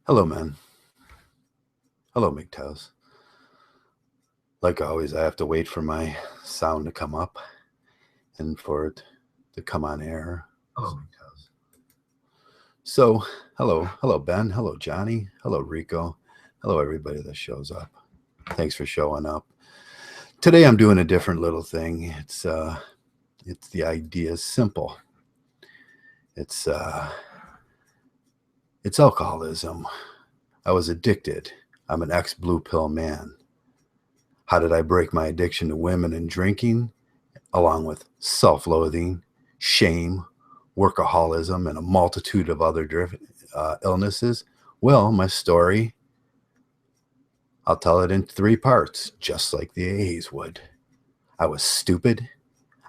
Hello, man. Hello, Mgtows. Like always, I have to wait for my sound to come up and for it to come on air. Hello, Mgtows. So, hello, Ben. Hello, Johnny. Hello, Rico. Hello, everybody that shows up. Thanks for showing up. Today, I'm doing a different little thing. It's the idea is simple. It's alcoholism. I was addicted. I'm an ex-blue pill man. How did I break my addiction to women and drinking, along with self-loathing, shame, workaholism, and a multitude of other illnesses? Well, my story, I'll tell it in 3 parts, just like the A's would. I was stupid,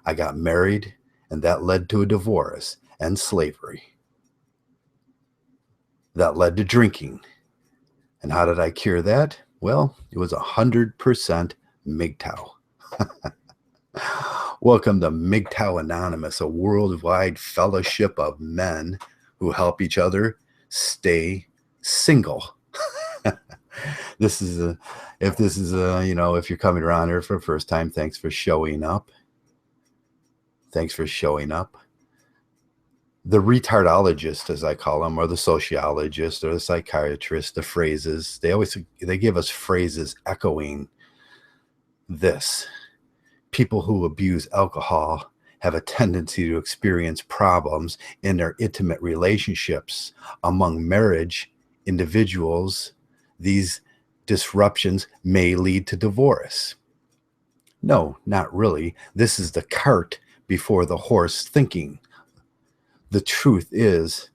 I got married, and that led to a divorce and slavery. That led to drinking. And how did I cure that? Well, it was 100% Mgtow. Welcome to Mgtow Anonymous, a worldwide fellowship of men who help each other stay single. If you're coming around here for the first time, thanks for showing up. Thanks for showing up. The retardologist, as I call them, or the sociologist, or the psychiatrist, the phrases, they give us phrases echoing this. People who abuse alcohol have a tendency to experience problems in their intimate relationships. Among marriage individuals, these disruptions may lead to divorce. No, not really. This is the cart before the horse thinking. The truth is,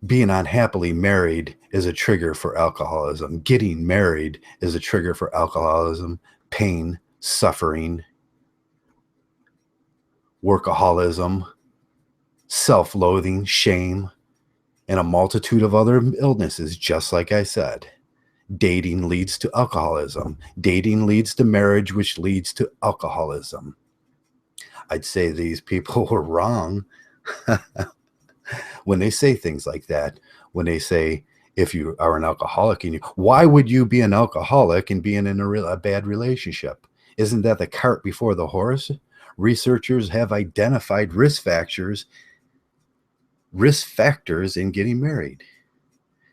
being unhappily married is a trigger for alcoholism. Getting married is a trigger for alcoholism, pain, suffering, workaholism, self-loathing, shame, and a multitude of other illnesses, just like I said. Dating leads to alcoholism. Dating leads to marriage, which leads to alcoholism. I'd say these people were wrong when they say things like that. When they say, if you are an alcoholic, why would you be an alcoholic and being in a bad relationship? Isn't that the cart before the horse? Researchers have identified risk factors in getting married.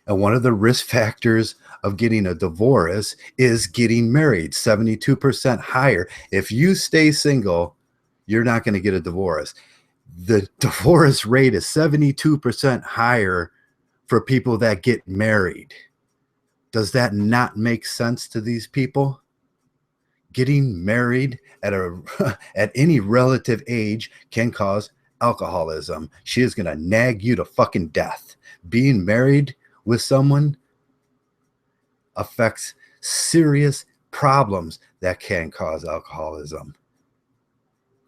And one of the risk factors of getting a divorce is getting married, 72% higher. If you stay single, you're not going to get a divorce. The divorce rate is 72% higher for people that get married. Does that not make sense to these people? Getting married at any relative age can cause alcoholism. She is going to nag you to fucking death. Being married with someone affects serious problems that can cause alcoholism.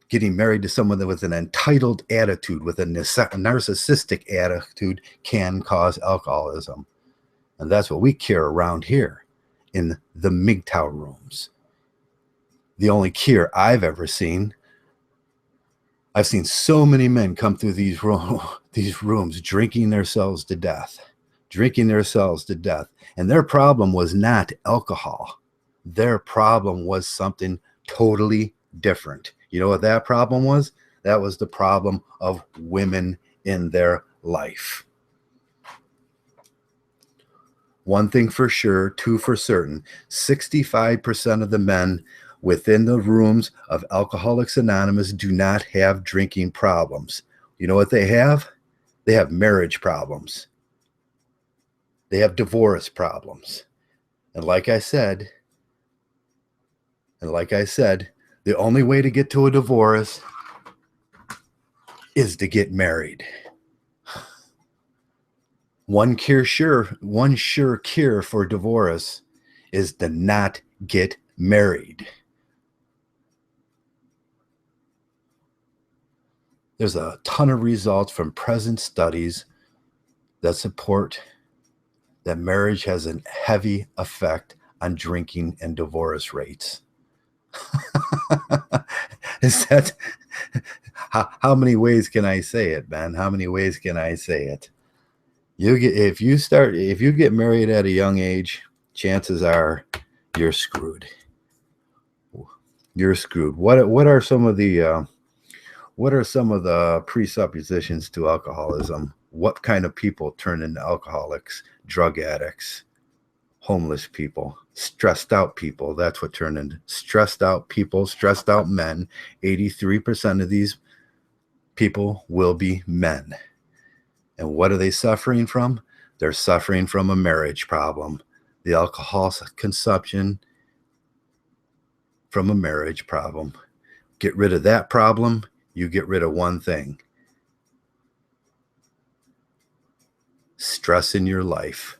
Getting married to someone with an entitled attitude, with a narcissistic attitude, can cause alcoholism. And that's what we cure around here in the Mgtow rooms. The only cure I've ever seen. I've seen so many men come through these rooms drinking themselves to death. And their problem was not alcohol. Their problem was something totally different. You know what that problem was? That was the problem of women in their life. One thing for sure, 2 for certain, 65% of the men within the rooms of Alcoholics Anonymous do not have drinking problems. You know what they have? They have marriage problems. They have divorce problems. And like I said, the only way to get to a divorce is to get married. One sure cure for divorce is to not get married. There's a ton of results from present studies that support that marriage has a heavy effect on drinking and divorce rates. Is that how many ways can I say it, man? How many ways can I say it? if you get married at a young age, chances are you're screwed. You're screwed. What are some of the presuppositions to alcoholism? What kind of people turn into alcoholics, drug addicts, homeless people, stressed out people? That's what turned into stressed out people, stressed out men. 83% of these people will be men. And what are they suffering from? They're suffering from a marriage problem. The alcohol consumption from a marriage problem. Get rid of that problem, you get rid of one thing: stress in your life.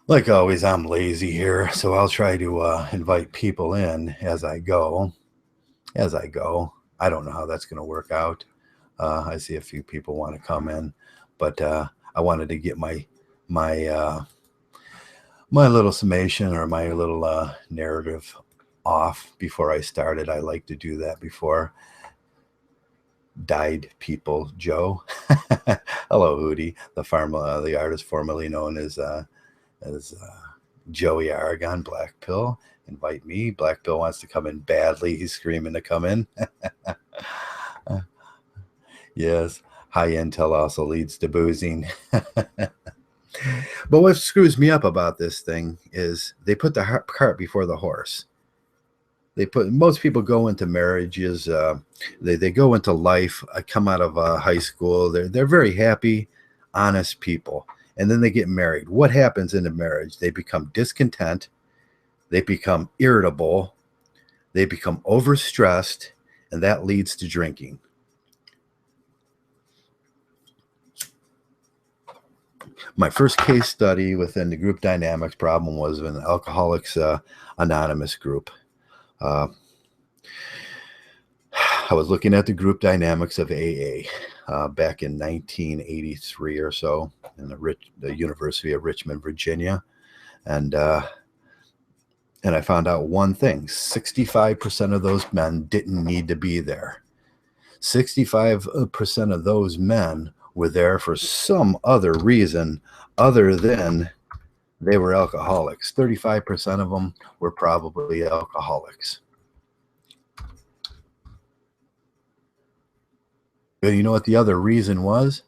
Like always, I'm lazy here, so I'll try to invite people in as I go. I don't know how that's going to work out. I see a few people want to come in, but I wanted to get my my little summation or my little narrative off before I started. I like to do that before. Died people, Joe. Hello, Hootie, the artist formerly known as Joey Aragon, Black Pill. Invite me. Black Pill wants to come in badly. He's screaming to come in. Yes, high intel also leads to boozing. But what screws me up about this thing is they put the cart before the horse. Most people go into marriages, they go into life, come out of high school, they're very happy, honest people, and then they get married. What happens in a marriage? They become discontent, they become irritable, they become overstressed, and that leads to drinking. My first case study within the group dynamics problem was in Alcoholics Anonymous group. I was looking at the group dynamics of AA back in 1983 or so in the University of Richmond, Virginia. And I found out one thing: 65% of those men didn't need to be there. 65% of those men were there for some other reason other than they were alcoholics. 35% of them were probably alcoholics. But you know what the other reason was?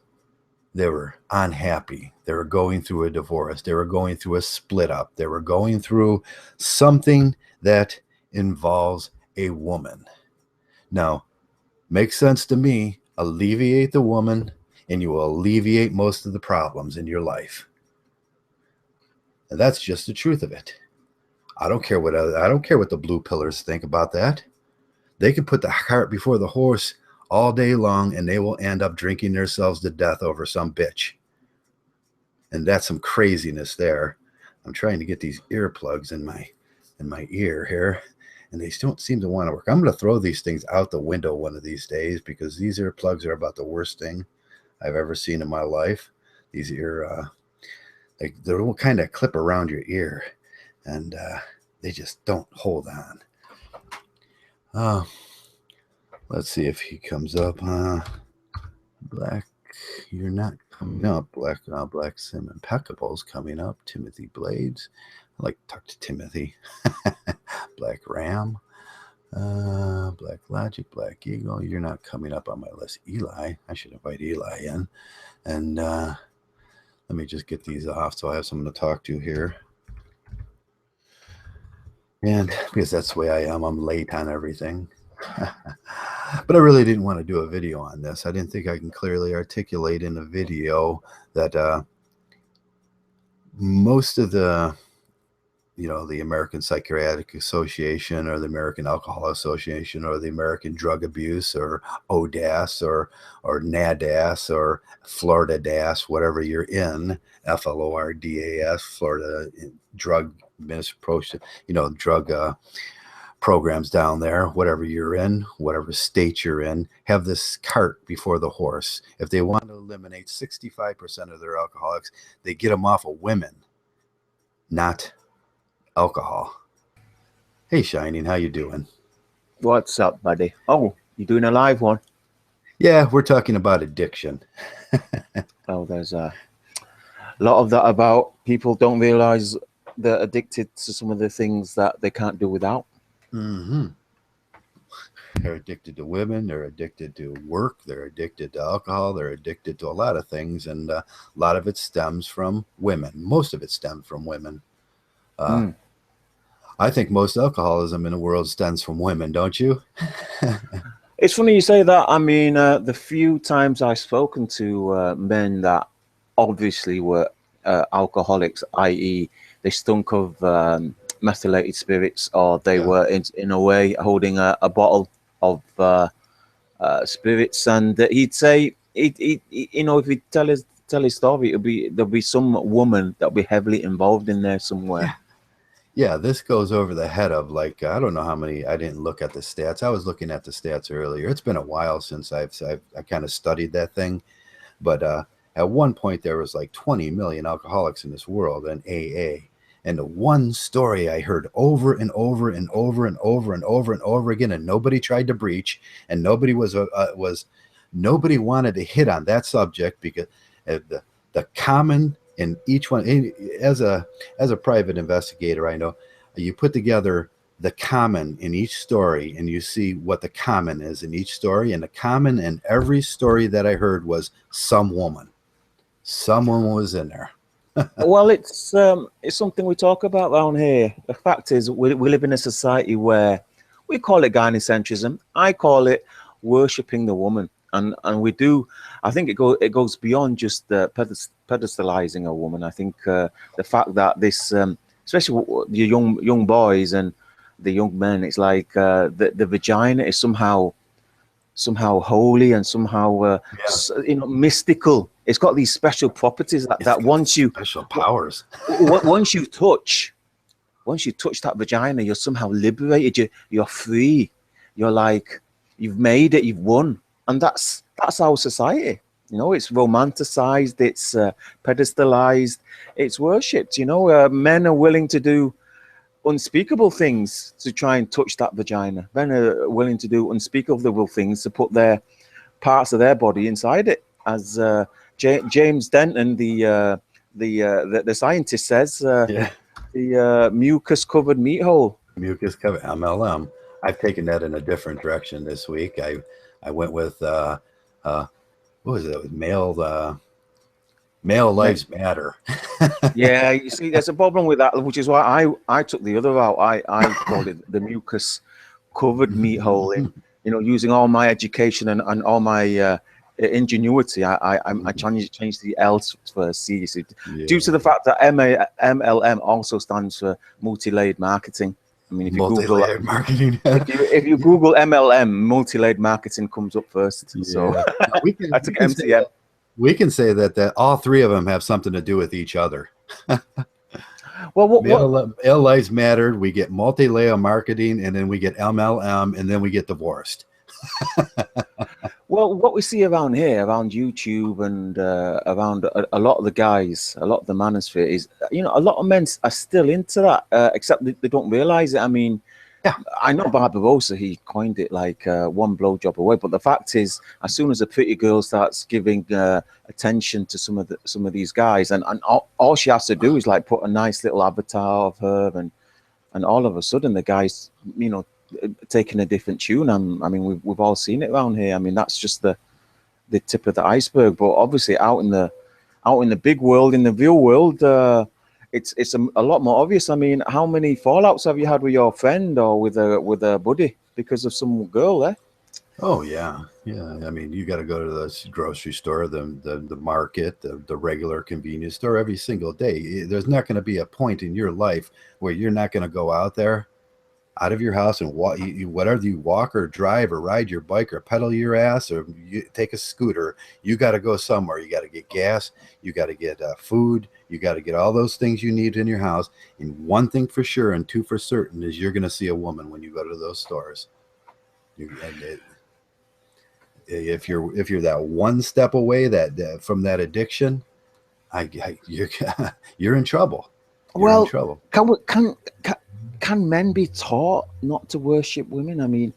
They were unhappy. They were going through a divorce. They were going through a split up. They were going through something that involves a woman. Now, makes sense to me. Alleviate the woman, and you will alleviate most of the problems in your life. And that's just the truth of it. I don't care what the blue pillars think about that. They can put the cart before the horse all day long, and they will end up drinking themselves to death over some bitch. And that's some craziness there. I'm trying to get these earplugs in my ear here, and they don't seem to want to work. I'm going to throw these things out the window one of these days, because these earplugs are about the worst thing I've ever seen in my life. These they're kind of clip around your ear, and they just don't hold on. Let's see if he comes up. Black, you're not coming up. Black Sim Impeccable's coming up. Timothy Blades. I like to talk to Timothy. Black Ram. Black Logic, Black Eagle. You're not coming up on my list. Eli. I should invite Eli in. And let me just get these off so I have someone to talk to here. And because that's the way I am, I'm late on everything. But I really didn't want to do a video on this. I didn't think I can clearly articulate in a video that most of the American Psychiatric Association or the American Alcohol Association or the American Drug Abuse or ODAS or NADAS or Florida DAS, whatever you're in, FLORDAS, Florida Drug Administration, drug programs down there, whatever you're in, whatever state you're in, have this cart before the horse. If they want to eliminate 65% of their alcoholics, they get them off of women, not alcohol. Hey, Shining, how you doing? What's up, buddy? Oh, you doing a live one? Yeah, we're talking about addiction. Well, there's a lot of that about people don't realize they're addicted to some of the things that they can't do without. Hmm. They're addicted to women. They're addicted to work. They're addicted to alcohol. They're addicted to a lot of things, and a lot of it stems from women. Most of it stems from women. Uh, Mm. I think most alcoholism in the world stems from women, don't you? It's funny you say that. I mean, the few times I've spoken to men that obviously were alcoholics, i.e., they stunk of methylated spirits, or they Yeah. were in a way holding a bottle of spirits, and he'd say, you know, if he'd tell his story, there'll be some woman that'll be heavily involved in there somewhere. Yeah, this goes over the head of like I don't know how many. I didn't look at the stats. I was looking at the stats earlier. It's been a while since I kind of studied that thing. But at one point there was like 20 million alcoholics in this world and AA. And the one story I heard over and over and over and over and over and over again, and nobody tried to breach, and nobody was nobody wanted to hit on that subject because the common in each one as a private investigator, I know you put together the common in each story and you see what the common is in each story, and the common in every story that I heard was someone was in there. Well, it's something we talk about around here. The fact is, we live in a society where we call it gynecentrism. I call it worshipping the woman, and we do. I think it goes beyond just pedestalizing a woman. I think the fact that this, especially the young boys and the young men, it's like the vagina is somehow holy and somehow Yeah, you know, mystical. It's got these special properties it's that got once you special powers. once you touch that vagina, you're somehow liberated. You're free. You're like, you've made it. You've won. And that's our society. You know, it's romanticized. It's pedestalized. It's worshipped. You know, men are willing to do unspeakable things to try and touch that vagina. Men are willing to do unspeakable things to put their parts of their body inside it. As James Denton, the scientist, says, Yeah, the mucus covered meat hole. mucus cover MLM. I've taken that in a different direction this week. I went with uh, what was it? It was male Ma- lives matter. Yeah, you see, there's a problem with that, which is why I took the other route. I called it the mucus covered meat hole. In, you know, using all my education and all my ingenuity, I changed the L for C. So due to Yeah, the fact that MLM also stands for multi-layered marketing. I mean, if you Google multi-layered marketing. if you Google MLM, multi-layered marketing comes up first. So Yeah, now I we took can say MTM. that we can say that all three of them have something to do with each other. Well, what Male lives mattered. We get multi-layer marketing, and then we get MLM, and then we get divorced. Well, what we see around here, around YouTube and around a lot of the guys, a lot of the manosphere is, you know, a lot of men are still into that, except they don't realize it. I mean, Yeah, I know Barbarossa, he coined it like one blowjob away, but the fact is, as soon as a pretty girl starts giving attention to some of these guys, and all she has to do is like put a nice little avatar of her, and all of a sudden the guy's, you know, taking a different tune. I mean, we've all seen it around here. I mean, that's just the tip of the iceberg. But obviously, out in the big world, in the real world, it's a lot more obvious. I mean, how many fallouts have you had with your friend or with a buddy because of some girl there? oh yeah, yeah. I mean, you got to go to the grocery store, the market, the regular convenience store every single day. There's not going to be a point in your life where you're not going to go out there, out of your house, and walk. Whatever you walk or drive or ride your bike or pedal your ass or you take a scooter, you got to go somewhere. You got to get gas. You got to get food. You got to get all those things you need in your house. And one thing for sure, and two for certain, is you're going to see a woman when you go to those stores. And if you're that one step away that from that addiction, you're you're in trouble. You're in Well, trouble. can we, can men be taught not to worship women? I mean,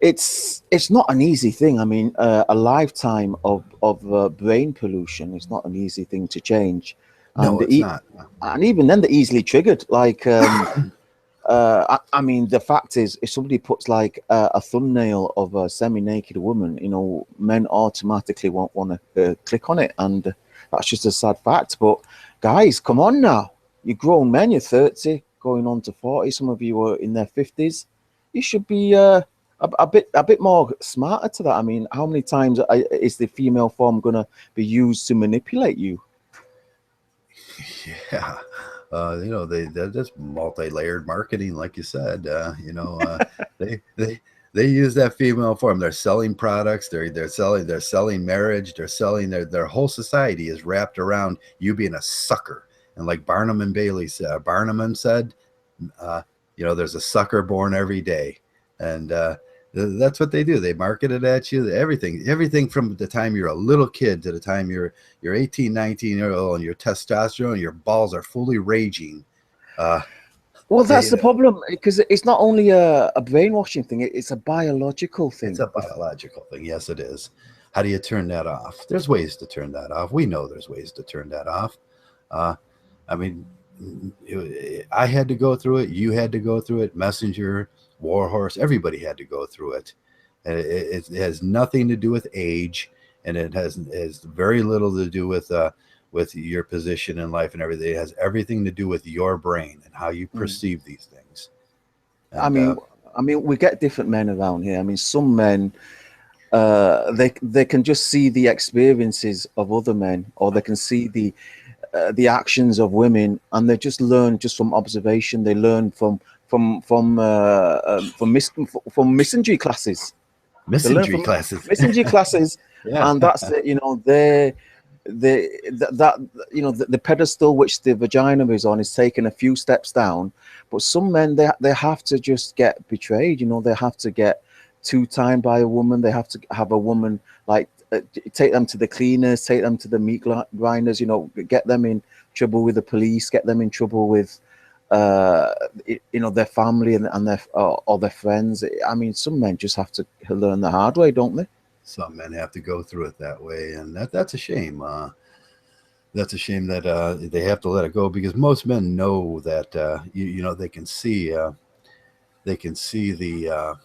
it's not an easy thing. I mean, a lifetime of brain pollution is not an easy thing to change. No, it's not. And even then they're easily triggered. Like, I mean, the fact is, if somebody puts like a thumbnail of a semi-naked woman, you know, men automatically won't want to click on it, and that's just a sad fact. But guys, come on now, you're grown men, you're 30, going on to 40. Some of you are in their 50s. You should be a bit more smarter to that. I mean, how many times is the female form gonna be used to manipulate you? Yeah. You know, they're just multi-layered marketing, like you said. You know, they use that female form. They're selling products. They're selling marriage. They're selling their whole society is wrapped around you being a sucker. And like Barnum and Bailey said, Barnum said, uh, you know, there's a sucker born every day, and that's what they do. They market it at you. Everything from the time you're a little kid to the time you're 18, 19 years old, and your testosterone, your balls are fully raging. Uh, Well, that's they the problem, because it's not only a brainwashing thing; it's a biological It's thing. a biological thing. Yes, it is. How do you turn that off? There's ways to turn that off. We know there's ways to turn that off. Uh, I mean, I had to go through it. You had to go through it. Messenger, Warhorse, everybody had to go through it. And it has nothing to do with age, and it has very little to do with your position in life and everything. It has everything to do with your brain and how you Mm. perceive these things. I And mean, we get different men around here. I mean, some men, they can just see the experiences of other men, or they can see the actions of women, and they just learn just from observation. They learn from misandry classes. They learn misandry from classes. misandry classes, Yeah. and that's it. You know, that you know the pedestal which the vagina is on is taken a few steps down. But some men, they have to just get betrayed. You know, they have to get two-timed by a woman. They have to have a woman like take them to the cleaners, take them to the meat grinders. You know, get them in trouble with the police, get them in trouble with you know, their family and their or their friends. I mean, some men just have to learn the hard way, don't they? Some men have to go through it that way, and that's a shame. That's a shame that they have to let it go, because most men know that you know, they can see the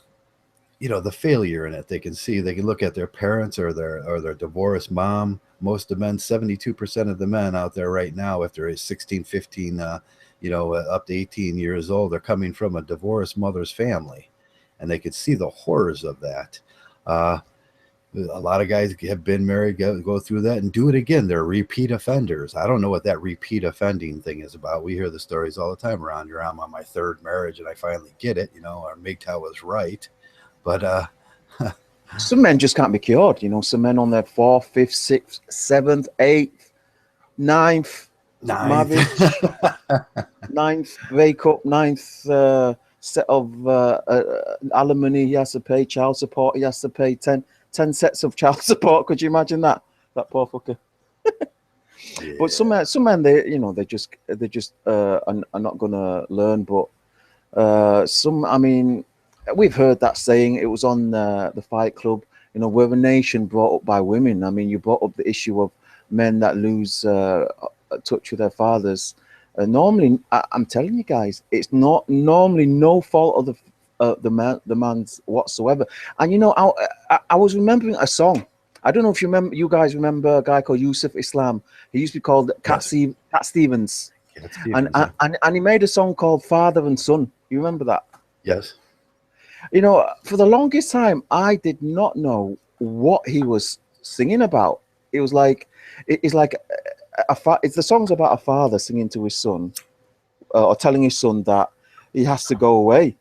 you know, the failure in it. They can look at their parents or their divorced mom. Most of the men, 72% of the men out there right now, if they're 16, 15, you know, up to 18 years old, they're coming from a divorced mother's family, and they could see the horrors of that. Uh, a lot of guys have been married, go through that and do it again. They're repeat offenders. I don't know what that repeat offending thing is about. We hear the stories all the time around here. I'm on my third marriage and I finally get it. You know, our Mgtow was right. But Some men just can't be cured. You know, some men on their fourth, fifth, sixth, seventh, eighth, ninth ninth. marriage, ninth breakup, ninth set of alimony he has to pay, child support he has to pay, 10 sets of child support. Could you imagine that? That poor fucker. Yeah. But some men, they, you know, are not gonna learn. But some, I mean, we've heard that saying. It was on the Fight Club. You know, we're a nation brought up by women. I mean, you brought up the issue of men that lose touch with their fathers. Normally, I'm telling you guys, it's not normally no fault of the man's whatsoever. And you know, I was remembering a song. I don't know if you guys remember a guy called Yusuf Islam. He used to be called Cat Stevens, Cat Stevens, yeah. and he made a song called Father and Son. You remember that? Yes. You know, for the longest time, I did not know what he was singing about. It was like, it's like it's the song's about a father singing to his son, or telling his son that he has to go away.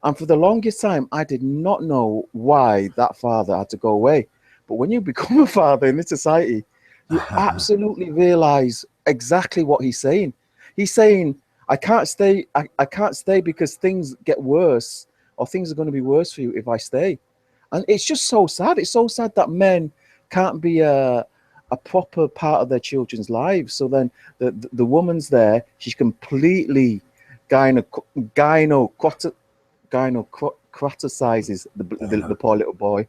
And for the longest time, I did not know why that father had to go away. But when you become a father in this society, you absolutely realize exactly what he's saying. He's saying, I can't stay. I can't stay because things get worse, or things are going to be worse for you if I stay. And it's just so sad. It's so sad that men can't be a proper part of their children's lives. So then the woman's there. She's completely gynocraticizes the poor little boy.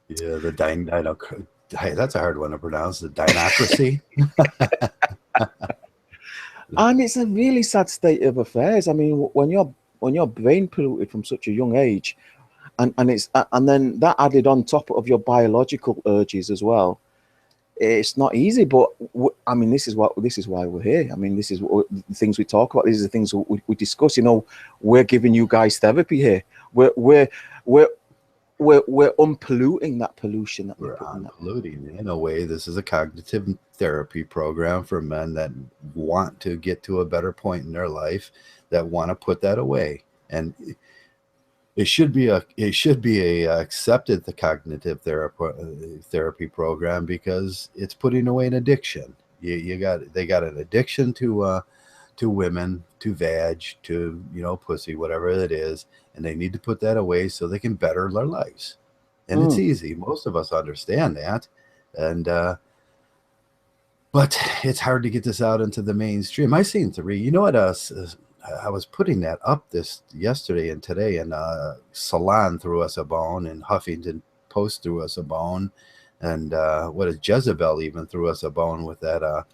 Yeah, the hey, that's a hard one to pronounce. The dinocracy. And it's a really sad state of affairs. I mean, when your brain polluted from such a young age, and then that added on top of your biological urges as well, it's not easy. But I mean, this is why we're here. I mean, this is the things we talk about. These are the things we discuss. You know, we're giving you guys therapy here. We're unpolluting that pollution that we're unpolluting. In a way, this is a cognitive therapy program for men that want to get to a better point in their life, that want to put that away. And it should be accepted, the cognitive therapy program, because it's putting away an addiction. They got an addiction to women, to vag, to pussy, whatever it is, and they need to put that away so they can better their lives. And it's easy. Most of us understand that, and but it's hard to get this out into the mainstream. I seen 3. You know what? I was putting that up this yesterday and today, and Salon threw us a bone, and Huffington Post threw us a bone, and what is Jezebel even threw us a bone with that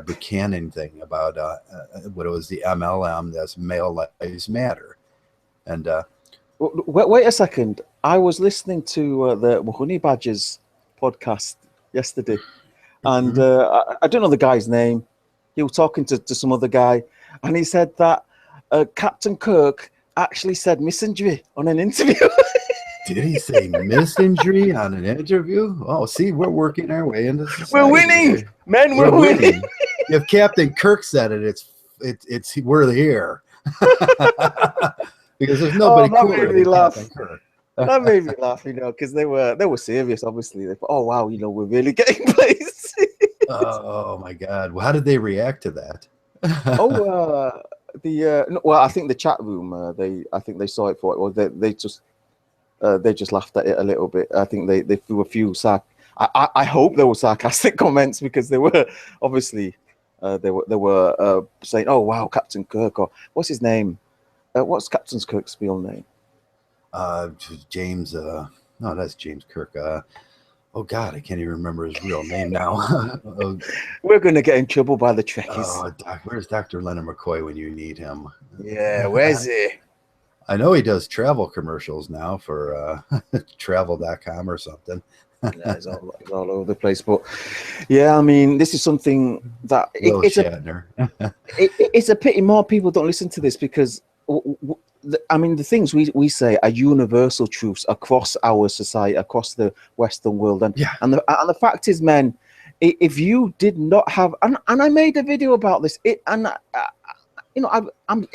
Buchanan thing about what it was, the MLM, that's Male Lives Matter. And wait a second, I was listening to the Honey Badgers podcast yesterday, and I don't know the guy's name. He was talking to some other guy, and he said that Captain Kirk actually said misandry on an interview. Did he say misandry on an interview? Oh, see, we're working our way into society. We're winning, men. We're winning. If Captain Kirk said it, it's we're here. Because there's nobody cooler than Captain Kirk. That made me laugh, because they were serious. Obviously, they thought, "Oh wow, we're really getting places." Oh my God! Well, how did they react to that? Well, I think the chat room, I think they saw it for it. Well, they just laughed at it a little bit. I think they threw a few I hope there were sarcastic comments, because they were obviously they were saying, "Oh wow, Captain Kirk," or what's his name? What's Captain Kirk's real name? James. No, that's James Kirk. Oh God, I can't even remember his real name now. We're going to get in trouble by the Trekkies. Oh, where's Dr. Leonard McCoy when you need him? Yeah, where's he? I know he does travel commercials now for travel.com or something. Yeah, it's all over the place. But yeah, I mean, this is something that it's a pity more people don't listen to this, because I mean, the things we say are universal truths across our society, across the Western world, and the fact is, men, if you did not have, and I made a video about this, it's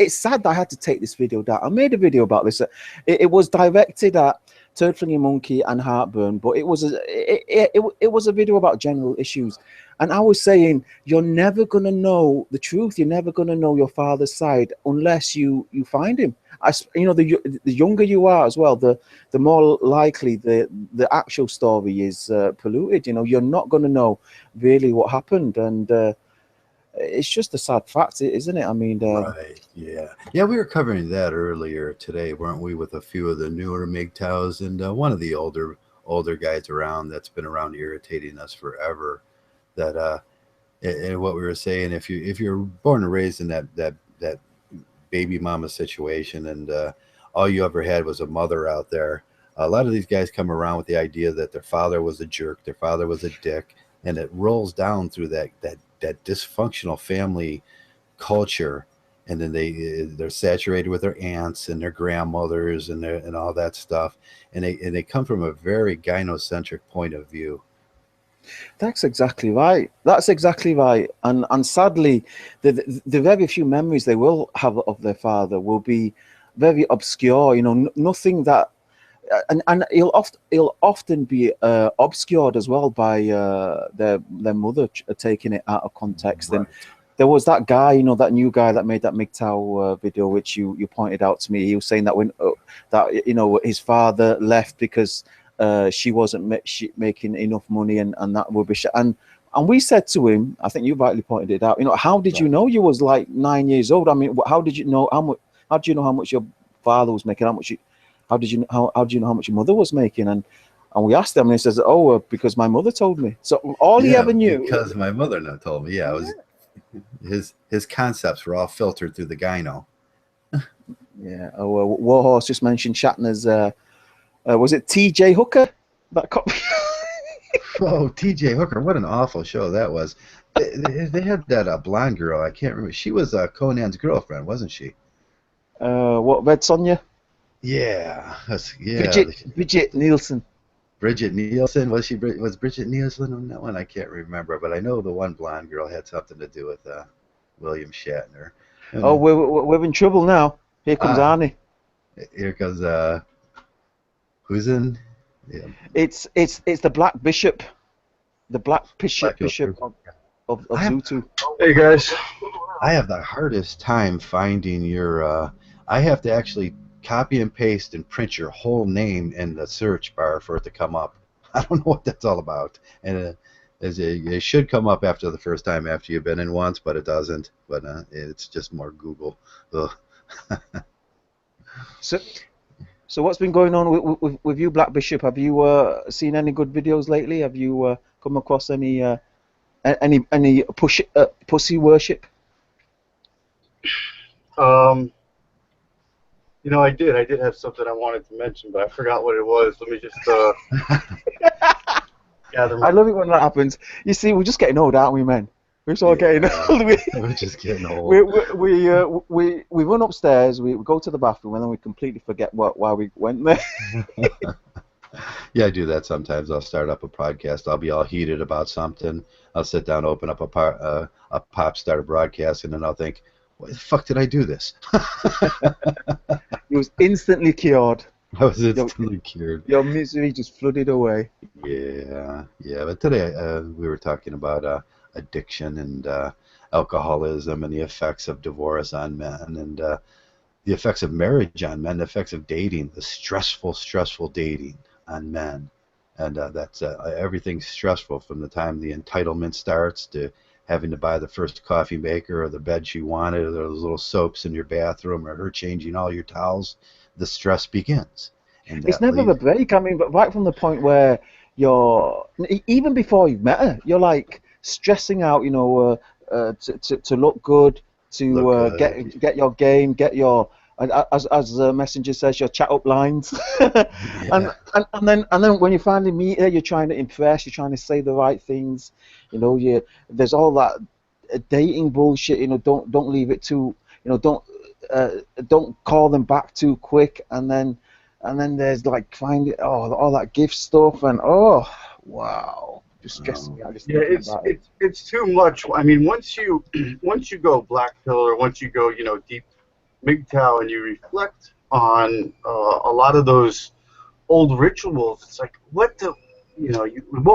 sad that I had to take this video down. I made a video about this. It was directed at Turtling Monkey and Heartburn, but it was a video about general issues. And I was saying, you're never going to know the truth. You're never going to know your father's side unless you find him. The younger you are as well, the more likely the actual story is polluted. You're not going to know really what happened. And it's just a sad fact, isn't it? I mean, right. Yeah, we were covering that earlier today, weren't we, with a few of the newer Mgtows, and one of the older guys around that's been around irritating us forever. That and what we were saying, if you're born and raised in that baby mama situation, and all you ever had was a mother out there, a lot of these guys come around with the idea that their father was a jerk, their father was a dick, and it rolls down through that dysfunctional family culture, and then they're saturated with their aunts and their grandmothers and all that stuff, and they come from a very gynocentric point of view. That's exactly right. And sadly, the very few memories they will have of their father will be very obscure. Nothing that, and he'll often be obscured as well by their mother taking it out of context. Right. And there was that guy, that new guy that made that Mgtow video, which you pointed out to me. He was saying that his father left because she wasn't making enough money, and that rubbish. And we said to him, I think you rightly pointed it out, how did you know you was like 9 years old? I mean, how did you know how much your father was making? How did you know how much your mother was making? And we asked him, and he says, because my mother told me. So all he ever knew, because my mother told me. His concepts were all filtered through the gyno. Yeah. Oh, Warhorse just mentioned Shatner's. Was it T.J. Hooker? That cop. Oh, T.J. Hooker, what an awful show that was. They had that blonde girl. I can't remember. She was Conan's girlfriend, wasn't she? What, Red Sonja? Yeah, yeah. Bridget Nielsen. Bridget Nielsen, was Bridget Nielsen on that one? I can't remember, but I know the one blonde girl had something to do with William Shatner. Oh, we're in trouble now. Here comes Arnie. Here comes who's in? Yeah. It's the Black Bishop, Bishop of Zutu. Hey guys, I have the hardest time finding your. I have to actually copy and paste and print your whole name in the search bar for it to come up. I don't know what that's all about, and it should come up after the first time after you've been in once, but it doesn't. But it's just more Google. So what's been going on with you, Black Bishop? Have you seen any good videos lately? Have you come across any pussy worship? You know, I did have something I wanted to mention, but I forgot what it was. Let me just gather my... I love it when that happens. You see, we're just getting old, aren't we, men? We're just all getting old. We're just getting old. We run upstairs, we go to the bathroom, and then we completely forget why we went there. Yeah, I do that sometimes. I'll start up a podcast. I'll be all heated about something. I'll sit down, open up a pop, start a broadcast, and then I'll think, why the fuck did I do this? It was instantly cured. I was instantly cured. Your misery just flooded away. Yeah. But today we were talking about addiction and alcoholism and the effects of divorce on men and the effects of marriage on men, the effects of dating, the stressful dating on men. And that's everything's stressful from the time the entitlement starts to having to buy the first coffee maker or the bed she wanted or those little soaps in your bathroom or her changing all your towels. The stress begins. And it's never a break. I mean, but right from the point where you're, even before you've met her, you're like stressing out, you know, to look good, to get your game, get your, as the messenger says, your chat up lines. Yeah. and then when you finally meet her, you're trying to impress, you're trying to say the right things, you know. There's all that dating bullshit, you know. Don't leave it too, you know. Don't call them back too quick, and then there's like finding all that gift stuff, and oh wow, just stressing me out. It's too much. I mean, once you go black pill, or once you go, you know, deep Mgtow, and you reflect on a lot of those old rituals, it's like, what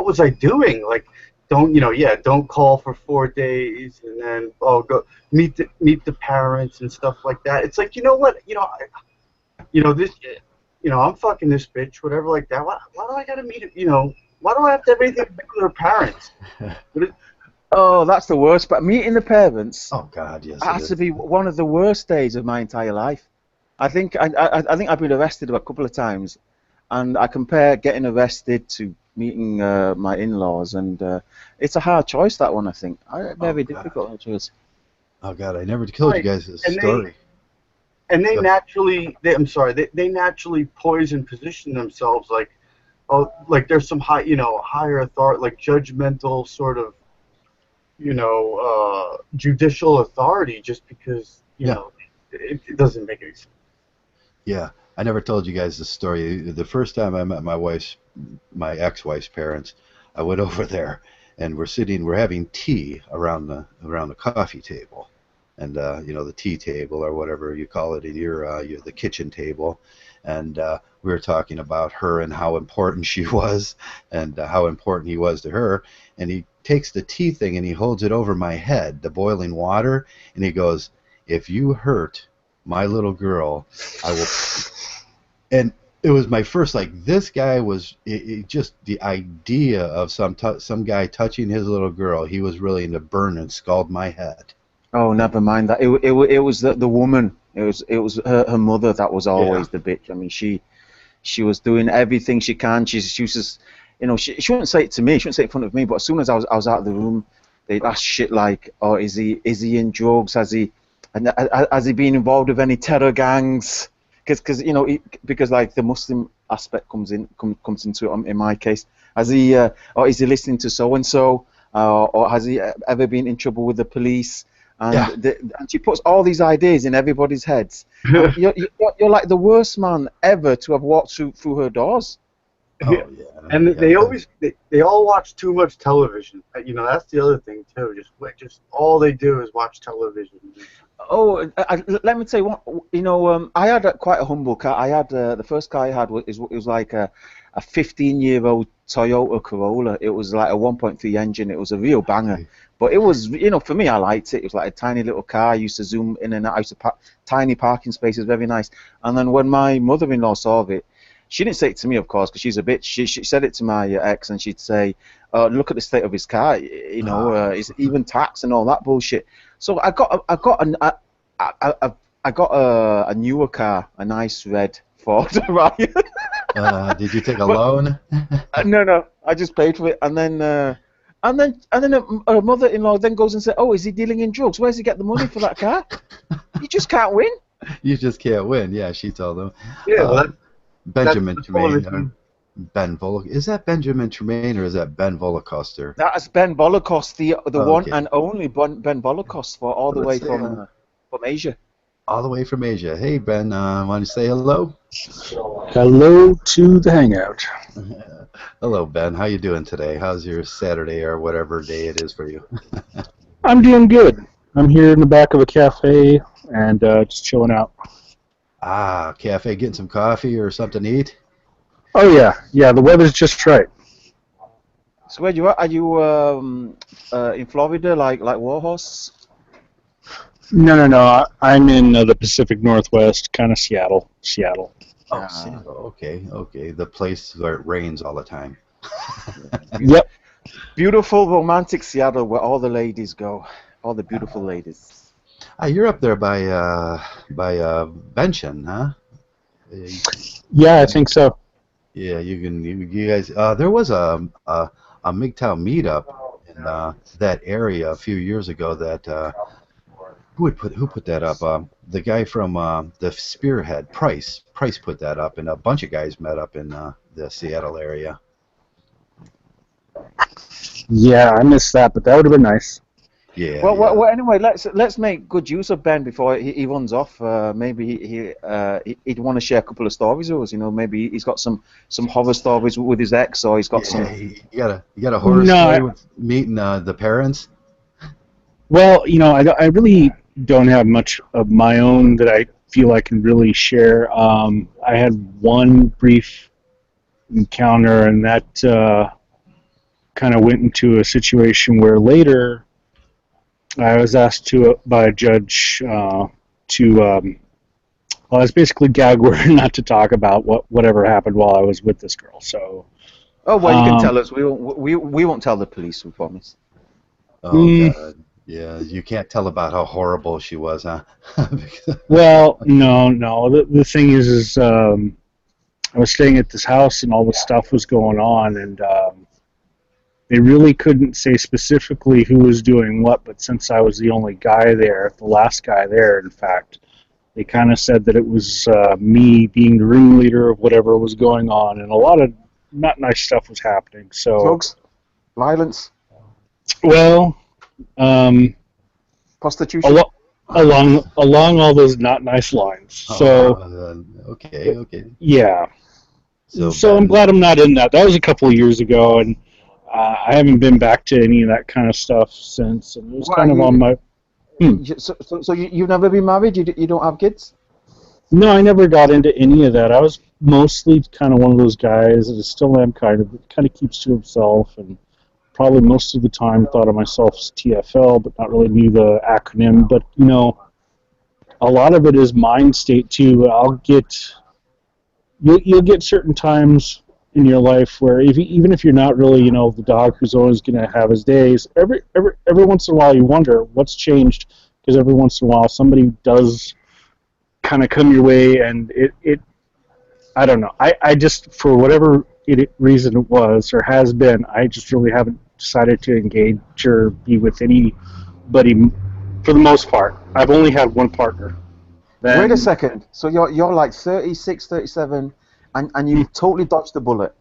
was I doing? Like, don't call for 4 days, and then go meet the parents and stuff like that. It's like, you know what, I'm fucking this bitch, whatever, like that. Why do I gotta meet it? You know, why do I have to have anything to do with her parents? Oh, that's the worst. But meeting the parents. Oh God, yes. Has to be one of the worst days of my entire life. I think I've been arrested a couple of times, and I compare getting arrested to meeting my in-laws, and it's a hard choice, that one. I think very difficult choice. Oh God, I never told you guys this story. They naturally poison position themselves, like there's some higher authority, like judgmental sort of, judicial authority, just because it doesn't make any sense. Yeah, I never told you guys this story. The first time I met my ex-wife's parents, I went over there, and we're having tea around the coffee table, and the tea table, or whatever you call it in the kitchen table, and we were talking about her and how important she was, and how important he was to her, and he takes the tea thing and he holds it over my head, the boiling water, and he goes, "If you hurt my little girl, I will." And it was my first, like, this guy was just the idea of some guy touching his little girl. He was really into burn and scald my head. Oh, never mind that. It was the woman. It was her mother that was always the bitch. I mean, she was doing everything she can. She was just, she wouldn't say it to me. She wouldn't say it in front of me. But as soon as I was out of the room, they'd ask shit like, "Oh, is he in drugs? Has he been involved with any terror gangs?" Because you know, because like the Muslim aspect comes into it in my case. Has he or is he listening to so and so, or has he ever been in trouble with the police? And, and she puts all these ideas in everybody's heads. You're like the worst man ever to have walked through her doors. Oh, yeah. And they all watch too much television. You know, that's the other thing too. Just all they do is watch television. Oh, let me tell you what. You know, I had quite a humble car. I had the first car I had was like a 15-year-old Toyota Corolla. It was like a 1.3 engine. It was a real banger. But it was, you know, for me, I liked it. It was like a tiny little car. I used to zoom in and out. I used to tiny parking spaces, very nice. And then when my mother-in-law saw it, she didn't say it to me, of course, because she's a bitch. She said it to my ex, and she'd say, "Look at the state of his car. You know, it's even tax and all that bullshit." So I got a newer car, a nice red Ford, right? Did you take a loan? No, I just paid for it, and then her mother-in-law then goes and says, "Oh, is he dealing in drugs? Where's he get the money for that car? You just can't win." You just can't win. Yeah, she told him. Yeah, well, Benjamin that's Tremaine. Ben Volok. Is that Benjamin Tremaine or is that Ben Volocoster? That's Ben Volokost, the one okay. and only Ben Volokost for all the way from Asia. All the way from Asia. Hey, Ben, want to say hello? Hello to the Hangout. Hello, Ben. How you doing today? How's your Saturday or whatever day it is for you? I'm doing good. I'm here in the back of a cafe and just chilling out. Ah, cafe, getting some coffee or something to eat? Oh, yeah. The weather's just right. So where you at? Are you in Florida, like Warhorse? No. I'm in the Pacific Northwest, kind of Seattle. Oh, okay. The place where it rains all the time. Yep. Beautiful, romantic Seattle, where all the ladies go, all the beautiful ladies. You're up there by Benson, huh? Yeah, I think so. Yeah, you guys. There was a Mgtow meetup in that area a few years ago. That who put that up? The guy from the Spearhead, Price put that up, and a bunch of guys met up in the Seattle area. Yeah, I missed that, but that would have been nice. Yeah. Well, anyway, let's make good use of Ben before he runs off. Maybe he'd want to share a couple of stories with us. You know, maybe he's got some horror stories with his ex, or he's got some. You got a horror story with meeting the parents? Well, you know, I really don't have much of my own that I feel I can really share. I had one brief encounter, and that kind of went into a situation where later I was asked by a judge well, it's basically gag order not to talk about whatever happened while I was with this girl. So. Oh well, you can tell us. We won't tell the police. We promise. Oh God. Yeah, you can't tell about how horrible she was, huh? Well, no. The thing is I was staying at this house and all this stuff was going on, and they really couldn't say specifically who was doing what, but since I was the only guy there, the last guy there, in fact, they kind of said that it was me being the ringleader of whatever was going on, and a lot of not nice stuff was happening. So drugs, violence. Well, prostitution. Along all those not nice lines. So okay. Yeah. So I'm glad I'm not in that. That was a couple of years ago, and I haven't been back to any of that kind of stuff since. And it was kind of on my. So you've never been married? You don't have kids? No, I never got into any of that. I was mostly kind of one of those guys, and I still am kind of keeps to himself, and probably most of the time thought of myself as TFL, but not really knew the acronym. But, you know, a lot of it is mind state, too. You'll get certain times in your life where even if you're not really, you know, the dog who's always going to have his days, every once in a while you wonder what's changed, because every once in a while somebody does kind of come your way, and it I don't know. I just, for whatever reason it was or has been, I just really haven't decided to engage or be with anybody for the most part. I've only had one partner. Then, Wait a second. So you're like 36, 37, and you totally dodged the bullet.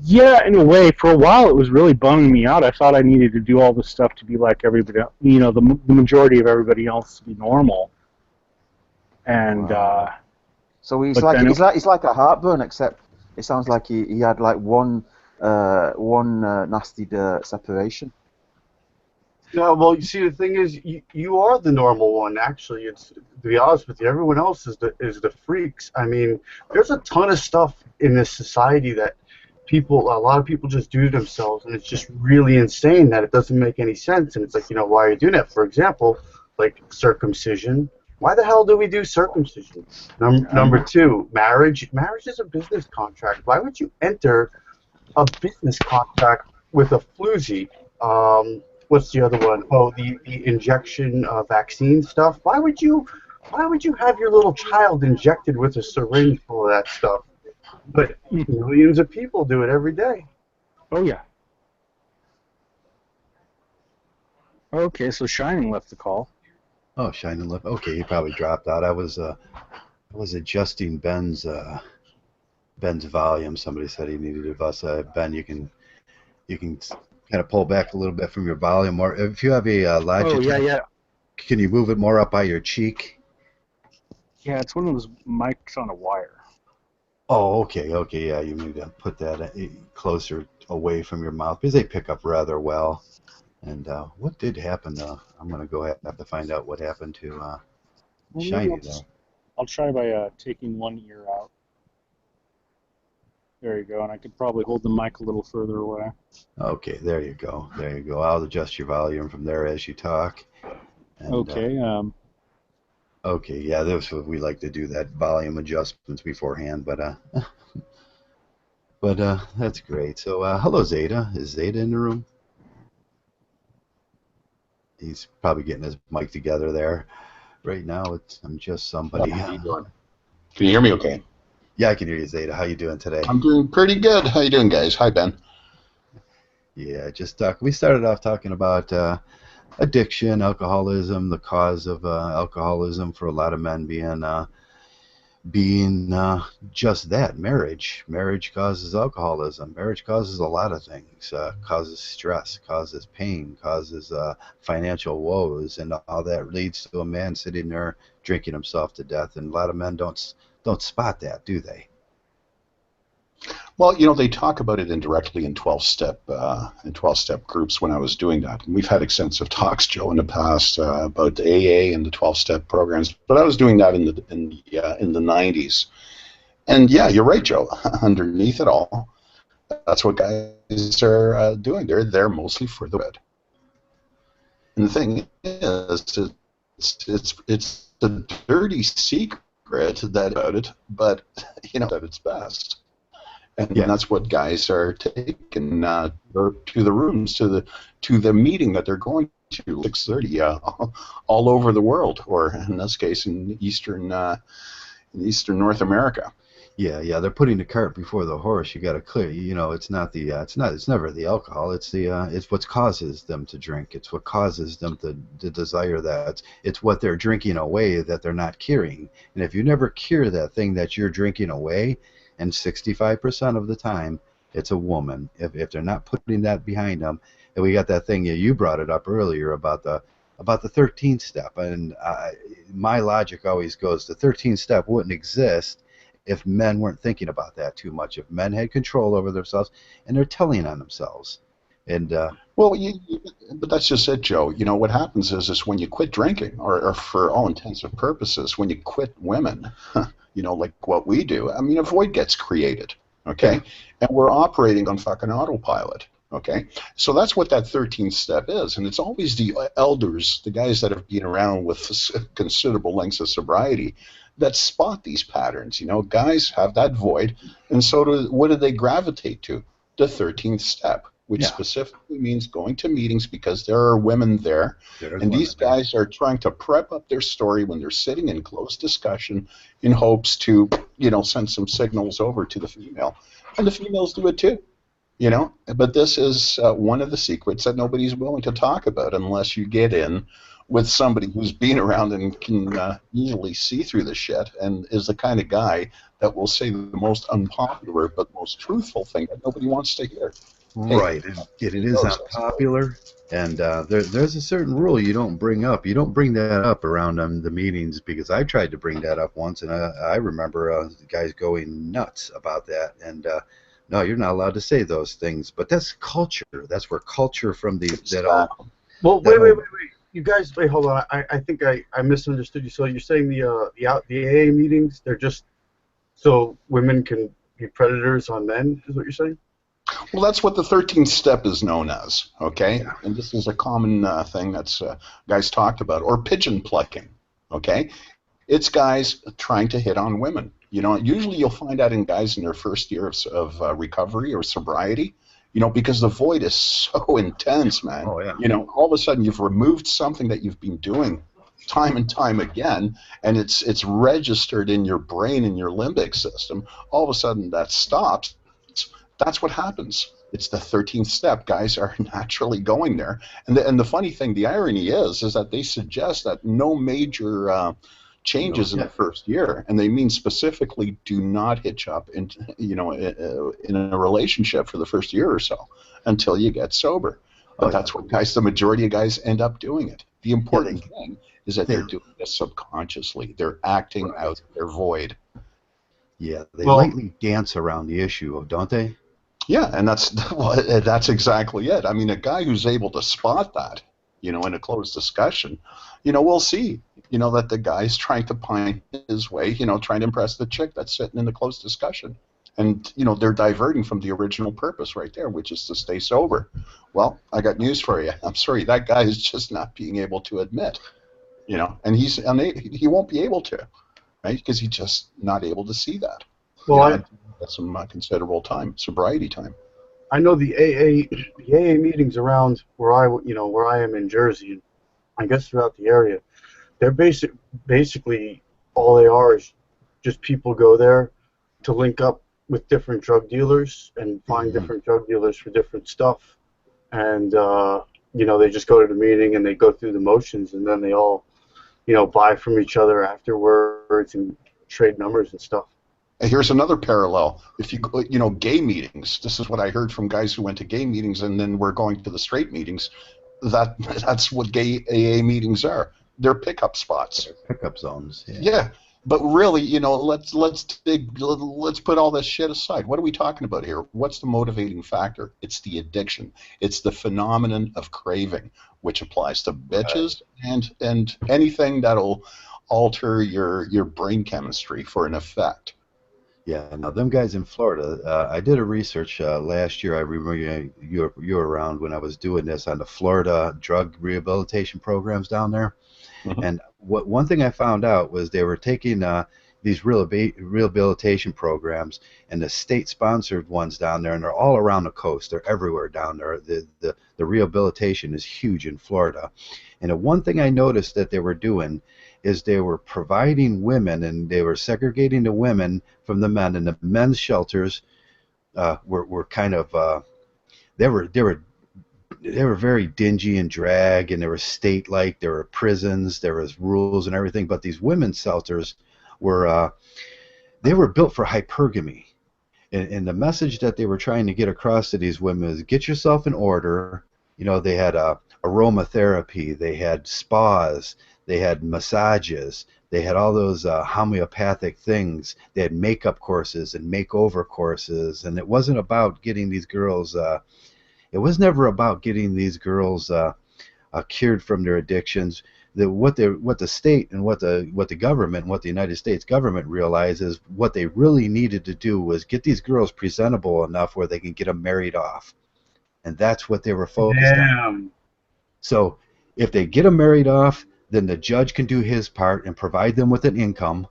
Yeah, in a way, for a while it was really bumming me out. I thought I needed to do all this stuff to be like everybody, the majority of everybody else to be normal. And So he's like a heartburn, except it sounds like he had like one nasty separation. Yeah, well, you see, the thing is, you are the normal one. Actually, it's, to be honest with you, everyone else is the freaks. I mean, there's a ton of stuff in this society that a lot of people just do to themselves, and it's just really insane that it doesn't make any sense. And it's like, why are you doing that? For example, like circumcision. Why the hell do we do circumcision? Number two, marriage. Marriage is a business contract. Why would you enter a business contract with a floozy? What's the other one? Oh, the injection vaccine stuff. Why would you have your little child injected with a syringe full of that stuff? But millions of people do it every day. oh yeah. Okay, so Shining left the call. Oh, Shining left. Okay, he probably dropped out. I was adjusting Ben's volume. Somebody said he needed advice. Ben, you can kind of pull back a little bit from your volume, or if you have a Logitech, Oh yeah. can you move it more up by your cheek? Yeah, it's one of those mics on a wire. Oh, okay, yeah, you need to put that closer away from your mouth because they pick up rather well. And what did happen, though? I'm going to go ahead and have to find out what happened to Shiny, though. I'll try by taking one ear out. There you go, and I could probably hold the mic a little further away. Okay, there you go. I'll adjust your volume from there as you talk. And, okay. Okay, yeah, that's what we like to do, that volume adjustments beforehand, but that's great. So hello, Zeta. Is Zeta in the room? He's probably getting his mic together there. Right now, I'm just somebody. How you doing? Can you hear me okay? Yeah, I can hear you, Zeta. How you doing today? I'm doing pretty good. How you doing, guys? Hi, Ben. Yeah, we started off talking about addiction, alcoholism, the cause of alcoholism for a lot of men being just that, marriage. Marriage causes alcoholism. Marriage causes a lot of things. Causes stress, causes pain, causes financial woes, and all that leads to a man sitting there drinking himself to death. And a lot of men don't spot that, do they? Well, they talk about it indirectly in 12-step groups when I was doing that. And we've had extensive talks, Joe, in the past about the AA and the 12-step programs. But I was doing that in the 90s. And yeah, you're right, Joe. Underneath it all, that's what guys are doing. They're there mostly for the good. And the thing is, it's a dirty secret that about it, but that it's best. And that's what guys are taking to the rooms, to the meeting that they're going to, 6:30, all over the world, or in this case, in Eastern North America. Yeah, they're putting the cart before the horse. You got to clear. It's never the alcohol. It's what causes them to drink. It's what causes them to desire that. It's what they're drinking away that they're not curing. And if you never cure that thing that you're drinking away, and 65% of the time, it's a woman. If they're not putting that behind them, and we got that thing you brought it up earlier about the 13th step, and my logic always goes, the 13th step wouldn't exist if men weren't thinking about that too much. If men had control over themselves, and they're telling on themselves, and well, but that's just it, Joe. What happens is when you quit drinking, or for all intents and purposes, when you quit women. Like what we do, a void gets created, okay? And we're operating on fucking autopilot, okay? So that's what that 13th step is, and it's always the elders, the guys that have been around with considerable lengths of sobriety, that spot these patterns. Guys have that void, and so what do they gravitate to? The 13th step, which specifically means going to meetings because there are women there. And these guys are trying to prep up their story when they're sitting in closed discussion in hopes to, send some signals over to the female. And the females do it too. You know, but this is one of the secrets that nobody's willing to talk about unless you get in with somebody who's been around and can easily see through the shit and is the kind of guy that will say the most unpopular but most truthful thing that nobody wants to hear. Hey, Right. It is unpopular. And there's a certain rule you don't bring up. You don't bring that up around the meetings, because I tried to bring that up once, and I remember guys going nuts about that. And no, you're not allowed to say those things. But that's culture. That's where culture from that all. Well, wait. You guys, wait, hold on. I think I misunderstood you. So you're saying the AA meetings, they're just so women can be predators on men, is what you're saying? Well, that's what the 13th step is known as, okay? Yeah. And this is a common thing that's guys talked about, or pigeon plucking, okay? It's guys trying to hit on women. You know, usually you'll find that in guys in their first year of recovery or sobriety, you know, because the void is so intense, man. Oh, yeah. You know, all of a sudden you've removed something that you've been doing time and time again, and it's registered in your brain, in your limbic system. All of a sudden that stops. That's what happens. It's the 13th step. Guys are naturally going there. And the funny thing, the irony is that they suggest that no major changes in the first year, and they mean specifically do not hitch up in, you know, in a relationship for the first year or so until you get sober. But that's what guys, the majority of guys end up doing it. The important thing is that they're doing this subconsciously. They're acting out their void. Yeah, they lightly dance around the issue, don't they? Yeah, and that's exactly it. I mean, a guy who's able to spot that, you know, in a closed discussion, you know, we'll see, you know, that the guy's trying to pine his way, you know, trying to impress the chick that's sitting in the closed discussion. And, you know, they're diverting from the original purpose right there, which is to stay sober. Well, I got news for you. I'm sorry, that guy is just not being able to admit, you know, and he won't be able to, right, because he's just not able to see that. Well, that's some considerable time, sobriety time. I know the AA meetings around where I am in Jersey, and I guess throughout the area, they're basically all they are is just people go there to link up with different drug dealers and find different drug dealers for different stuff, and you know, they just go to the meeting and they go through the motions, and then they all, you know, buy from each other afterwards and trade numbers and stuff. Here's another parallel. If you know, gay meetings. This is what I heard from guys who went to gay meetings and then were going to the straight meetings. That's what gay AA meetings are. They're pickup spots. They're pickup zones. Yeah, but really, you know, let's put all this shit aside. What are we talking about here? What's the motivating factor? It's the addiction. It's the phenomenon of craving, which applies to bitches and anything that'll alter your brain chemistry for an effect. Yeah, now them guys in Florida, I did a research last year. I remember you were around when I was doing this on the Florida drug rehabilitation programs down there. And one thing I found out was they were taking these rehabilitation programs, and the state-sponsored ones down there, and they're all around the coast. They're everywhere down there. The rehabilitation is huge in Florida. And the one thing I noticed that they were doing is they were providing women, and they were segregating the women from the men, and the men's shelters were kind of they were very dingy and drag, and they were state-like. There were prisons, there was rules and everything. But these women's shelters were they were built for hypergamy, and the message that they were trying to get across to these women is get yourself in order. You know, they had aromatherapy, they had spas, they had massages, they had all those homeopathic things. They had makeup courses and makeover courses, and it wasn't about getting these girls. It was never about getting these girls cured from their addictions. What the state and what the government, what the United States government realizes, what they really needed to do was get these girls presentable enough where they can get them married off, and that's what they were focused on. So if they get them married off, then the judge can do his part and provide them with an income,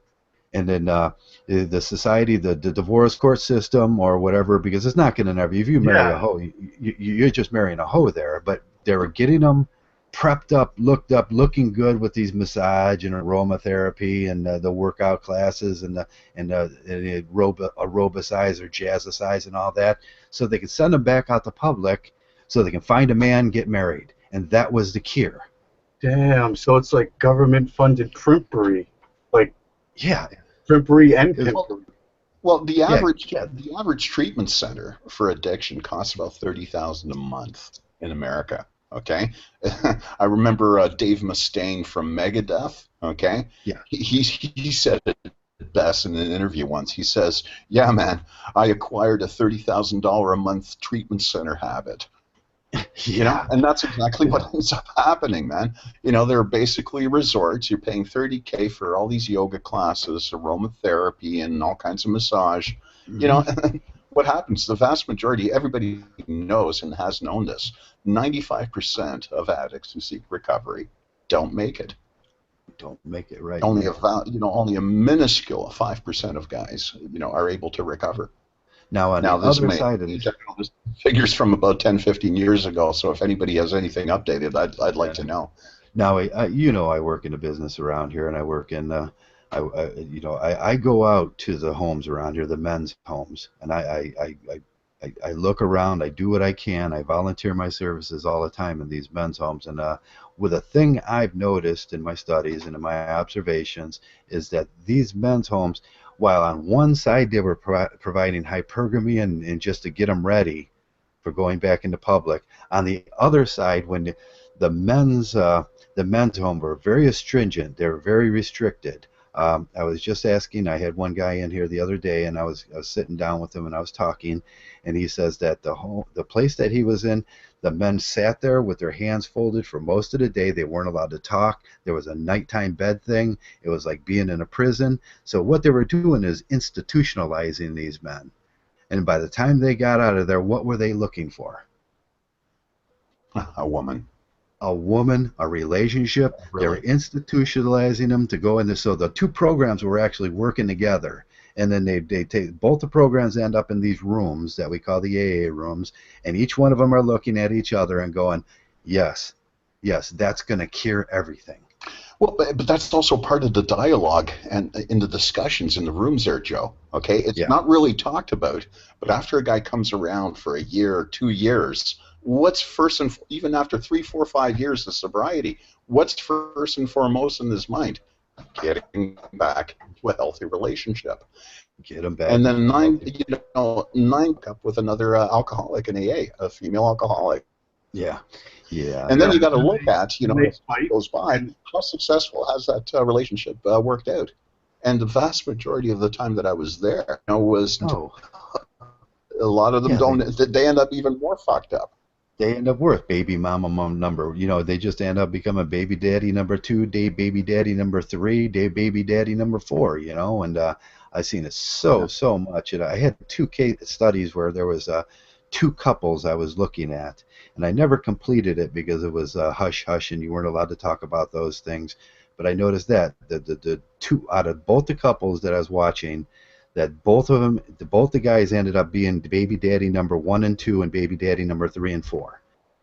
and then the society, the divorce court system or whatever, because it's not going to never. If you marry a hoe, you're just marrying a hoe there. But they were getting them prepped up, looking good with these massage and aromatherapy and the workout classes and the aerobicize or jazzicize and all that. so they can send them back out to public so they can find a man, get married. And that was the cure. Damn, so it's like government-funded primpery, like Yeah. primpery and It was- pimpery. Well, the Yeah, average yeah. the average treatment center for addiction costs about $30,000 a month in America. Okay, I remember Dave Mustaine from Megadeth. Okay, Yeah. He said it best in an interview once. He says, "Yeah, man, I acquired a $30,000 a month treatment center habit." You know, and that's exactly what ends up happening, man. You know, they're basically resorts. You're paying $30K for all these yoga classes, aromatherapy, and all kinds of massage. You know, and what happens? The vast majority, everybody knows and has known this. 95% of addicts who seek recovery don't make it. Don't make it right. Only only a minuscule 5% of guys, are able to recover. Now, on Now, the other side of these this, figures from about 10, 15 years ago. So if anybody has anything updated, I'd like to know. now, I work in a business around here, and I work in, I go out to the homes around here, the men's homes, and I look around, I do what I can, I volunteer my services all the time in these men's homes, and with a thing I've noticed in my studies and in my observations is that these men's homes, while on one side they were providing hypergamy and just to get them ready for going back into public, on the other side, when the men's home were very astringent, they were very restricted. I was just asking, I had one guy in here the other day, and I was sitting down with him and I was talking, and he says that the place that he was in, the men sat there with their hands folded for most of the day. They weren't allowed to talk. There was a nighttime bed thing. It was like being in a prison. So what they were doing is institutionalizing these men. And by the time they got out of there, what were they looking for? A woman. A woman, a relationship. Really? They were institutionalizing them to go into. So the two programs were actually working together. And then they take both the programs end up in these rooms that we call the AA rooms, and each one of them are looking at each other and going, yes, that's going to cure everything. Well, but that's also part of the dialogue and in the discussions in the rooms there, Joe. Okay, it's not really talked about, but after a guy comes around for a year or 2 years, what's first and even after 3, 4, 5 years of sobriety, what's first and foremost in his mind? Getting back to a healthy relationship. Get him back. And then nine up with another alcoholic in AA, a female alcoholic. Yeah. And then you got to look at, as fight. goes by, how successful has that relationship worked out? And the vast majority of the time that I was there, was a lot of them they end up even more fucked up. They end up with baby mama mom number. They just end up becoming baby daddy number 2, baby daddy number 3, baby daddy number 4. And I've seen it so much. And I had 2 case studies where there was 2 couples I was looking at, and I never completed it because it was hush hush, and you weren't allowed to talk about those things. But I noticed that the 2 out of both the couples that I was watching, that both the guys ended up being baby daddy number 1 and 2 and baby daddy number 3 and 4,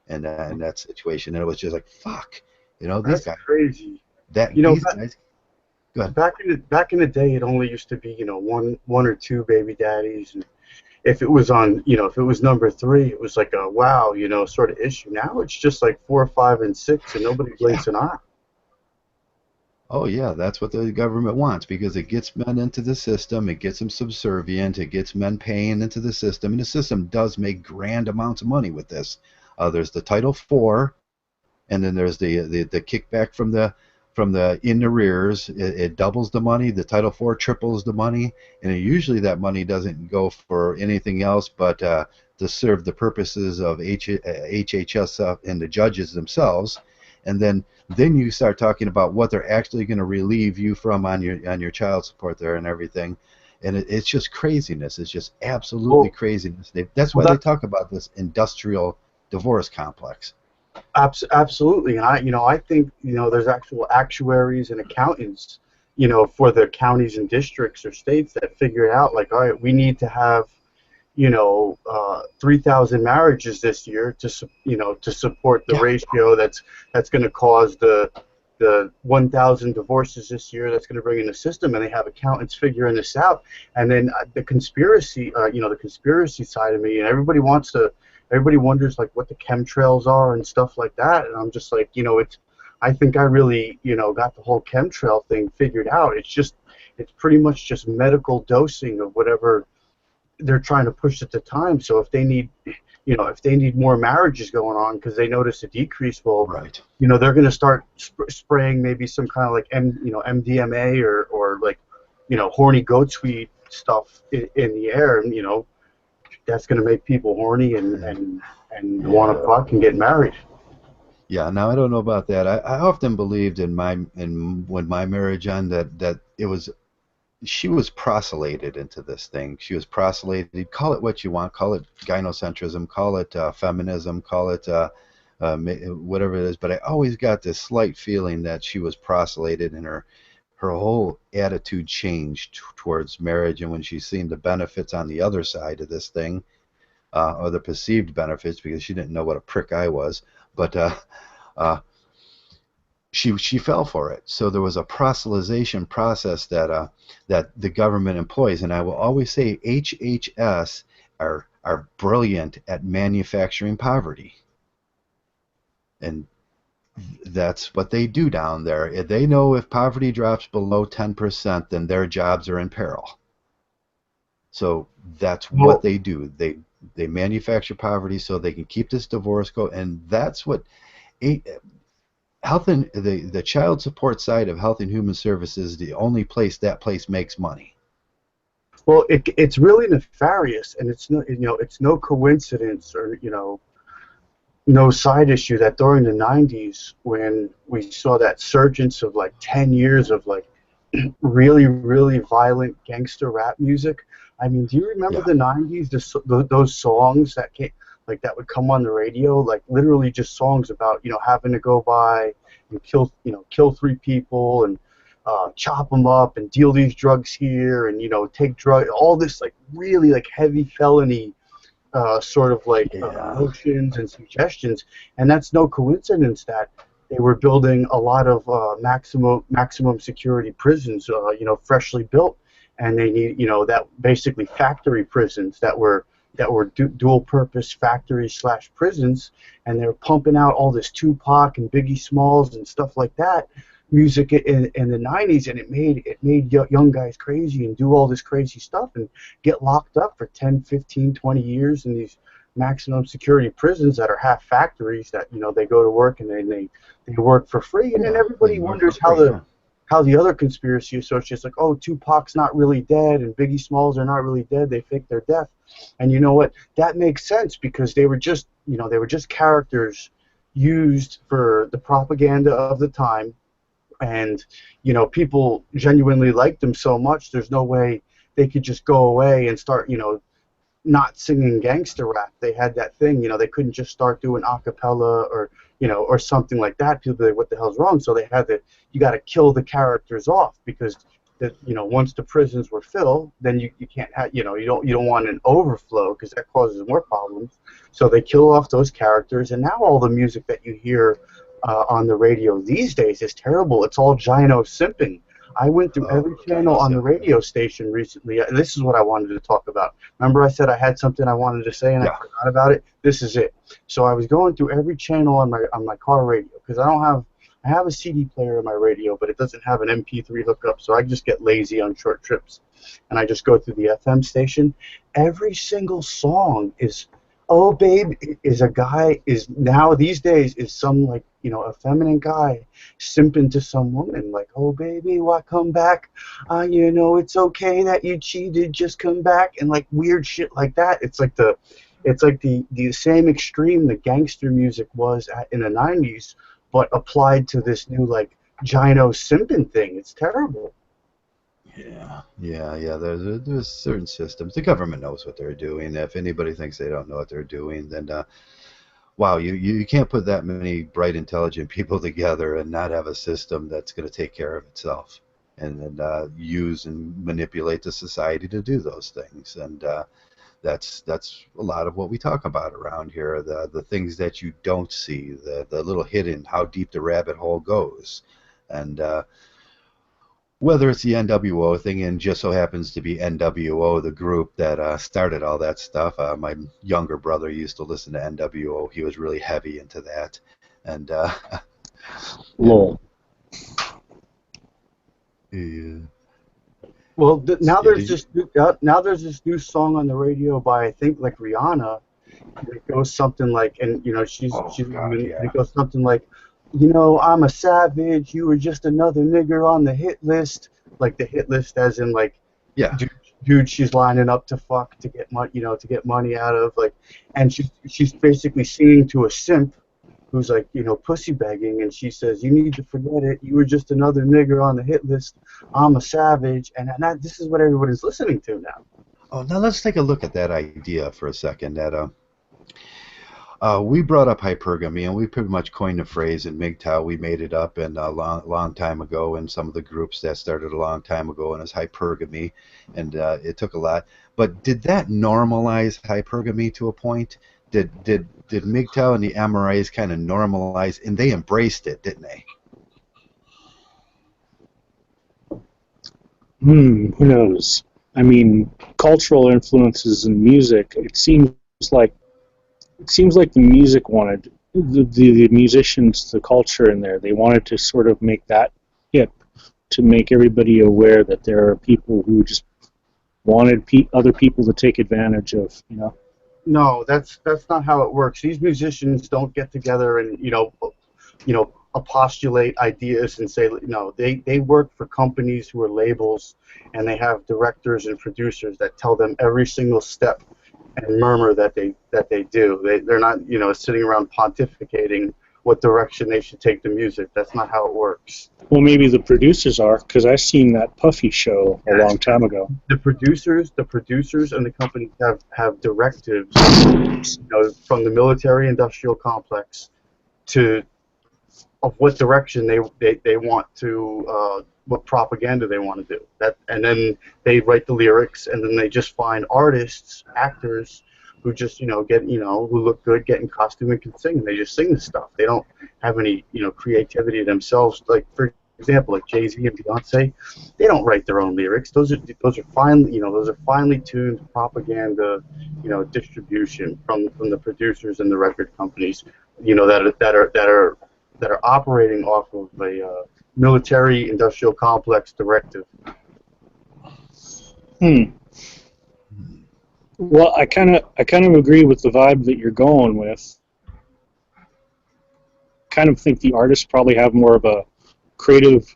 and in that situation, and it was just like fuck, these That's guys crazy. these guys. Go ahead. Back in the day, it only used to be one or 2 baby daddies, and if it was if it was number 3, it was like a wow, sort of issue. Now it's just like 4, 5, and 6, and nobody blinks an eye. Oh yeah, that's what the government wants, because it gets men into the system, it gets them subservient, it gets men paying into the system, and the system does make grand amounts of money with this. There's the Title IV, and then there's the kickback from the in arrears. It doubles the money. The Title IV triples the money, and usually that money doesn't go for anything else but to serve the purposes of HHS and the judges themselves. And then you start talking about what they're actually going to relieve you from on your child support there and everything, and it's just craziness. It's just absolutely craziness. That's why they talk about this industrial divorce complex. Absolutely, and I think there's actual actuaries and accountants, for the counties and districts or states that figure it out. Like, all right, we need to have 3,000 marriages this year to support the ratio that's going to cause the the 1,000 divorces this year that's going to bring in the system, and they have accountants figuring this out. And then the conspiracy, the conspiracy side of me, and everybody wonders like what the chemtrails are and stuff like that. And I'm just like, I think I really, got the whole chemtrail thing figured out. It's pretty much just medical dosing of whatever they're trying to push at the time. So if they need more marriages going on because they notice a decrease, well, Right. They're going to start spraying maybe some kind of like MDMA or like horny goat's weed stuff in the air, and that's going to make people horny and want to fuck and get married. Yeah. Now I don't know about that. I often believed when my marriage ended that it was. She was proselyted into this thing. She was proselyted. Call it what you want. Call it gynocentrism. Call it feminism. Call it whatever it is. But I always got this slight feeling that she was proselyted, and her whole attitude changed towards marriage. And when she's seen the benefits on the other side of this thing, or the perceived benefits, because she didn't know what a prick I was, but she fell for it. So there was a proselytization process that the government employs, and I will always say HHS are brilliant at manufacturing poverty, and that's what they do down there. They know if poverty drops below 10%, then their jobs are in peril. So that's what they do. They manufacture poverty so they can keep this divorce going, and that's what. Health and the child support side of Health and Human Services is the only place that place makes money. Well, it's really nefarious, and it's no coincidence or no side issue that during the 90s, when we saw that surgence of like 10 years of like really, really violent gangster rap music. I mean, do you remember the 90s, those songs that came, like that would come on the radio, like literally just songs about having to go by and kill 3 people and chop them up and deal these drugs here and take drug, all this like really like heavy felony sort of like notions and suggestions. And that's no coincidence that they were building a lot of maximum security prisons, freshly built, and they need that basically factory prisons that were dual purpose factory / prisons, and they're pumping out all this Tupac and Biggie Smalls and stuff like that music in the 90s, and it made young guys crazy and do all this crazy stuff and get locked up for 10, 15, 20 years in these maximum security prisons that are half factories that they go to work and then they work for free, and then everybody wonders how the other conspiracy associates, like, oh, Tupac's not really dead and Biggie Smalls are not really dead, they faked their death. And you know what? That makes sense because they were just characters used for the propaganda of the time, and people genuinely liked them so much. There's no way they could just go away and start not singing gangster rap. They had that thing, they couldn't just start doing a cappella or something like that. People be like, what the hell's wrong? So they had you got to kill the characters off because once the prisons were filled, then you can't have, you don't want an overflow because that causes more problems. So they kill off those characters, and now all the music that you hear on the radio these days is terrible. It's all gyno simping. I went through every channel on the radio station recently. This is what I wanted to talk about. Remember I said I had something I wanted to say and I forgot about it? This is it. So I was going through every channel on my car radio because I have a CD player on my radio, but it doesn't have an MP3 hookup, so I just get lazy on short trips. And I just go through the FM station. Every single song is, oh babe, is a guy, is now these days is some like, a feminine guy simping to some woman like, oh baby, why come back? It's okay that you cheated, just come back, and like weird shit like that. It's like the same extreme the gangster music was in the 90s, but applied to this new like gyno simping thing. It's terrible. Yeah. There's certain systems. The government knows what they're doing. If anybody thinks they don't know what they're doing, then wow, you can't put that many bright, intelligent people together and not have a system that's going to take care of itself, and then use and manipulate the society to do those things. And that's a lot of what we talk about around here. The things that you don't see, the little hidden, how deep the rabbit hole goes. And whether it's the NWO thing, and just so happens to be NWO, the group that started all that stuff. My younger brother used to listen to NWO. He was really heavy into that. And Lol. yeah. Well, now Yeah, there's this new song on the radio by, I think, like Rihanna. And it goes something like, and she's God, yeah. and it goes something like, I'm a savage. You were just another nigger on the hit list. Like the hit list, as in like, Yeah. dude, she's lining up to fuck to get money, to get money out of, like, and she's basically singing to a simp who's like, pussy begging, and she says, "You need to forget it. You were just another nigger on the hit list. I'm a savage," and this is what everybody's listening to now. Oh, now let's take a look at that idea for a second. That we brought up hypergamy, and we pretty much coined the phrase in Mgtow. We made it up in a long time ago in some of the groups that started a long time ago, and it's hypergamy, and it took a lot. But did that normalize hypergamy to a point? Did Mgtow and the MRAs kind of normalize, and they embraced it, didn't they? Who knows? I mean, cultural influences in music. It seems like the music wanted the musicians, the culture in there. They wanted to sort of make that hip, to make everybody aware that there are people who just wanted other people to take advantage of. No, that's not how it works. These musicians don't get together and postulate ideas and say, no. They work for companies who are labels, and they have directors and producers that tell them every single step and murmur that they do. They're not sitting around pontificating what direction they should take the music. That's not how it works. Well, maybe the producers are, because I seen that Puffy show a long time ago. The producers, and the companies have directives, from the military-industrial complex of what direction they want to, what propaganda they want to do. And then they write the lyrics, and then they just find artists, actors, who just get who look good, get in costume, and can sing. And they just sing the stuff. They don't have any creativity themselves. Like, for example, like Jay-Z and Beyonce, they don't write their own lyrics. Those are finely tuned propaganda, distribution from the producers and the record companies, that are operating off of a military industrial complex directive. Well, I kind of agree with the vibe that you're going with. Kind of think the artists probably have more of a creative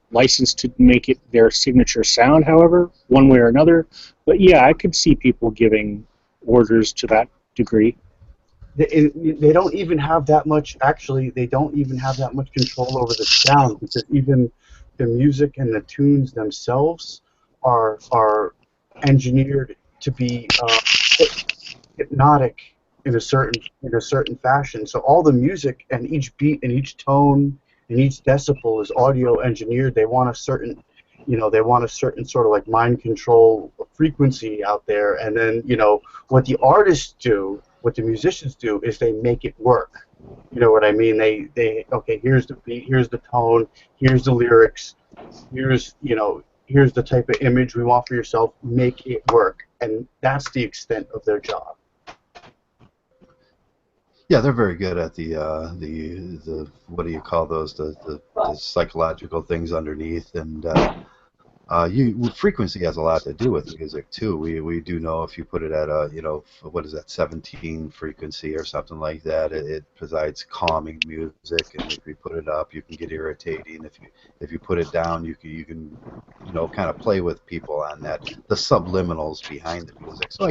license to make it their signature sound, however, one way or another. But yeah, I could see people giving orders to that degree. They don't even have that much. Actually, they don't even have that much control over the sound, because even the music and the tunes themselves are engineered to be hypnotic in a certain fashion. So all the music and each beat and each tone and each decibel is audio engineered. They want a certain sort of like mind control frequency out there, and then what the artists do, what the musicians do, is they make it work. You know what I mean? They okay, here's the beat, here's the tone, here's the lyrics, here's the type of image we want for yourself. Make it work, and that's the extent of their job. Yeah, they're very good at the what do you call those, the psychological things underneath, and frequency has a lot to do with music too. We do know if you put it at a what is that, 17 frequency or something like that, it provides calming music, and if you put it up, you can get irritating. If you put it down, you can kind of play with people on that, the subliminals behind the music. So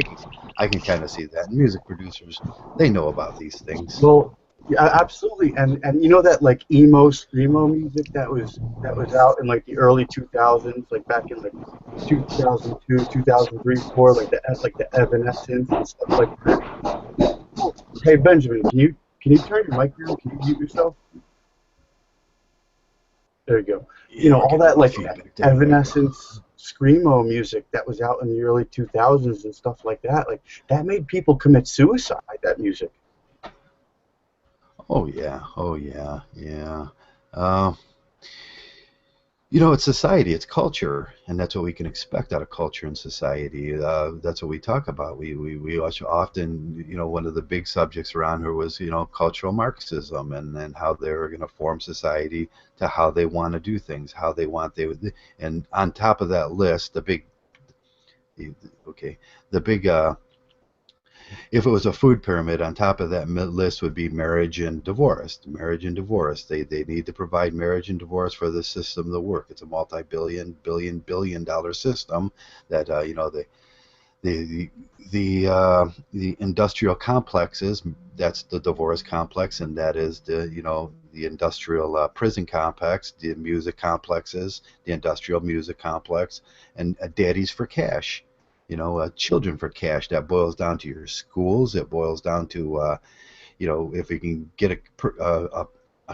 I can kind of see that. And music producers, they know about these things. Well, yeah, absolutely, and that like emo screamo music that was out in like the early 2000s, like back in like 2002, 2003, 4, like the Evanescence and stuff like that. Hey Benjamin, can you turn your mic down? Can you mute yourself? There you go. All that like Evanescence screamo music that was out in the early 2000s and stuff like that. Like that made people commit suicide. That music. Oh yeah, yeah. You know, it's society, it's culture, and that's what we can expect out of culture and society. That's what we talk about. We also often, you know, one of the big subjects around here was, you know, cultural Marxism, and how they're going to form society to how they want to do things, how they want they would. And on top of that list, okay, the big if it was a food pyramid, on top of that list would be marriage and divorce. Marriage and divorce. They need to provide marriage and divorce for the system to work. It's a multi-billion-dollar system that you know the the industrial complexes. That's the divorce complex, and that is the, you know, the industrial prison complex, the music complexes, the industrial music complex, and daddies for cash. You know, children for cash. That boils down to your schools. It boils down to you know, if we can get a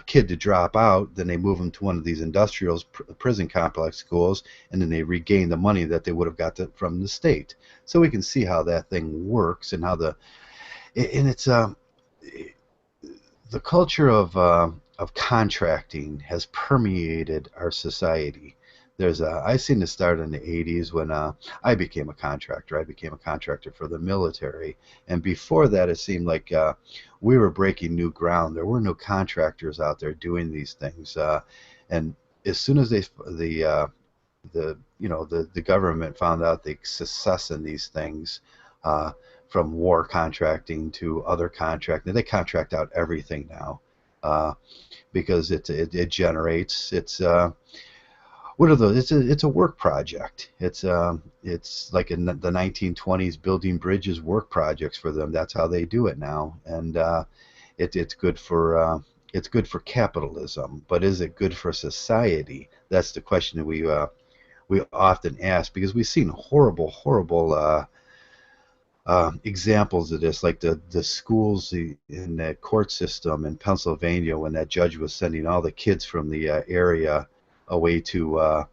kid to drop out, then they move them to one of these industrial prison complex schools, and then they regain the money that they would have got from the state. So we can see how that thing works, and how it's the culture of contracting has permeated our society. I seen this start in the 80s when I became a contractor. I became a contractor for the military, and before that, it seemed like we were breaking new ground. There were no contractors out there doing these things, and as soon as the government found out the success in these things, from war contracting to other contracting, they contract out everything now, because it generates what are those? It's a work project. It's like in the 1920s, building bridges work projects for them. That's how they do it now, and it's good for capitalism. But is it good for society? That's the question that we often ask, because we've seen horrible examples of this, like the schools in the court system in Pennsylvania, when that judge was sending all the kids from the area away to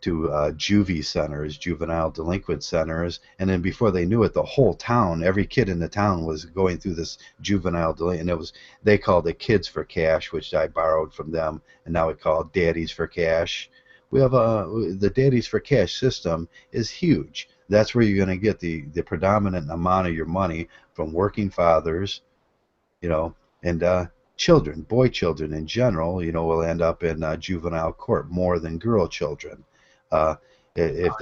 juvie centers, juvenile delinquent centers, and then before they knew it, the whole town, every kid in the town was going through this juvenile delinquent, and they called it kids for cash, which I borrowed from them, and now we call it daddies for cash. We have the daddies for cash system is huge. That's where you're going to get the predominant amount of your money from working fathers, you know, and children, boy children in general, you know, will end up in juvenile court more than girl children. If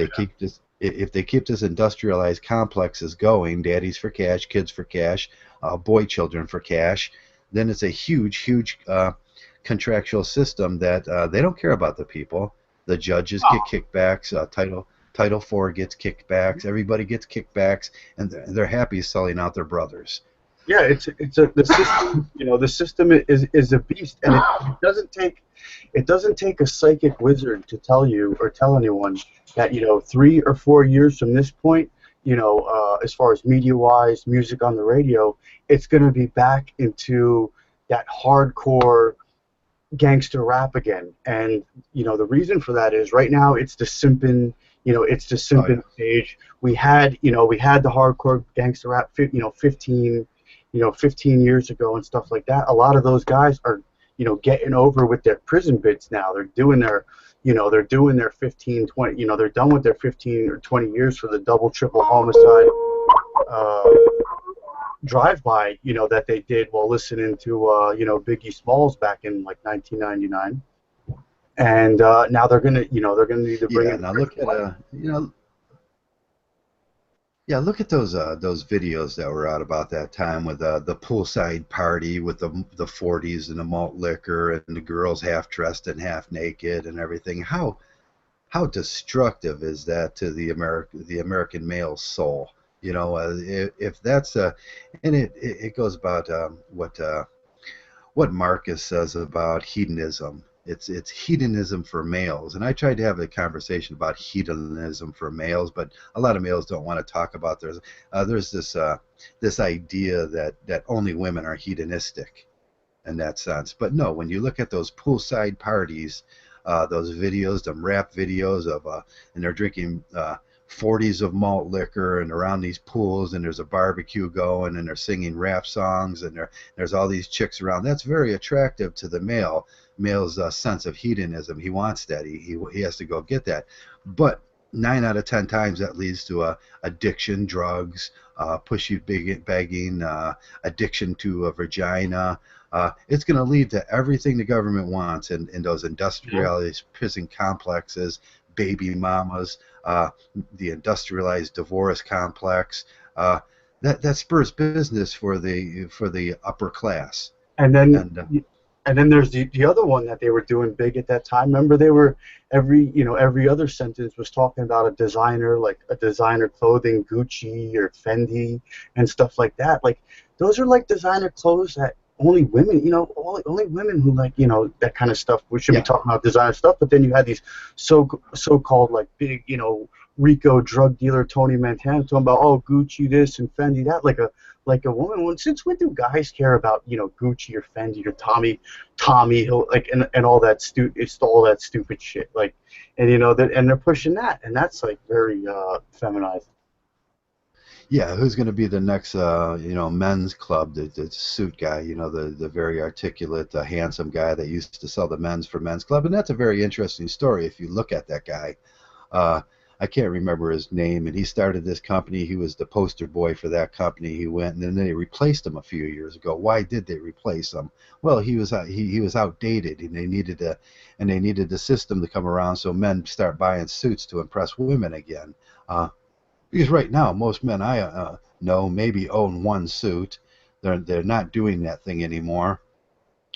they keep this industrialized complexes going, daddies for cash, kids for cash, boy children for cash, then it's a huge contractual system that they don't care about the people. The judges get kickbacks. Title IV gets kickbacks. Everybody gets kickbacks, and they're happy selling out their brothers. Yeah, the system. You know, the system is a beast, and it doesn't take a psychic wizard to tell you or tell anyone that, you know, 3 or 4 years from this point, you know, as far as media-wise, music on the radio, it's going to be back into that hardcore gangster rap again. And, you know, the reason for that is right now it's the simping. You know, it's the simping stage. We had the hardcore gangster rap, 15 years ago and stuff like that. A lot of those guys are, you know, getting over with their prison bits now. They're doing their 15, 20, you know, they're done with their 15 or 20 years for the double, triple homicide drive-by, you know, that they did while listening to, you know, Biggie Smalls back in like 1999. And now they're gonna need to bring in. Now look at look at those videos that were out about that time with the poolside party with the 40s and the malt liquor and the girls half dressed and half naked and everything. How destructive is that to the American male soul? You know, if that's and it goes about what Marcus says about hedonism. It's hedonism for males, and I tried to have a conversation about hedonism for males, but a lot of males don't want to talk about there's this idea that only women are hedonistic in that sense. But no, when you look at those poolside parties, those videos, them rap videos of and they're drinking 40s of malt liquor and around these pools, and there's a barbecue going, and they're singing rap songs, and there's all these chicks around. That's very attractive to the male's sense of hedonism. He wants that. He has to go get that. But 9 out of 10 times that leads to addiction, drugs, pushy begging, addiction to a vagina. It's going to lead to everything the government wants in those industrialized prison complexes, baby mamas, the industrialized divorce complex. That spurs business for the upper class. And then there's the other one that they were doing big at that time. Remember, they were every other sentence was talking about a designer, like a designer clothing, Gucci or Fendi and stuff like that. Like those are like designer clothes that only women, only women who like, that kind of stuff. We should be talking about designer stuff, but then you had these so-called like big, Rico drug dealer Tony Montana talking about Gucci this and Fendi that, like a woman. Since when do guys care about Gucci or Fendi or Tommy Hill, like and all that all that stupid shit, like, and and they're pushing that, and that's like very feminized. Yeah, who's going to be the next, men's club, the suit guy, the very articulate, handsome guy that used to sell the men's for men's club. And that's a very interesting story if you look at that guy. I can't remember his name, and he started this company. He was the poster boy for that company. He went, and then they replaced him a few years ago. Why did they replace him? Well, he was outdated, and they needed the system to come around so men start buying suits to impress women again. Because right now, most men I know maybe own one suit. They're not doing that thing anymore.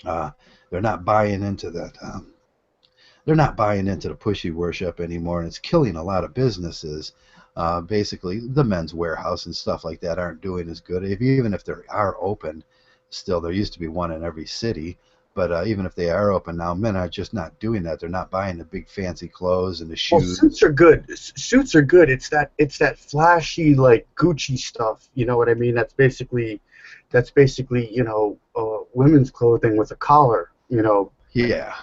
They're not buying into that. They're not buying into the pushy worship anymore, and it's killing a lot of businesses. Basically, the Men's Warehouse and stuff like that aren't doing as good. Even if they are open, still there used to be one in every city. But even if they are open now, men are just not doing that. They're not buying the big fancy clothes and the shoes. Well, suits are good. Suits are good. It's that flashy like Gucci stuff. You know what I mean? That's basically women's clothing with a collar. Yeah.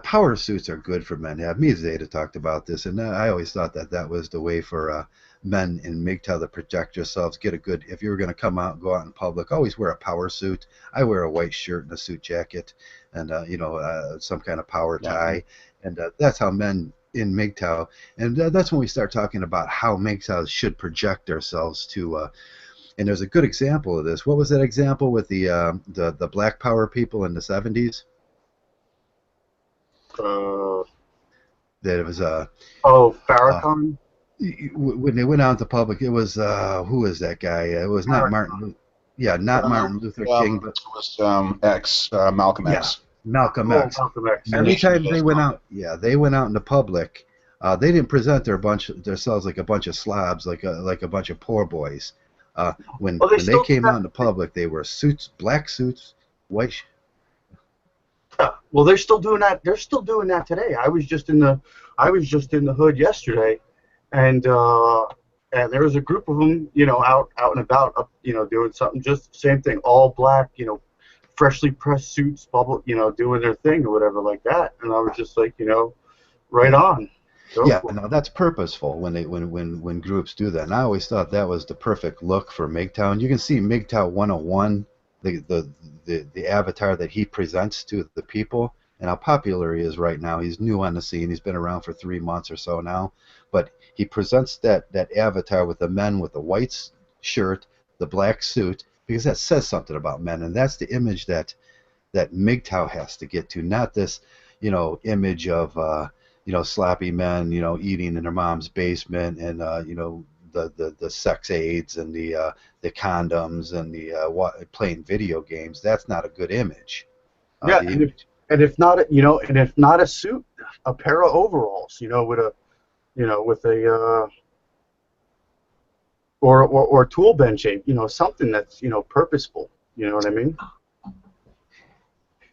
Power suits are good for men. Yeah, me and Zeta talked about this, and I always thought that was the way for men in Mgtow to protect yourselves. If you were going to go out in public, always wear a power suit. I wear a white shirt and a suit jacket, and some kind of power tie, and that's how men in Mgtow. And that's when we start talking about how Mgtows should project ourselves to. And there's a good example of this. What was that example with the Black Power people in the 70s? That it was Farrakhan. When they went out into public, it was who was that guy? It was not Martin. Yeah, not Martin Luther King, but it was Malcolm X. Malcolm X. Malcolm X. Every time they went out, they went out in the public. They didn't present themselves like a bunch of slobs, like a bunch of poor boys. When they came out in the public, they were suits, black suits, white. Well, they're still doing that. They're still doing that today. I was just in the hood yesterday, and there was a group of them, out and about, doing something. Just the same thing, all black, freshly pressed suits, doing their thing or whatever like that. And I was just like, right on. No, that's purposeful when groups do that. And I always thought that was the perfect look for Mgtow. And you can see Mgtow 101, the avatar that he presents to the people, and how popular he is right now. He's new on the scene. He's been around for 3 months or so now, but he presents that avatar with the men with the white shirt, the black suit, because that says something about men, and that's the image that Mgtow has to get to, not this image of sloppy men eating in their mom's basement, and the sex aids and the condoms and the playing video games. That's not a good image. And if not a suit, a pair of overalls, with a or a tool bench shape, something that's purposeful. You know what I mean?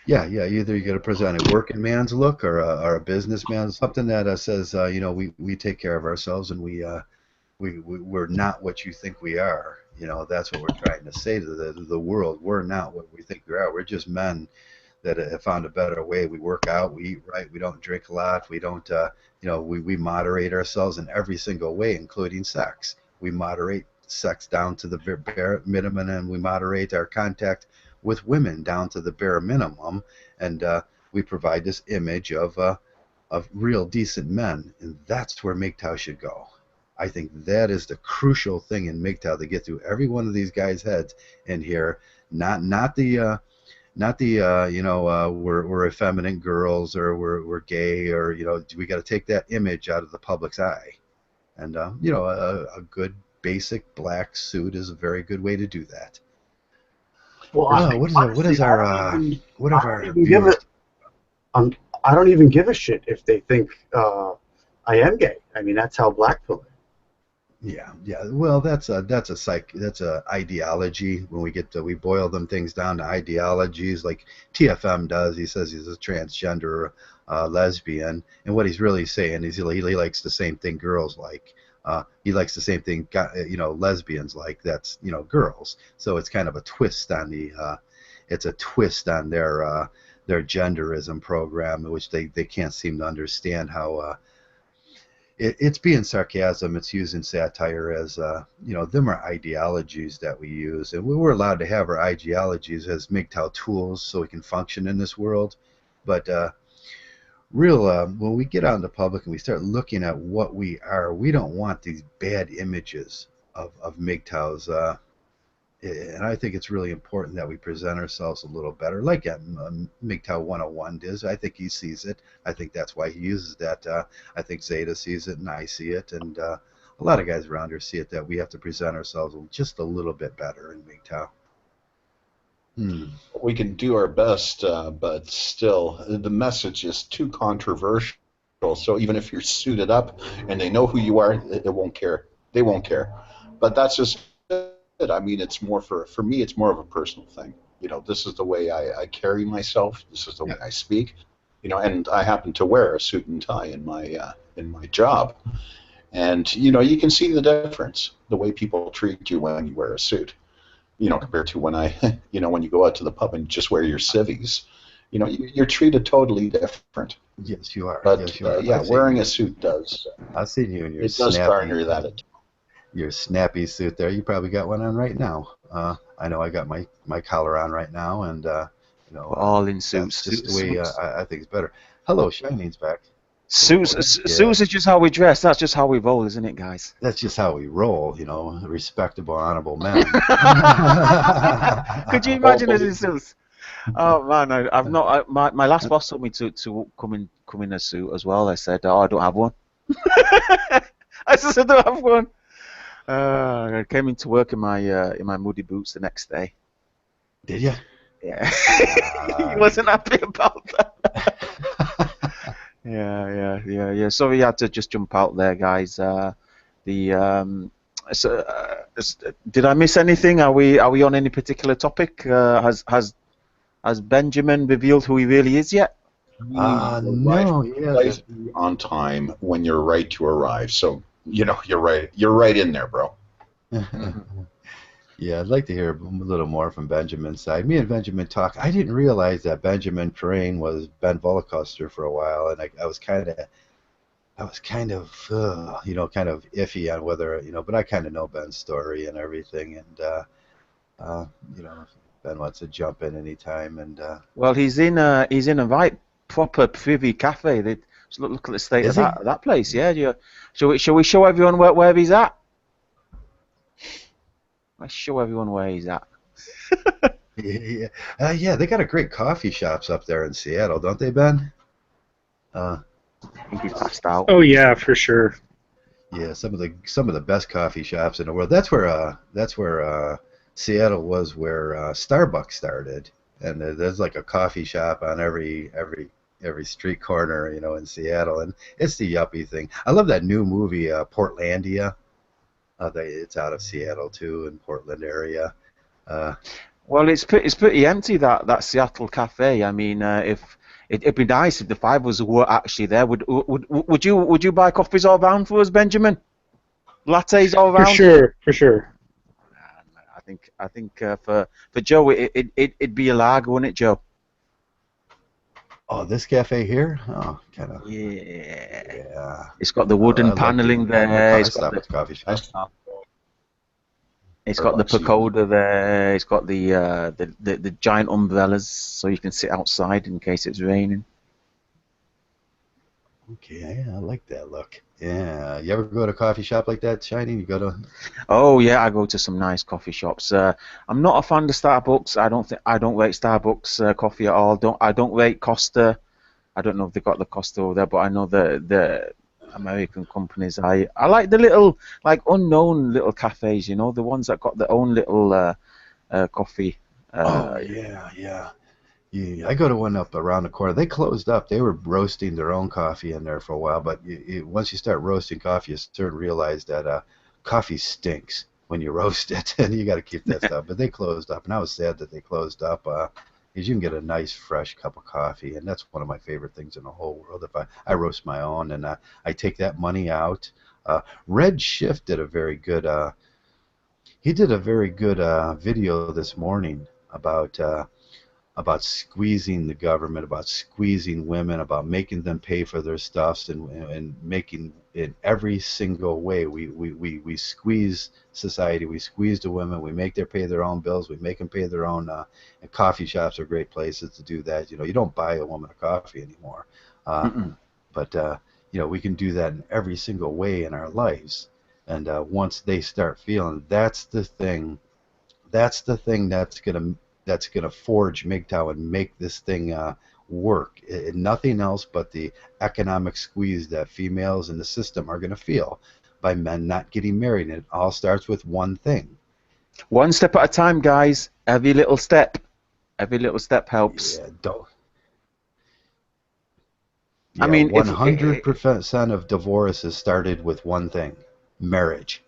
Yeah. Either you got to present a working man's look or a businessman, something that says we take care of ourselves, and we're not what you think we are. That's what we're trying to say to the world. We're not what we think we are. We're just men that have found a better way. We work out, we eat right, we don't drink a lot, we don't, we moderate ourselves in every single way, including sex. We moderate sex down to the bare minimum, and we moderate our contact with women down to the bare minimum, and we provide this image of real decent men, and that's where Mgtow should go. I think that is the crucial thing in Mgtow to get through every one of these guys' heads in here. Not the we're effeminate girls, or we're gay, or we got to take that image out of the public's eye. And a good basic black suit is a very good way to do that. Well, What is our viewers? I don't even give a shit if they think I am gay. I mean, that's how black pill is. Yeah. Well, that's a ideology. When we boil them things down to ideologies, like TFM does. He says he's a transgender lesbian, and what he's really saying is he likes the same thing girls like. He likes the same thing, lesbians like. That's girls. So it's kind of a twist on their genderism program, which they can't seem to understand how. It's being sarcasm. It's using satire as, them are ideologies that we use. And we were allowed to have our ideologies as Mgtow tools so we can function in this world. But when we get out in the public and we start looking at what we are, we don't want these bad images of Mgtows. And I think it's really important that we present ourselves a little better, like Mgtow 101 does. I think he sees it. I think that's why he uses that. I think Zeta sees it, and I see it, and a lot of guys around here see it, that we have to present ourselves just a little bit better in Mgtow. We can do our best, but still, the message is too controversial. So even if you're suited up and they know who you are, they won't care. They won't care. But that's just it. I mean, it's more for me. It's more of a personal thing. This is the way I carry myself. This is the way I speak. And I happen to wear a suit and tie in my job. And you can see the difference, the way people treat you when you wear a suit. Compared to when when you go out to the pub and just wear your civvies. You're treated totally different. Yes, you are. But yes, you are. wearing a suit does. I've seen you in your It does garner that. Your snappy suit there. You probably got one on right now. I know I got my collar on right now, and We're all in suits. That's just the way I think it's better. Hello, Shining's back. Suits is just how we dress. That's just how we roll, isn't it, guys? That's just how we roll, respectable, honorable men. Could you imagine us in suits? Oh man, I've not. My last boss told me to come in a suit as well. I said, "Oh, I don't have one." I said, "I don't have one." I came into work in my muddy boots the next day. Did you? Yeah. He wasn't happy about that. Yeah. Sorry, you had to just jump out there, guys. Did I miss anything? Are we on any particular topic? Has Benjamin revealed who he really is yet? No. Yeah. On time when you're right to arrive. So you're right. You're right in there, bro. Yeah, I'd like to hear a little more from Benjamin's side. Me and Benjamin talk. I didn't realize that Benjamin Train was Ben Volicoster for a while, and I was kind of iffy on whether but I kind of know Ben's story and everything, and Ben wants to jump in anytime, and well, he's in a right proper privy cafe. Look at the state of that place. Yeah. Shall we show everyone where he's at? Let's show everyone where he's at. Yeah, they got a great coffee shops up there in Seattle, don't they, Ben? I think he passed out. Oh yeah, for sure. Yeah, some of the best coffee shops in the world. That's where Seattle was, where Starbucks started, and there's like a coffee shop on every street corner, in Seattle, and it's the yuppie thing. I love that new movie, Portlandia. It's out of Seattle too, in Portland area. Well, it's pretty empty, that Seattle cafe. I mean, it'd be nice if the five of us were actually there. Would you buy coffees all round for us, Benjamin? Lattes all round? For sure. I think for Joe it'd be a lager, wouldn't it, Joe? Oh, this cafe here? Oh, kind of. Yeah. Yeah. It's got the I wooden like paneling it. there. I It's got stop the at the coffee shop. it's got the Starbucks even. pagoda there. It's got the giant umbrellas so you can sit outside in case it's raining. Okay, yeah, I like that look. Yeah. You ever go to a coffee shop like that, Shiny? You go to. Oh yeah, I go to some nice coffee shops. I'm not a fan of Starbucks. I don't rate Starbucks coffee at all. I don't rate Costa. I don't know if they got the Costa over there, but I know the American companies. I like the little like unknown little cafes. You know, the ones that got their own little coffee. Oh, yeah, yeah. Yeah, I go to one up around the corner. They closed up. They were roasting their own coffee in there for a while, but once you start roasting coffee, you start to realize that coffee stinks when you roast it, and you got to keep that stuff. But they closed up, and I was sad that they closed up because you can get a nice fresh cup of coffee, and that's one of my favorite things in the whole world. If I roast my own, and I take that money out. Red Shift did a very good. He did a very good video this morning about squeezing the government, about squeezing women, about making them pay for their stuffs, and making in every single way. We squeeze society. We squeeze the women. We make them pay their own bills. We make them pay their own. And coffee shops are great places to do that. You don't buy a woman a coffee anymore, Mm-mm. but we can do that in every single way in our lives. And once they start feeling that's the thing that's gonna forge Mgtow and make this thing work. Nothing else but the economic squeeze that females in the system are gonna feel by men not getting married. And it all starts with one thing. One step at a time, guys. Every little step helps. Yeah, don't. I Yeah, mean, if 100% of divorces started with one thing: marriage.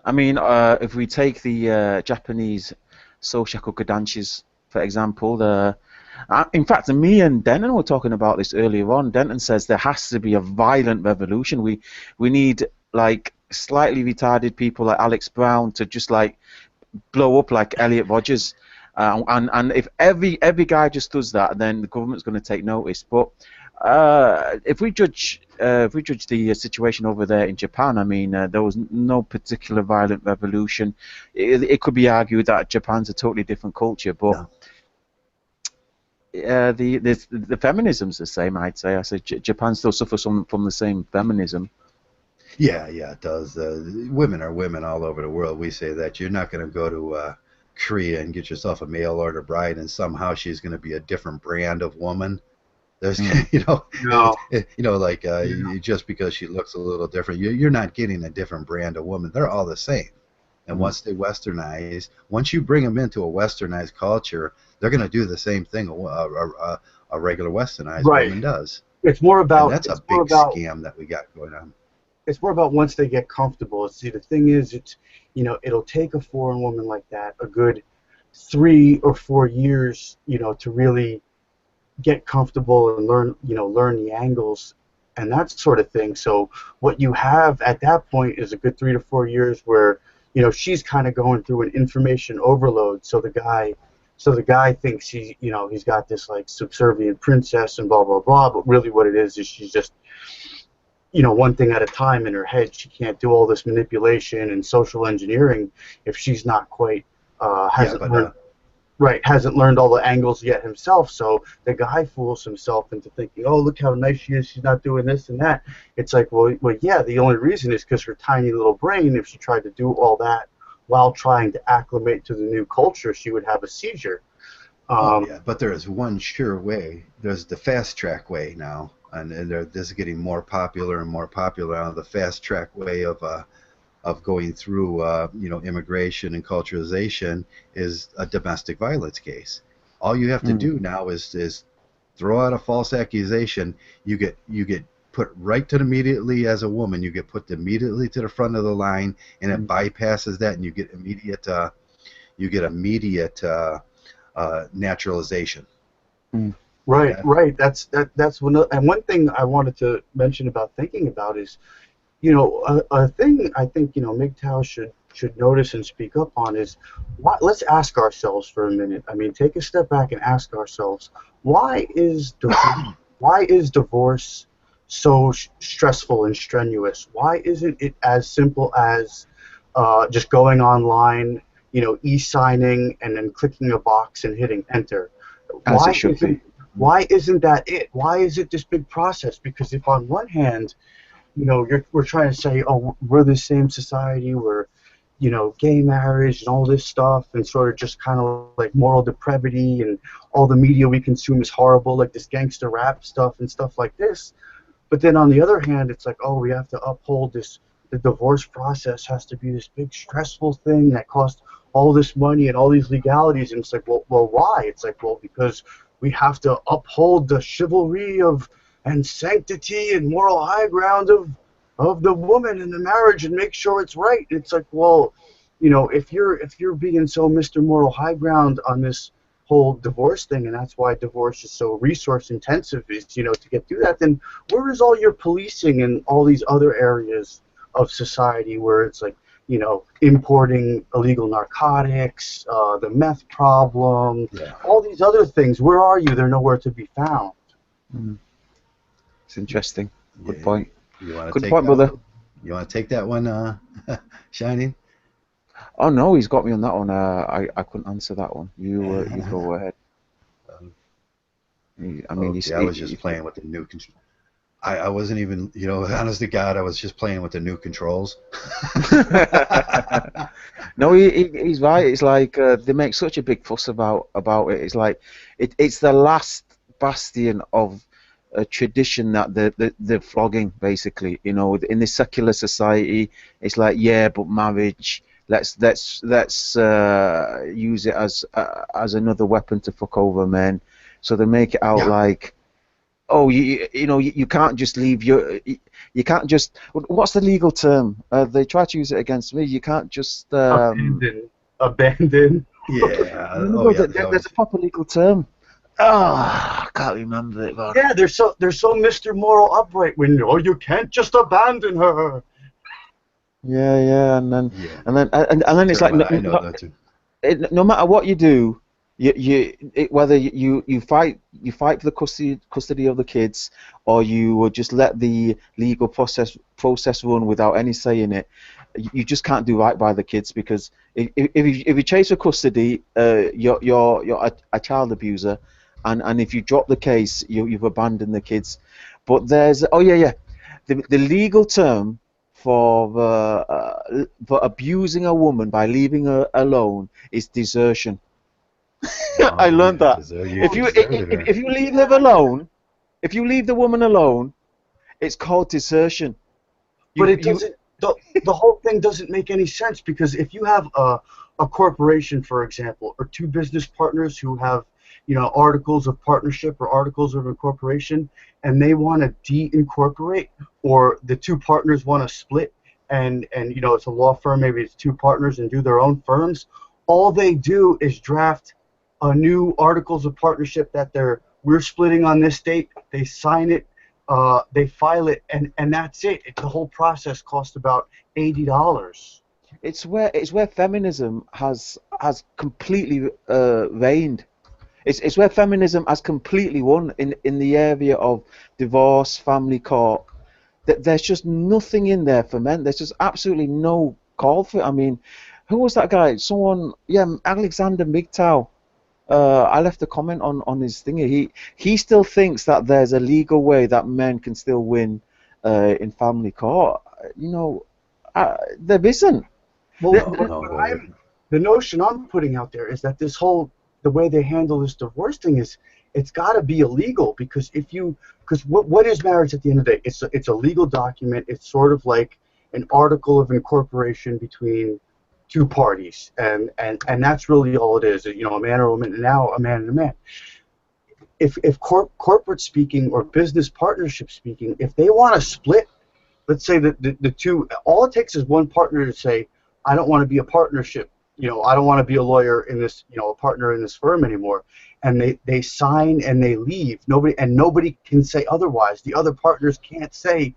if we take the Japanese Soushaku Kodanshi's, for example, in fact, me and Denton were talking about this earlier on. Denton says there has to be a violent revolution. We need like slightly retarded people like Alex Brown to just like blow up like Elliot Rodgers. And if every guy just does that, then the government's going to take notice. But if we judge the situation over there in Japan, I mean, there was no particular violent revolution. It could be argued that Japan's a totally different culture, but No. the feminism's the same. I'd say. I say Japan still suffers from the same feminism. Yeah, it does. Women are women all over the world. We say that you're not going to go to Korea and get yourself a mail order bride, and somehow she's going to be a different brand of woman. There's, No. like just because she looks a little different, you're not getting a different brand of woman. They're all the same. And once they westernize, once you bring them into a westernized culture, they're going to do the same thing a regular westernized Right. woman does. It's more about. And that's a it's more big about. scam that we got going on. It's more about once they get comfortable. See, the thing is, it'll take a foreign woman like that a good 3 or 4 years, to really get comfortable and learn the angles and that sort of thing. So what you have at that point is a good 3 to 4 years where, she's kind of going through an information overload. So the guy thinks he's got this like subservient princess and blah blah blah, but really what it is she's just one thing at a time in her head. She can't do all this manipulation and social engineering if she's not quite hasn't learned all the angles yet himself. So the guy fools himself into thinking, oh, look how nice she is, she's not doing this and that. It's like, well yeah, the only reason is because her tiny little brain, if she tried to do all that while trying to acclimate to the new culture, she would have a seizure. But there is one sure way. There's the fast track way now, and this is getting more popular and more popular now. The fast track way of going through immigration and culturalization is a domestic violence case. All you have to do now is throw out a false accusation. You get put right immediately as a woman. You get put immediately to the front of the line, and it bypasses that, and you get immediate naturalization. Right. That's one. And one thing I wanted to mention about thinking about is, a thing I think Mgtow should should notice and speak up on is, why, let's ask ourselves for a minute. I mean, take a step back and ask ourselves, why is divorce so stressful and strenuous? Why isn't it as simple as just going online, e-signing and then clicking a box and hitting enter? As it should be. Why isn't that it? Why is it this big process? Because if on one hand, we're trying to say, oh, we're the same society, we're, gay marriage and all this stuff, and sort of just kind of like moral depravity, and all the media we consume is horrible, like this gangster rap stuff and stuff like this. But then on the other hand, it's like, oh, we have to uphold this. The divorce process has to be this big stressful thing that costs all this money and all these legalities. And it's like, well, why? It's like, well, because we have to uphold the chivalry and sanctity and moral high ground of the woman in the marriage and make sure it's right. It's like, well, if you're being so Mr. Moral High Ground on this whole divorce thing, and that's why divorce is so resource intensive, is to get through that, then where is all your policing in all these other areas of society where it's like, importing illegal narcotics, the meth problem, all these other things? Where are you? They're nowhere to be found. It's interesting. Good point. Good point, brother. You want to take that one, Shining? Oh no, he's got me on that one. I couldn't answer that one. You go ahead. I was just playing with the new control. I wasn't even, honest to God, I was just playing with the new controls. No, he's right. It's like they make such a big fuss about it. It's like it's the last bastion of a tradition that they're flogging, basically. In this secular society, it's like, yeah, but marriage. Let's use it as another weapon to fuck over men. So they make it out like, oh, you can't just leave you can't just, what's the legal term? They try to use it against me. You can't just abandon. Yeah. There's a proper legal term. I can't remember it. Man. Yeah, they're so Mr. Moral Upright when you can't just abandon her. Yeah, and then it's like no matter what you do, whether you fight for the custody of the kids, or you just let the legal process run without any say in it, you just can't do right by the kids, because if you chase for custody, you're a child abuser, and if you drop the case, you've abandoned the kids. But there's the legal term for abusing a woman by leaving her alone is desertion. I learned that. If you leave her alone, if you leave the woman alone, it's called desertion. But it doesn't. The whole thing doesn't make any sense, because if you have a corporation, for example, or two business partners who have articles of partnership or articles of incorporation, and they want to de-incorporate, or the two partners want to split, and it's a law firm, maybe it's two partners and do their own firms, all they do is draft a new articles of partnership that we're splitting on this date, they sign it, they file it, and that's it. The whole process costs about $80. It's where feminism has completely reigned. It's where feminism has completely won in the area of divorce, family court. There's just nothing in there for men. There's just absolutely no call for it. I mean, who was that guy? Someone, Alexander Mgtow. I left a comment on his thing. He still thinks that there's a legal way that men can still win in family court. There isn't. Well, the notion I'm putting out there is that the way they handle this divorce thing is, it's got to be illegal, because what is marriage at the end of the day? It's a legal document. It's sort of like an article of incorporation between two parties, and that's really all it is. A man or a woman, and now a man and a man. If corporate speaking or business partnership speaking, if they want to split, let's say that the two, all it takes is one partner to say, I don't want to be a partnership. I don't want to be a lawyer in this, a partner in this firm anymore. And they sign and they leave. Nobody can say otherwise. The other partners can't say,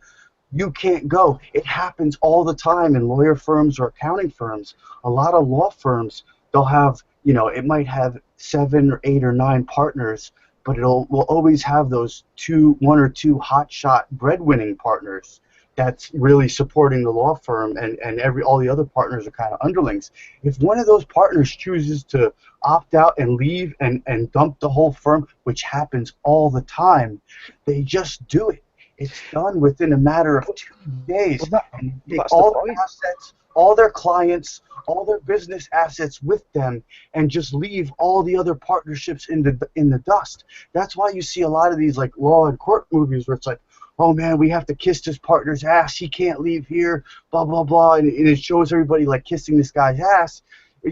you can't go. It happens all the time in lawyer firms or accounting firms. A lot of law firms, they'll have, it might have 7 or 8 or 9 partners, but will always have those 1 or 2 hotshot breadwinning partners that's really supporting the law firm, and all the other partners are kind of underlings. If one of those partners chooses to opt out and leave and dump the whole firm, which happens all the time, they just do it. It's done within a matter of 2 days. And they take all their assets, all their clients, all their business assets with them, and just leave all the other partnerships in the dust. That's why you see a lot of these like law and court movies where it's like, oh man, we have to kiss this partner's ass. He can't leave here, blah, blah, blah. And it shows everybody like kissing this guy's ass.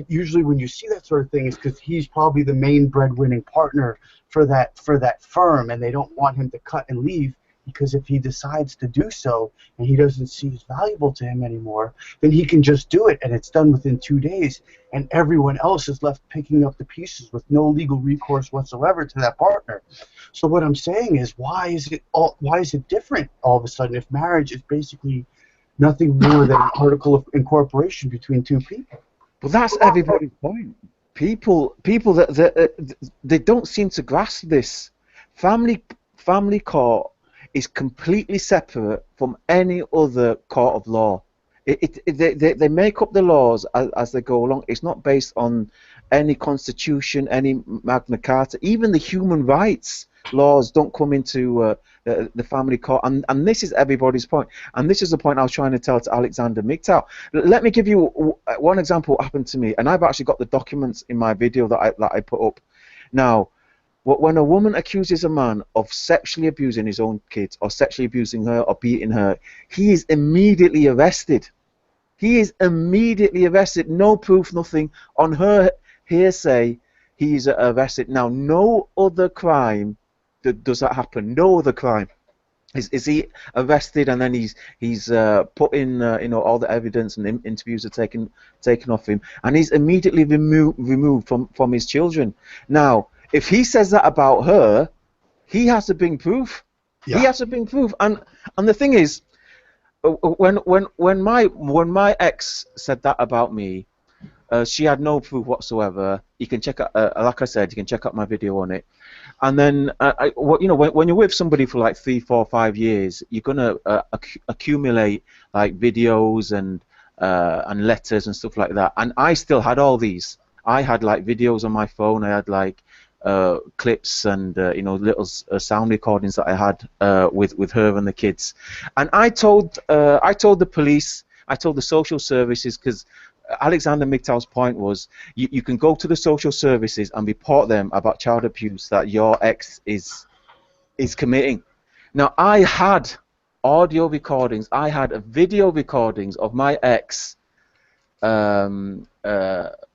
Usually when you see that sort of thing, it's because he's probably the main breadwinning partner for that firm, and they don't want him to cut and leave, because if he decides to do so and he doesn't see it's valuable to him anymore, then he can just do it, and it's done within 2 days, and everyone else is left picking up the pieces with no legal recourse whatsoever to that partner. So what I'm saying is, why is it different all of a sudden if marriage is basically nothing more than an article of incorporation between 2 people? Well, that's everybody's point. People that they don't seem to grasp this. Family court is completely separate from any other court of law. They make up the laws as they go along. It's not based on any constitution, any Magna Carta. Even the human rights laws don't come into the family court. And this is everybody's point. And this is the point I was trying to tell to Alexander Mgtow. Let me give you one example what happened to me. And I've actually got the documents in my video that I put up. Now, when a woman accuses a man of sexually abusing his own kids, or sexually abusing her, or beating her, he is immediately arrested. He is immediately arrested. No proof, nothing. On her hearsay, he is arrested. Now, no other crime does that happen. No other crime. Is he arrested and then he's put in all the evidence, and interviews are taken off him, and he's immediately removed from his children. Now, if he says that about her, he has to bring proof. Yeah. He has to bring proof. And the thing is, when my ex said that about me, she had no proof whatsoever. You can check out, like I said, you can check out my video on it. And then, when you're with somebody for like 3, 4, 5 years, you're gonna accumulate like videos and letters and stuff like that. And I still had all these. I had like videos on my phone. I had like clips and little sound recordings that I had with her and the kids. And I told the police, I told the social services, because Alexander Mgtow's point was, you can go to the social services and report them about child abuse that your ex is committing. Now, I had audio recordings, I had video recordings of my ex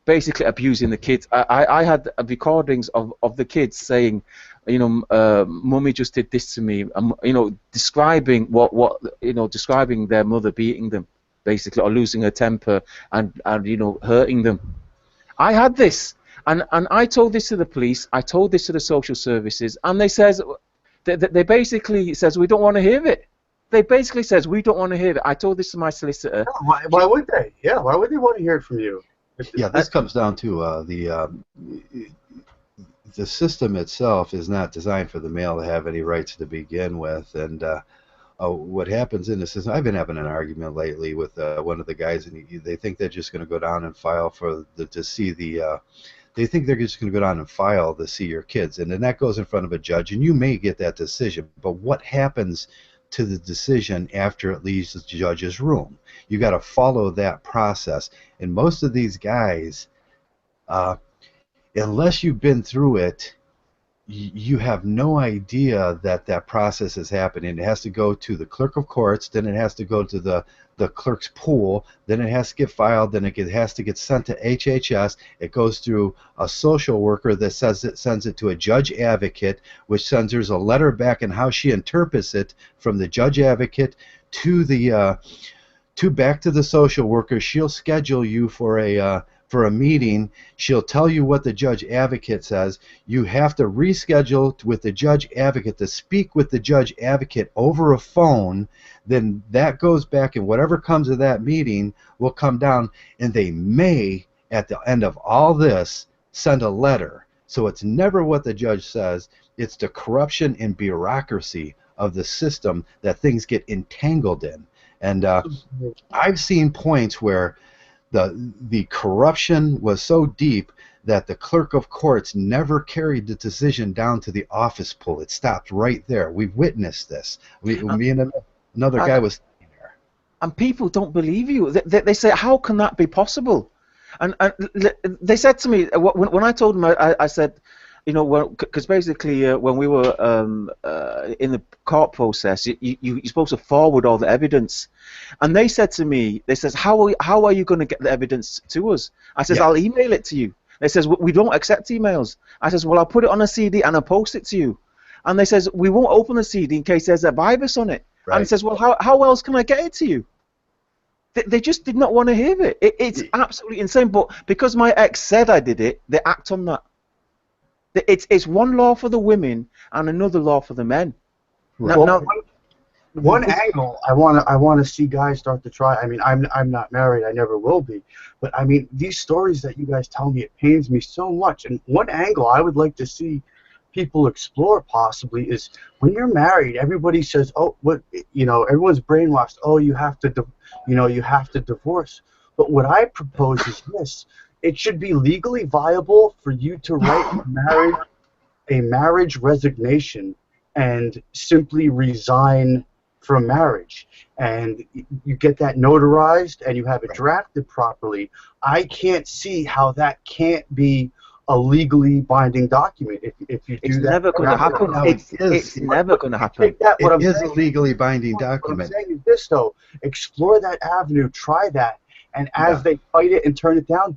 basically abusing the kids. I had recordings of the kids saying, Mummy just did this to me, describing describing their mother beating them, basically, or losing her temper and hurting them. I had this, and I told this to the police, I told this to the social services, and they basically says we don't want to hear it. They basically says we don't want to hear it. I told this to my solicitor. No, why would they? Yeah, why would they want to hear it from you? Yeah, this comes down to the system itself is not designed for the male to have any rights to begin with, and what happens in the system. I've been having an argument lately with one of the guys, and they think they're just going to go down and file to see the. They think they're just going to go down and file to see your kids, and then that goes in front of a judge, and you may get that decision. But what happens to the decision after it leaves the judge's room? You got to follow that process, and most of these guys, unless you've been through it, you have no idea that process is happening. It has to go to the clerk of courts, then it has to go to the clerk's pool, then it has to get filed, then it has to get sent to HHS. It goes through a social worker that sends it to a judge advocate, which sends her a letter back and how she interprets it from the judge advocate to the back to the social worker. She'll schedule you for a for a meeting. She'll tell you what the judge advocate says. You have to reschedule with the judge advocate to speak with the judge advocate over a phone. Then that goes back, and whatever comes of that meeting will come down, and they may, at the end of all this, send a letter. So it's never what the judge says. It's the corruption and bureaucracy of the system that things get entangled in. And I've seen points where the corruption was so deep that the clerk of courts never carried the decision down to the office pull. It stopped right there. We've witnessed this. Me and another guy was sitting there. And people don't believe you. They say, how can that be possible? And they said to me, when I told them, I said, you know, because basically when we were in the court process, you're supposed to forward all the evidence. And they said to me, they says, how are you going to get the evidence to us? I says, I'll email it to you. They says, we don't accept emails. I says, well, I'll put it on a CD and I'll post it to you. And they says, we won't open the CD in case there's a virus on it. Right. And he says, well, how else can I get it to you? They just did not want to hear it. It's absolutely insane. But because my ex said I did it, they act on that. It's one law for the women and another law for the men. Right. Now, one angle I want to see guys start to try. I mean, I'm not married. I never will be. But I mean, these stories that you guys tell me, it pains me so much. And one angle I would like to see people explore possibly is when you're married, everybody says, oh, what, you know, everyone's brainwashed. Oh, you have to divorce. But what I propose is this: it should be legally viable for you to write a marriage resignation and simply resign from marriage, and you get that notarized and you have it drafted properly. I can't see how that can't be a legally binding document if you do it's that. Never going to happen. It's never going to happen. It is a legally binding document. What I'm saying is this, though: explore that avenue, try that, and as they fight it and turn it down,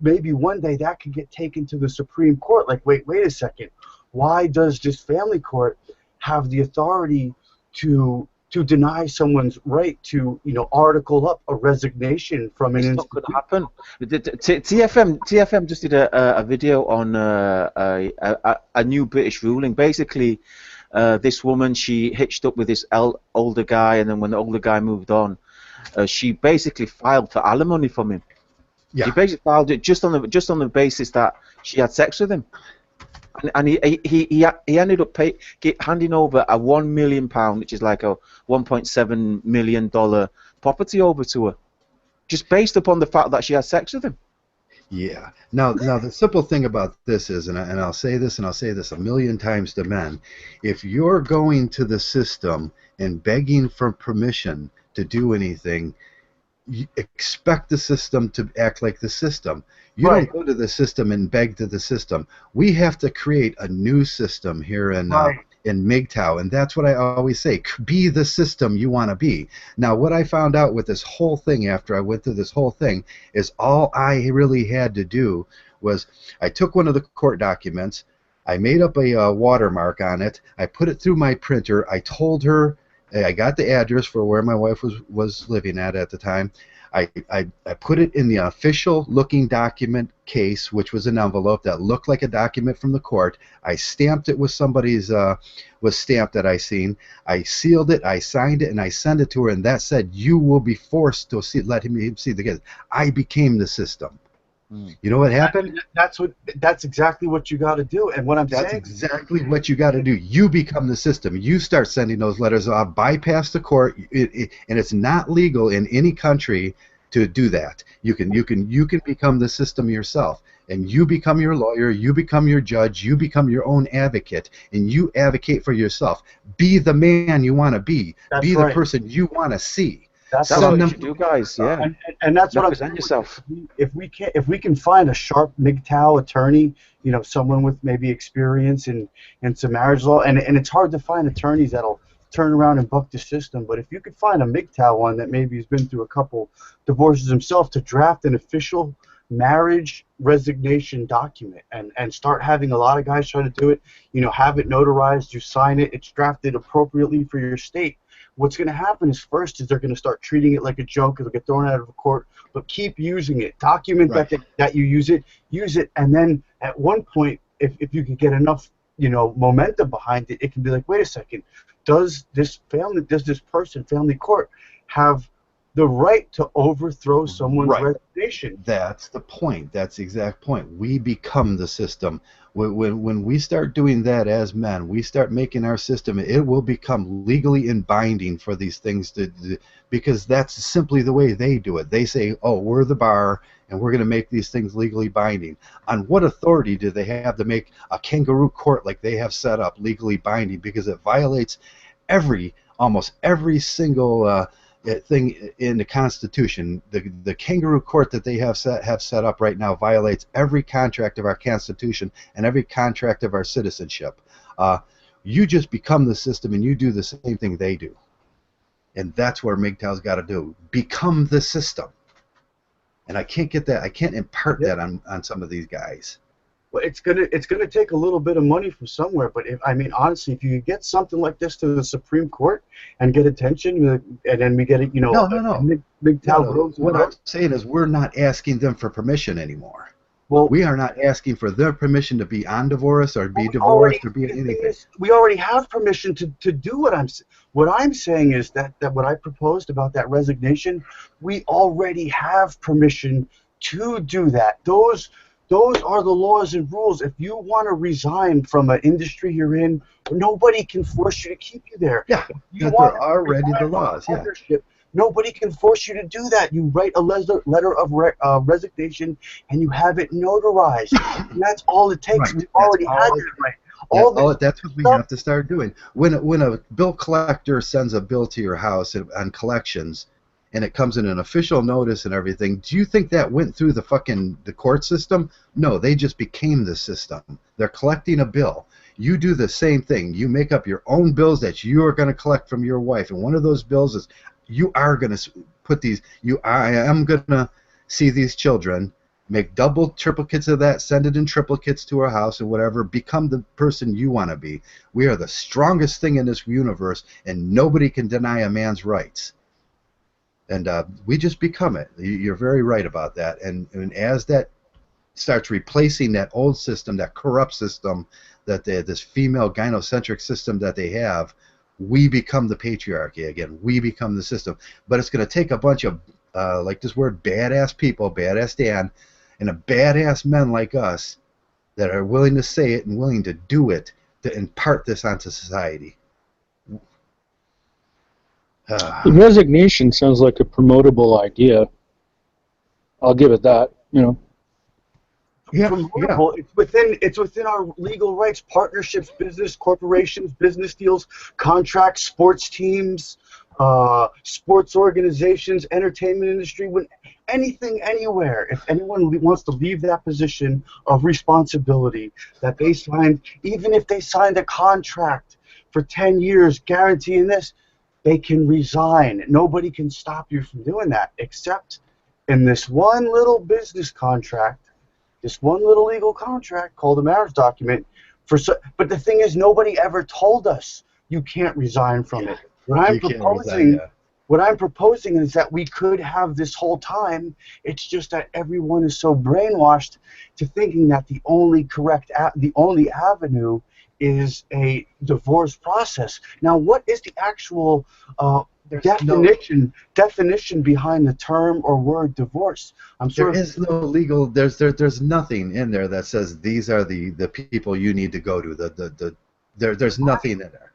maybe one day that could get taken to the Supreme Court. Like, wait a second, why does this family court have the authority to deny someone's right to, you know, article up a resignation from an institution? It's not going to happen. TFM just did a video on a new British ruling. Basically, this woman, she hitched up with this older guy, and then when the older guy moved on, she basically filed for alimony from him. Yeah. She basically filed it just on the basis that she had sex with him. And he ended up handing over a £1 million, which is like a $1.7 million property over to her, just based upon the fact that she had sex with him. Yeah. Now the simple thing about this is, and I'll say this a million times to men, if you're going to the system and begging for permission to do anything, you expect the system to act like the system. You don't go to the system and beg to the system. We have to create a new system here in Mgtow, and that's what I always say: be the system you want to be. Now, what I found out with this whole thing after I went through this whole thing is all I really had to do was I took one of the court documents, I made up a watermark on it, I put it through my printer, I told her I got the address for where my wife was living at the time. I put it in the official looking document case, which was an envelope that looked like a document from the court. I stamped it with somebody's was stamped that I seen. I sealed it, I signed it, and I sent it to her, and that said, you will be forced to let him see the kids. I became the system. You know what happened? That's exactly what you got to do. And what I'm saying, that's exactly what you got to do. You become the system. You start sending those letters off, bypass the court, and it's not legal in any country to do that. You can become the system yourself, and you become your lawyer, you become your judge, you become your own advocate, and you advocate for yourself. Be the man you want to be. Be the person you want to see. That's what you should do, guys. Yeah, and that's what I'm saying. Yourself. If we can find a sharp Mgtow attorney, you know, someone with maybe experience in some marriage law, and it's hard to find attorneys that'll turn around and buck the system. But if you could find a Mgtow one that maybe has been through a couple divorces himself to draft an official marriage resignation document and start having a lot of guys try to do it, you know, have it notarized, you sign it, it's drafted appropriately for your state. what's going to happen is first is they're going to start treating it like a joke. It'll get thrown out of court, but keep using it. Document that you use it, and then at one point, if you can get enough, momentum behind it, it can be like, wait a second, does this person, family court, have the right to overthrow someone's resignation? That's the point. That's the exact point. We become the system. When we start doing that as men, we start making our system, it will become legally and binding for these things because that's simply the way they do it. They say, oh, we're the bar, and we're going to make these things legally binding. On what authority do they have to make a kangaroo court like they have set up legally binding? Because it violates almost every single thing in the Constitution. The kangaroo court that they have set up right now violates every contract of our Constitution and every contract of our citizenship. You just become the system, and you do the same thing they do, and that's what Mgtow's got to do: become the system. And I can't get that. I can't impart that on some of these guys. Well, it's gonna take a little bit of money from somewhere, but honestly, if you could get something like this to the Supreme Court and get attention, and then we get it, No. Mgtow. What I'm saying is, we're not asking them for permission anymore. Well, we are not asking for their permission to be on divorce or be divorced or be anything. We already have permission to do what I'm saying is that what I proposed about that resignation, we already have permission to do that. Those are the laws and rules. If you want to resign from an industry you're in, nobody can force you to keep you there. Yeah, they're already the laws. Yeah. Nobody can force you to do that. You write a letter of resignation, and you have it notarized. And that's all it takes. We've already had it right. That's what we have to start doing. When a bill collector sends a bill to your house on collections, and it comes in an official notice and everything, do you think that went through the court system? No, they just became the system. They're collecting a bill. You do the same thing. You make up your own bills that you are going to collect from your wife, and one of those bills is you are going to put these. I am going to see these children, make double triplicates of that, send it in triplicates to our house and whatever. Become the person you want to be. We are the strongest thing in this universe, and nobody can deny a man's rights. And we just become it. You're very right about that. And as that starts replacing that old system, that corrupt system, this female gynocentric system that they have, we become the patriarchy again. We become the system. But it's going to take a bunch of, like this word, badass people, badass Dan, and a badass men like us that are willing to say it and willing to do it to impart this onto society. The resignation sounds like a promotable idea. I'll give it that. Yeah. It's within our legal rights. Partnerships, business, corporations, business deals, contracts, sports teams, sports organizations, entertainment industry, anything, anywhere. If anyone wants to leave that position of responsibility that they signed, even if they signed a contract for 10 years guaranteeing this, they can resign. Nobody can stop you from doing that, except in this one little business contract, this one little legal contract called a marriage document. But the thing is, nobody ever told us you can't resign from it. What I'm proposing is that we could have this whole time. It's just that everyone is so brainwashed to thinking that the only avenue is a divorce process. Now, what is the actual definition behind the term or word divorce? There is no legal. There's nothing in there that says these are the people you need to go to. There's nothing in there.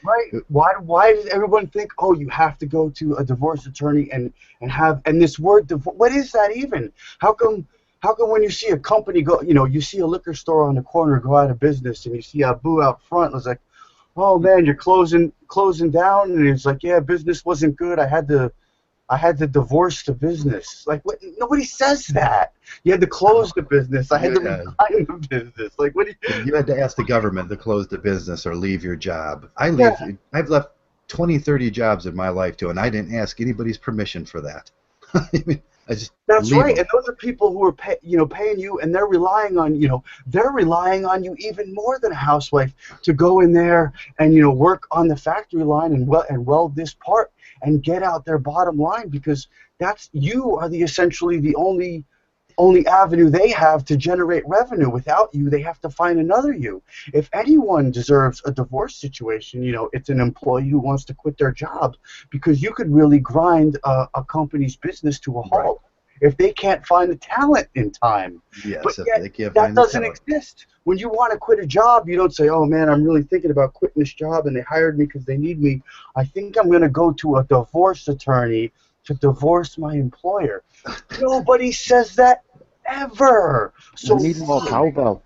Right? Why does everyone think, oh, you have to go to a divorce attorney and this word divorce? What is that even? How come when you see a company go, you see a liquor store on the corner go out of business, and you see Abu out front, it's like, oh man, you're closing down, and it's like, yeah, business wasn't good. I had to divorce the business. Like, what? Nobody says that. You had to close the business. I had to resign the business. Like, what? You had to ask the government to close the business or leave your job. I've left 20, 30 jobs in my life too, and I didn't ask anybody's permission for that. I just That's leave right, them. and those are people who are paying you, and they're relying on you even more than a housewife to go in there and work on the factory line and weld this part and get out their bottom line, because you are essentially the only avenue they have to generate revenue. Without you, they have to find another you. If anyone deserves a divorce situation, it's an employee who wants to quit their job, because you could really grind a company's business to a halt if they can't find the talent in time. But Yes, if yet, they can't that find the doesn't talent. exist. When you want to quit a job, you don't say, oh man, I'm really thinking about quitting this job and they hired me because they need me. I think I'm going to go to a divorce attorney to divorce my employer. Nobody says that ever. So We need more cowbell.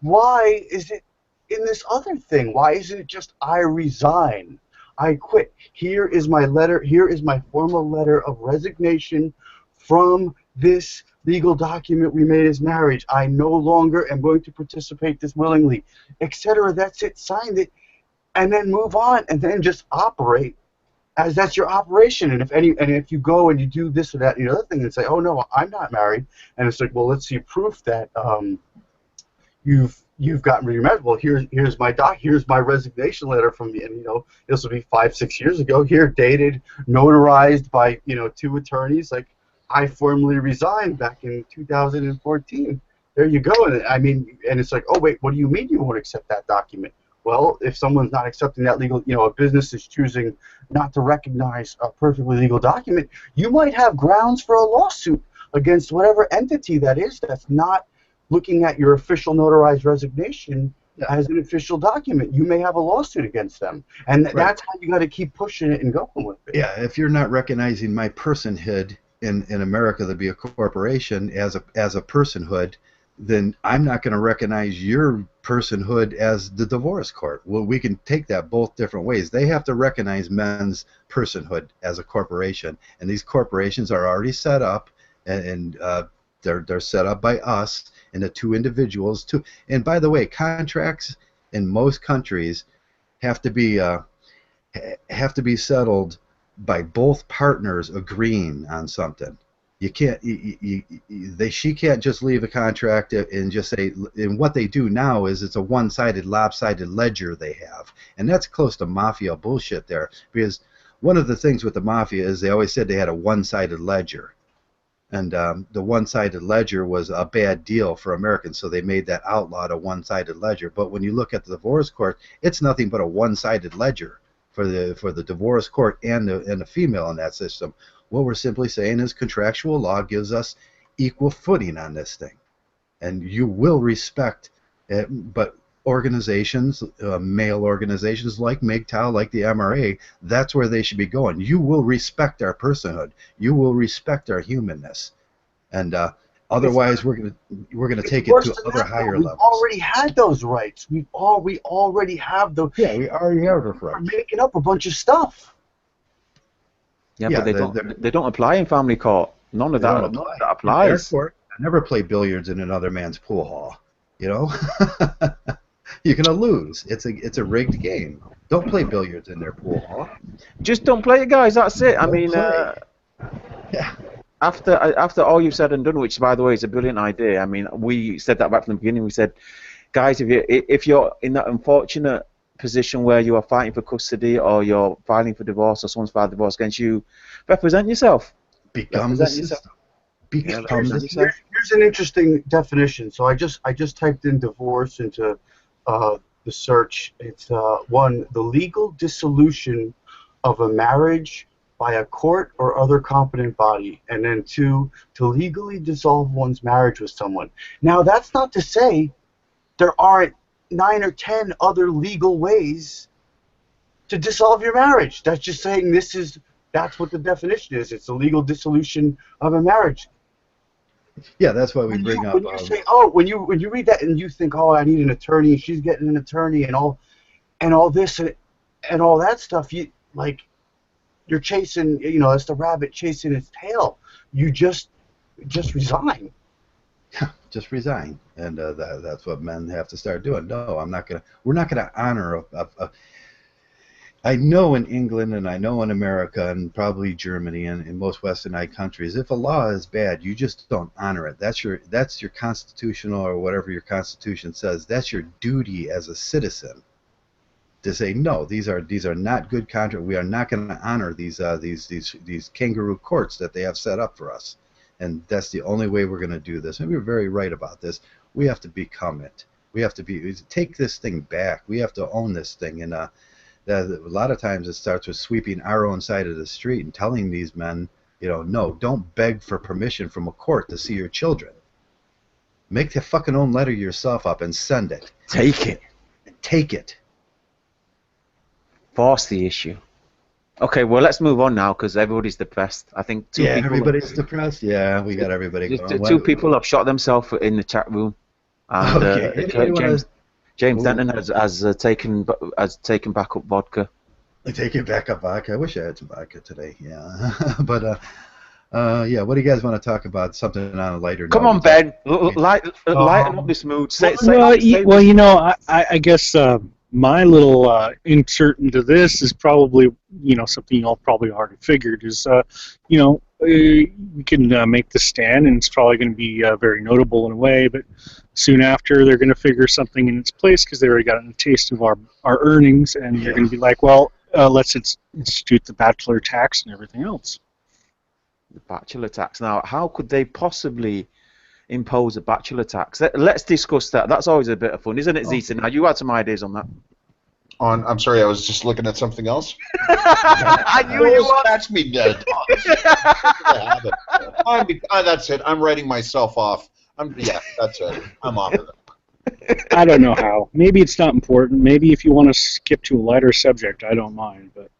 why is it in this other thing? Why isn't it just I resign? I quit. Here is my letter. Here is my formal letter of resignation from this legal document we made as marriage. I no longer am going to participate this willingly, etc. That's it. Sign it, and then move on, and then just operate as that's your operation. And if you go and you do this or that and the other thing and say, oh no, I'm not married, and it's like, well, let's see proof that you've gotten rid of your marriage. Well, here's my resignation letter from the, and this will be 5-6 years ago. Here, dated, notarized by 2 attorneys. Like, I formally resigned back in 2014. There you go. And and it's like, oh wait, what do you mean you won't accept that document? Well, if someone's not accepting that legal, a business is choosing not to recognize a perfectly legal document, you might have grounds for a lawsuit against whatever entity that is that's not looking at your official notarized resignation as an official document. You may have a lawsuit against them, and that's how you got to keep pushing it and going with it. Yeah, if you're not recognizing my personhood in America to be a corporation as a personhood, then I'm not going to recognize your personhood as the divorce court. Well, we can take that both different ways. They have to recognize men's personhood as a corporation, and these corporations are already set up, and they're set up by us and the 2 individuals too. And by the way, contracts in most countries have to be settled by both partners agreeing on something. You can't. She can't just leave a contract and just say. And what they do now is it's a one-sided, lopsided ledger they have, and that's close to mafia bullshit there. Because one of the things with the mafia is they always said they had a one-sided ledger, and the one-sided ledger was a bad deal for Americans, so they made that outlawed, a one-sided ledger. But when you look at the divorce court, it's nothing but a one-sided ledger for the divorce court and the female in that system. What we're simply saying is contractual law gives us equal footing on this thing, and you will respect it. But organizations, male organizations like Mgtow, like the MRA, that's where they should be going. You will respect our personhood. You will respect our humanness, and otherwise we're gonna take it to other higher levels. We've already had those rights. We already have those. Yeah, we already have those rights. We're making up a bunch of stuff. Yeah, but they don't apply in family court. None of that applies. I never play billiards in another man's pool hall. You're gonna lose. It's a rigged game. Don't play billiards in their pool hall. Just don't play it, guys. That's it. Yeah. After all you've said and done, which by the way is a brilliant idea. I mean, we said that back from the beginning. We said, guys, if you're in that unfortunate position where you are fighting for custody or you're filing for divorce or someone's filed divorce against you, represent yourself. Become the system. Here's an interesting definition. So I just typed in divorce into the search. It's the legal dissolution of a marriage by a court or other competent body, and then 2, to legally dissolve one's marriage with someone. Now that's not to say there aren't 9 or 10 other legal ways to dissolve your marriage. That's just saying that's what the definition is. It's a legal dissolution of a marriage. Yeah, that's why we bring up. When you say, when you read that and you think, oh, I need an attorney, she's getting an attorney, and all this and all that stuff, you're chasing, it's the rabbit chasing its tail. You just resign. Just resign, and that's what men have to start doing. No, I'm not gonna. We're not gonna honor I know in England and I know in America and probably Germany and in most westernized countries, if a law is bad, you just don't honor it. That's your constitutional or whatever your constitution says. That's your duty as a citizen to say no. These are not good contracts. We are not going to honor these kangaroo courts that they have set up for us, and that's the only way we're going to do this. And we're very right about this. We have to become it. We have to take this thing back. We have to own this thing, and a lot of times it starts with sweeping our own side of the street and telling these men, no, don't beg for permission from a court to see your children. Make the fucking own letter yourself up and send it. Take it. Take it. Force the issue. Okay, well, let's move on now because everybody's depressed. I think everybody's depressed. Yeah, we got everybody going. Two people have shot themselves in the chat room. And, okay. James Denton has taken back up vodka. Taking back up vodka. I wish I had some vodka today. Yeah, but yeah. What do you guys want to talk about? Something on a lighter note. Come on, Ben. Lighten up this mood. I guess my little insert into this is probably something y'all probably already figured is we can make the stand and it's probably going to be very notable in a way, but soon after they're going to figure something in its place because they already got a taste of our earnings, and they're going to be like, well, let's institute the bachelor tax and everything else. The bachelor tax. Now, how could they possibly impose a bachelor tax? Let's discuss that. That's always a bit of fun, isn't it, Zita? Now, you had some ideas on that. I'm sorry, I was just looking at something else. I knew you were. That's me dead. That's it. I'm writing myself off. That's it. I'm off of it. I don't know how. Maybe it's not important. Maybe if you want to skip to a lighter subject, I don't mind. But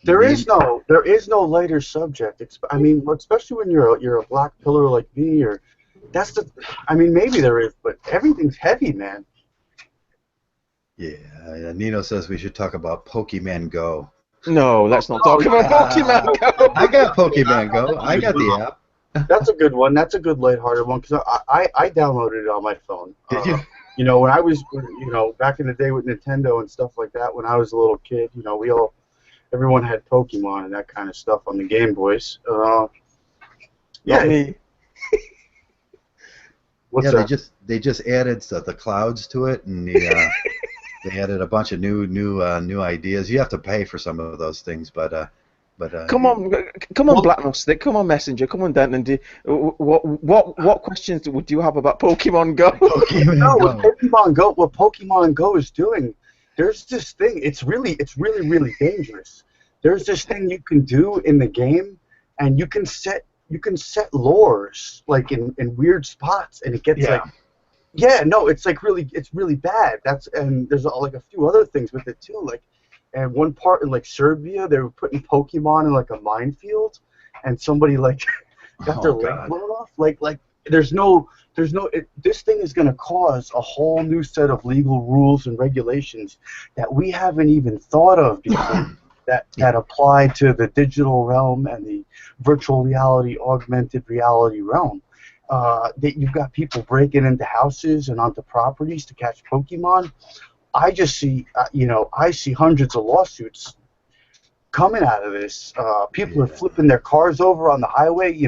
there is no lighter subject. Especially when you're a black pillar like me, or maybe there is, but everything's heavy, man. Yeah, Nino says we should talk about Pokemon Go. No, let's not talk about Pokemon Go. I got Pokemon Go. I got the app. That's a good one. That's a good lighthearted one because I downloaded it on my phone. Did you? When I was, back in the day with Nintendo and stuff like that, when I was a little kid, everyone had Pokemon and that kind of stuff on the Game Boys. Yeah. What's that? They just added the clouds to it, and they added a bunch of new ideas. You have to pay for some of those things, but come on, Black Gnostic, come on, Messenger, come on, Denton. What questions would you have about Pokemon Go? Pokemon Go. What Pokemon Go is doing? There's this thing. It's really dangerous. There's this thing you can do in the game, and you can set lures like in weird spots, and it gets it's really bad. And there's like a few other things with it too, like. And one part in like Serbia, they were putting Pokemon in like a minefield, and somebody got their leg blown off. This thing is going to cause a whole new set of legal rules and regulations that we haven't even thought of before. that apply to the digital realm and the virtual reality, augmented reality realm. That you've got people breaking into houses and onto properties to catch Pokemon. I just see, I see hundreds of lawsuits coming out of this. People are flipping their cars over on the highway,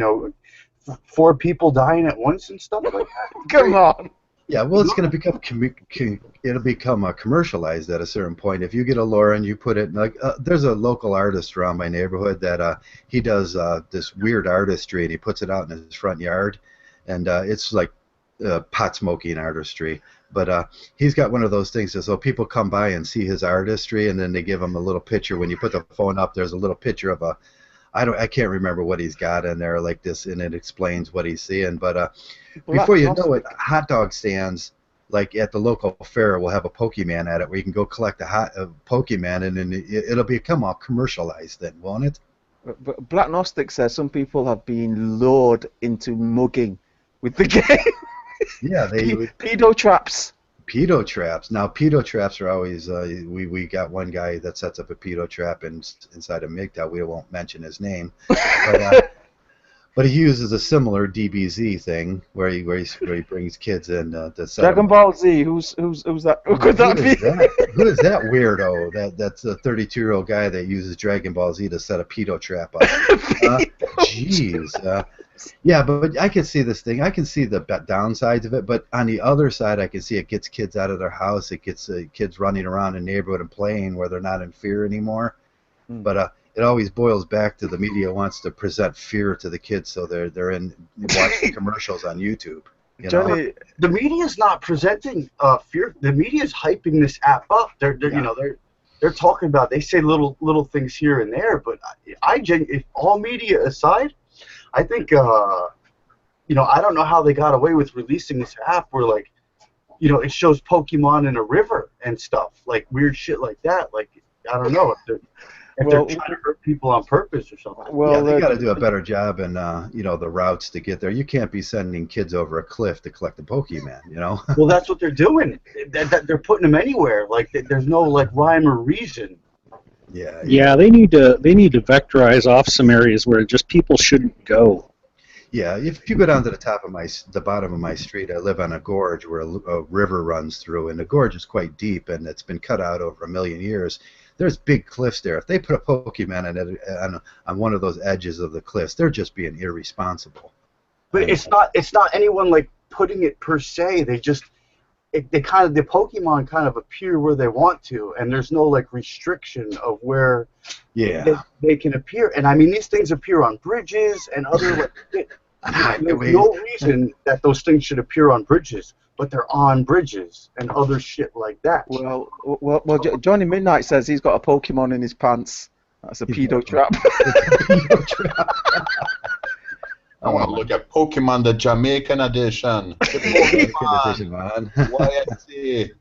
4 people dying at once and stuff like that. Come on. Yeah, well, it's going to become commercialized at a certain point. If you get a lure and you put it, there's a local artist around my neighborhood that he does this weird artistry, and he puts it out in his front yard, and it's like pot smoking artistry. But he's got one of those things so people come by and see his artistry, and then they give him a little picture. When you put the phone up, there's a little picture of I can't remember what he's got in there like this, and it explains what he's seeing. But before you know it, hot dog stands like at the local fair will have a Pokemon at it where you can go collect a Pokemon, and then it'll become all commercialized then, won't it? But Black Gnostic says some people have been lured into mugging with the game. Yeah, pedo traps. Pedo traps. Now, pedo traps are always. We got one guy that sets up a pedo trap inside of Mgtow. We won't mention his name, But he uses a similar DBZ thing where he brings kids in to set Dragon them up. Ball Z. Who's that? Who could that be? Who is that weirdo? That's a 32-year-old guy that uses Dragon Ball Z to set a pedo trap up. Jeez. Yeah, but I can see this thing. I can see the downsides of it. But on the other side, I can see it gets kids out of their house. It gets kids running around in the neighborhood and playing where they're not in fear anymore. But it always boils back to the media wants to present fear to the kids, so they're in watching commercials on YouTube. You know? Johnny, the media is not presenting fear. The media is hyping this app up. They're talking about. They say little things here and there, but if all media aside, I think I don't know how they got away with releasing this app where like, it shows Pokemon in a river and stuff, like weird shit like that. Like I don't know if they're trying to hurt people on purpose or something. Well, they got to do a better job in the routes to get there. You can't be sending kids over a cliff to collect a Pokemon, Well, that's what they're doing. They're putting them anywhere. Like there's no like rhyme or reason. Yeah, they need to vectorize off some areas where just people shouldn't go. Yeah, if you go down to the bottom of my street, I live on a gorge where a river runs through, and the gorge is quite deep, and it's been cut out over 1 million years. There's big cliffs there. If they put a Pokemon on one of those edges of the cliffs, they're just being irresponsible. But it's not anyone like putting it per se. They just the Pokemon kind of appear where they want to, and there's no like restriction of where they can appear. And I mean, these things appear on bridges and other like there's no reason that those things should appear on bridges, but they're on bridges and other shit like that. Well, Johnny Midnight says he's got a Pokemon in his pants. That's a pedo trap. I want to look at Pokemon, the Jamaican edition. Pokemon, YSC.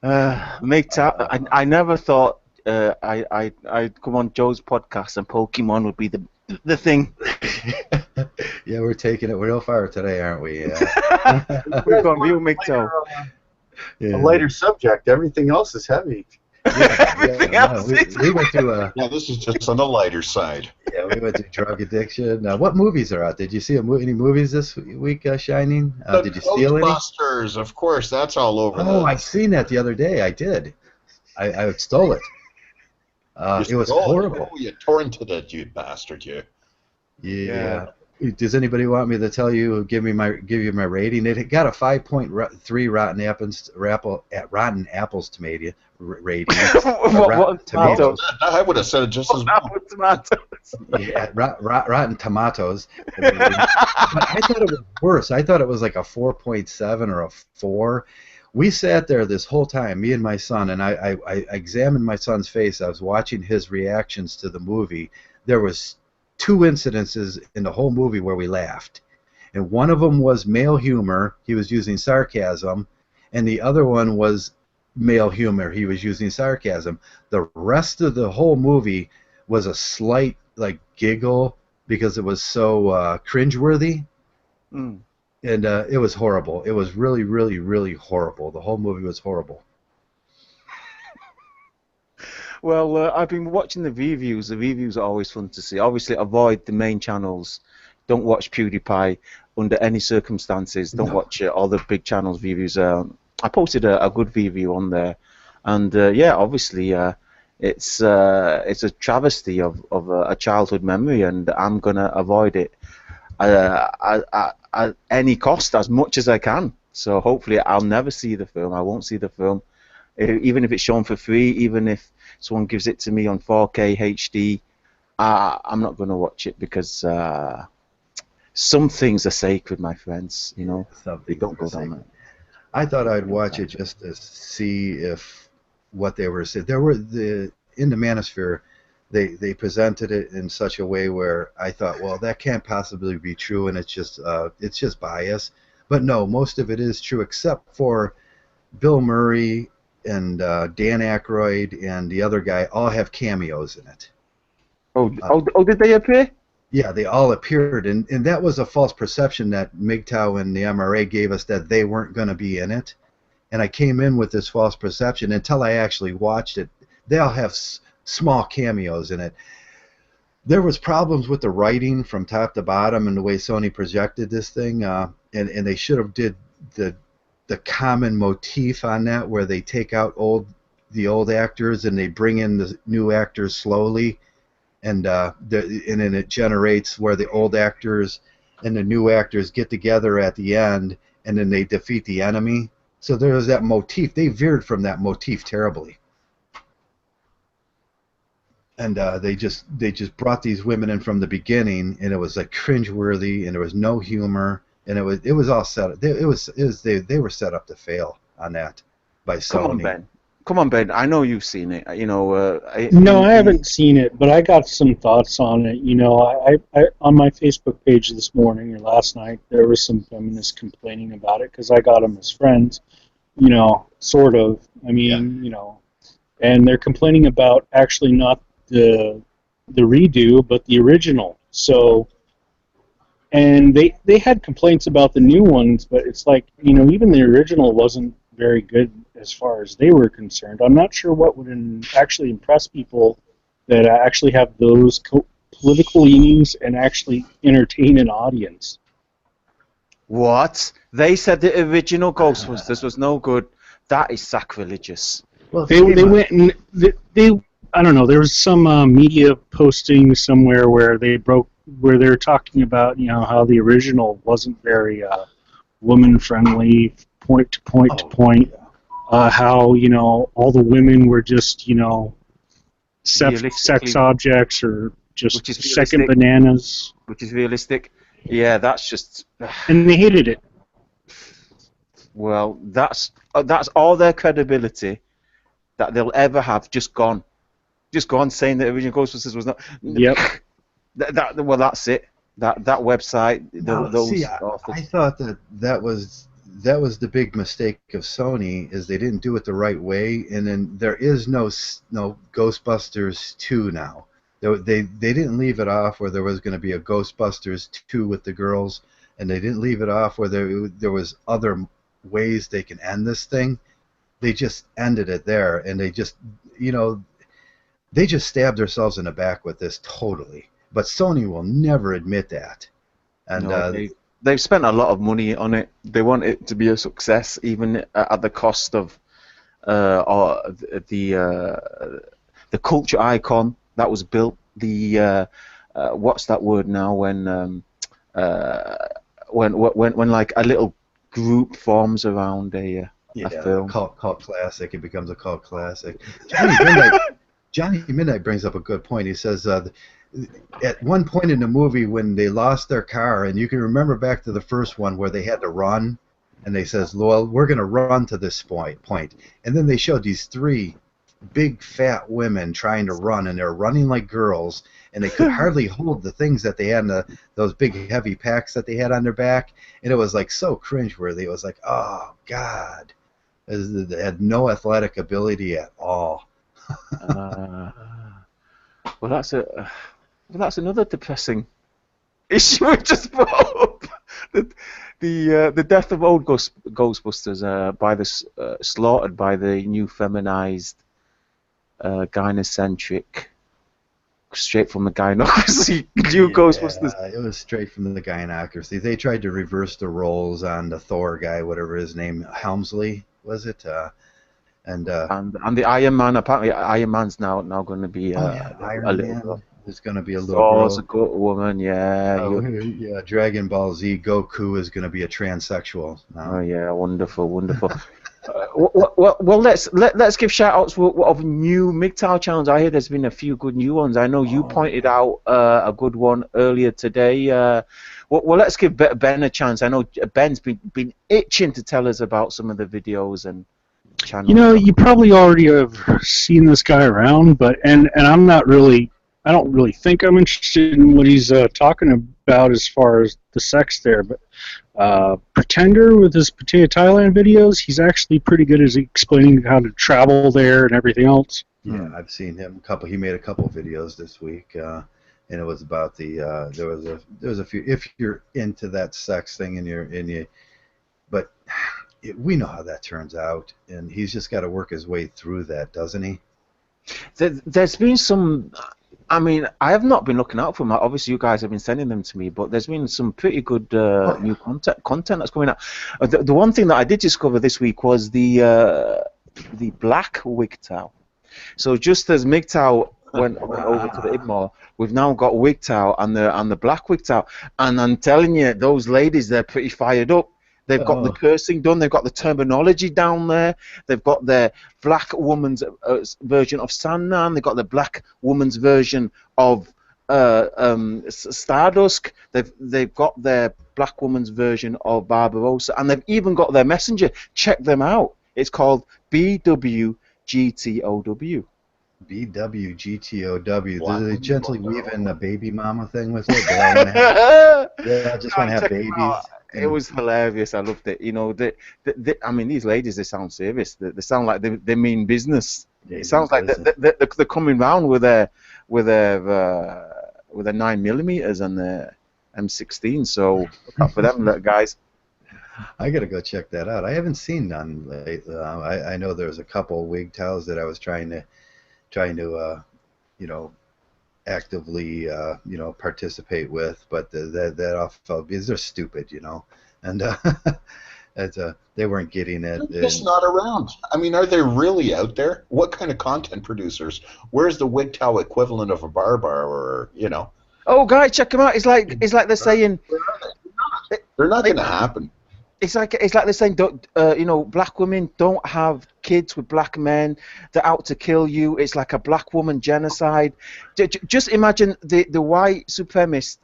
Mgtow, I never thought I'd come on Joe's podcast and Pokemon would be the thing. Yeah, we're taking it real far today, aren't we? We've got real Mgtow. A lighter subject. Everything else is heavy. Everything else. We went through this is just on the lighter side. Yeah, we went through drug addiction. What movies are out? Did you see any movies this week, Shining? Did you steal any? Ghostbusters, of course. That's all over. Oh, I seen that the other day. I did. I stole it. It was horrible. Oh, you torrented it, you bastard, you. Yeah. Does anybody want me to tell you? Give you my rating. It got a 5.3 Rotten Apples tomato rating. What tomatoes? I would have said it just as well. Tomatoes. Yeah, Rotten Tomatoes. But I thought it was worse. I thought it was like a 4.7 or a 4. We sat there this whole time, me and my son, and I examined my son's face. I was watching his reactions to the movie. There was 2 incidences in the whole movie where we laughed. And one of them was male humor. He was using sarcasm. And the other one was male humor. He was using sarcasm. The rest of the whole movie was a slight giggle because it was so cringeworthy. And it was horrible. It was really, really, really horrible. The whole movie was horrible. Well, I've been watching the reviews. The reviews are always fun to see. Obviously, avoid the main channels. Don't watch PewDiePie under any circumstances. Don't watch all the big channels' reviews. I posted a good review on there, and obviously, it's a travesty of a childhood memory, and I'm gonna avoid it at any cost as much as I can. So hopefully, I'll never see the film. I won't see the film, even if it's shown for free, even if someone gives it to me on 4K HD, I'm not going to watch it because some things are sacred, my friends. They don't go down there. I thought I'd watch it just to see if what they were saying. In the Manosphere, they presented it in such a way where I thought, well, that can't possibly be true, and it's just bias. But no, most of it is true, except for Bill Murray and Dan Aykroyd and the other guy all have cameos in it. Did they appear? Yeah, they all appeared, and that was a false perception that Mgtow and the MRA gave us that they weren't going to be in it. And I came in with this false perception until I actually watched it. They all have small cameos in it. there was problems with the writing from top to bottom and the way Sony projected this thing, and they should have did the common motif on that, where they take out the old actors and they bring in the new actors slowly, and then it generates where the old actors and the new actors get together at the end, and then they defeat the enemy. So there was that motif. They veered from that motif terribly. And they just brought these women in from the beginning, and it was like cringeworthy, and there was no humor, and it was all set up. They were set up to fail on that by Sony. Come on, Ben. I know you've seen it. You know. No, I haven't seen it, but I got some thoughts on it. You know, I on my Facebook page this morning or last night, there was some feminists complaining about it because I got them as friends. You know, sort of. I mean, you know, and they're complaining about actually not the redo, but the original. So, and they had complaints about the new ones, but it's like, you know, even the original wasn't very good as far as they were concerned. I'm not sure what would actually impress people that actually have those political leanings and actually entertain an audience. What? They said the original Ghostbusters was no good. That is sacrilegious. Well, they went and they I don't know. There was some media posting somewhere where they're talking about, you know, how the original wasn't very woman friendly, point to point. How, you know, all the women were just, you know, sex objects or just second bananas. Which is realistic. Yeah, that's just. And they hated it. Well, that's all their credibility that they'll ever have just gone. Just gone saying that original Ghostbusters was not. Yep. Well, that's it. That website. I thought that was the big mistake of Sony, is they didn't do it the right way, and then there is no Ghostbusters 2 now. They didn't leave it off where there was going to be a Ghostbusters 2 with the girls, and they didn't leave it off where there was other ways they can end this thing. They just ended it there, and they just, you know, they just stabbed themselves in the back with this totally. But Sony will never admit that. And no, they've spent a lot of money on it. They want it to be a success, even at the cost of the culture icon that was built. The what's that word now? When like a little group forms around a film. Cult classic. It becomes a cult classic. Johnny Midnight brings up a good point. He says at one point in the movie when they lost their car, and you can remember back to the first one where they had to run, and they says, well, we're going to run to this point. And then they showed these three big fat women trying to run, and they're running like girls, and they could hardly hold the things that they had in those big heavy packs that they had on their back, and it was like so cringeworthy. It was like, oh, God. They had no athletic ability at all. Well, that's another depressing issue we just brought up. The death of old Ghostbusters by the slaughtered by the new feminized, gynocentric, straight from the gynocracy new Ghostbusters. It was straight from the gynocracy. They tried to reverse the roles on the Thor guy, whatever his name, Helmsley, was it? And the Iron Man, apparently Iron Man's now going to be Iron Man. Girl. There's going to be a little girl. Thor's a good woman, yeah. Yeah, Dragon Ball Z Goku is going to be a transsexual now. Oh yeah, wonderful. Well, let's give shout outs of new Mgtow channels. I hear there's been a few good new ones. I know you pointed out a good one earlier today. Well, let's give Ben a chance. I know Ben's been itching to tell us about some of the videos and channels. You know, you probably already have seen this guy around, but and I don't really think I'm interested in what he's talking about as far as the sex there, but Pretender with his Pattaya, Thailand videos, he's actually pretty good at explaining how to travel there and everything else. Yeah, I've seen him he made a couple videos this week, and it was about there was a few, if you're into that sex thing but we know how that turns out, and he's just got to work his way through that, doesn't he? There's been some I mean, I have not been looking out for them. Obviously, you guys have been sending them to me, but there's been some pretty good new content that's coming out. The one thing that I did discover this week was the black Mgtow. So just as Mgtow went over to the Igmore, we've now got Mgtow and the black Mgtow, and I'm telling you, those ladies, they're pretty fired up. They've got the cursing done. They've got the terminology down there. They've got their black woman's version of Sandman. They've got the black woman's version of Stardusk. They've got their black woman's version of Barbarossa, and they've even got their messenger. Check them out. It's called BWGTOW. BWGTOW. Do they gently weave in a baby mama thing with it? I just want to have babies. It was hilarious. I loved it. You know, I mean, these ladies, they sound serious. They sound like they mean business. It sounds like they're coming round with their 9mm and their M16. So look out for them, guys. I gotta go check that out. I haven't seen none lately. I know there's a couple Mgtows that I was trying to you know, actively you know, participate with, but that all fell because they're stupid, you know, and they weren't getting it. They're just not around. I mean, are they really out there? What kind of content producers? Where's the Mgtow equivalent of a Barbar, or you know? Oh, guys, check them out. It's like they're saying they're not going to happen. It's like they're saying, you know, black women don't have kids with black men. They're out to kill you. It's like a black woman genocide. Just imagine the white supremacist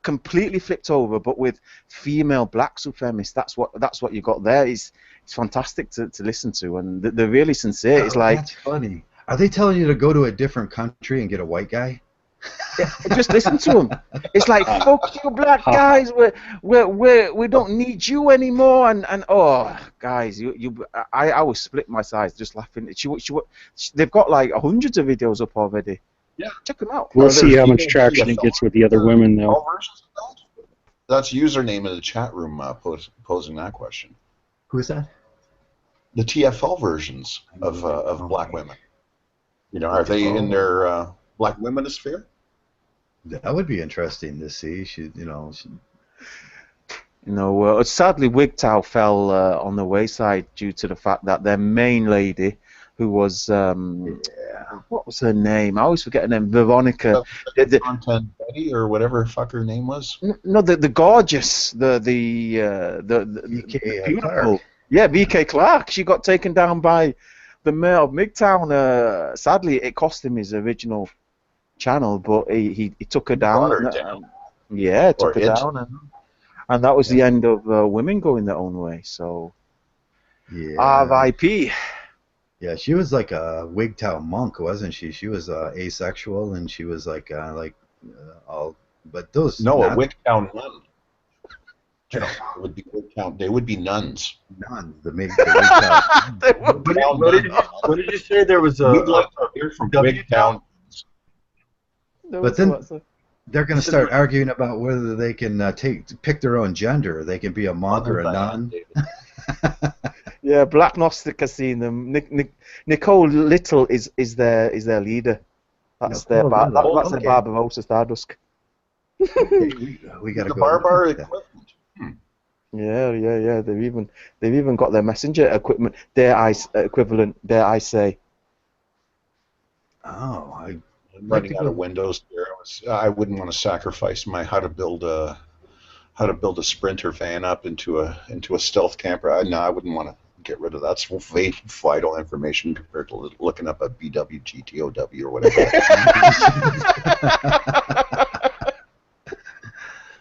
completely flipped over, but with female black supremacists. That's what you got there. It's fantastic to listen to, and they're really sincere. It's like, that's funny. Are they telling you to go to a different country and get a white guy? Yeah, just listen to them. It's like, fuck you, black guys. We don't need you anymore. And oh, guys, I was split my sides just laughing. They've got like hundreds of videos up already. Yeah, check them out. We'll see how much traction it gets with the other women, though. That's username in the chat room posing that question. Who is that? The TFL versions of black women. You know, are they in their black womanosphere? That would be interesting to see. Sadly, Mgtow fell on the wayside due to the fact that their main lady, who was what was her name? I always forget her name. Veronica. Content Betty or whatever fuck her name was. No, the gorgeous, the BK beautiful. Clark. Yeah, BK Clark. She got taken down by the mayor of Mgtow. Sadly, it cost him his original channel, but he took her down. Yeah, took her down, and that was the end of women going their own way. So, yeah. R.I.P. Yeah, she was like a Mgtow monk, wasn't she? She was asexual, and she was like all. But those a Mgtow nun. You know, it would be Mgtow. They would be nuns. Nuns. The Mgtow. What did you say? There was a. We'd love to hear from Mgtow. But then they're going to start arguing about whether they can pick their own gender. They can be a monk or a nun. Yeah, Black Gnostic has seen them. Nicole Little is their leader. That's their Barbarossa Stardusk. we got to go. Barbar equipment. Yeah. They've even got their messenger equipment. Equivalent. Dare I say? Oh, I'm running out of Windows here. I wouldn't want to sacrifice my how to build a Sprinter van up into a stealth camper. No, I wouldn't want to get rid of that. It's vital information compared to looking up a BWGTOW or whatever.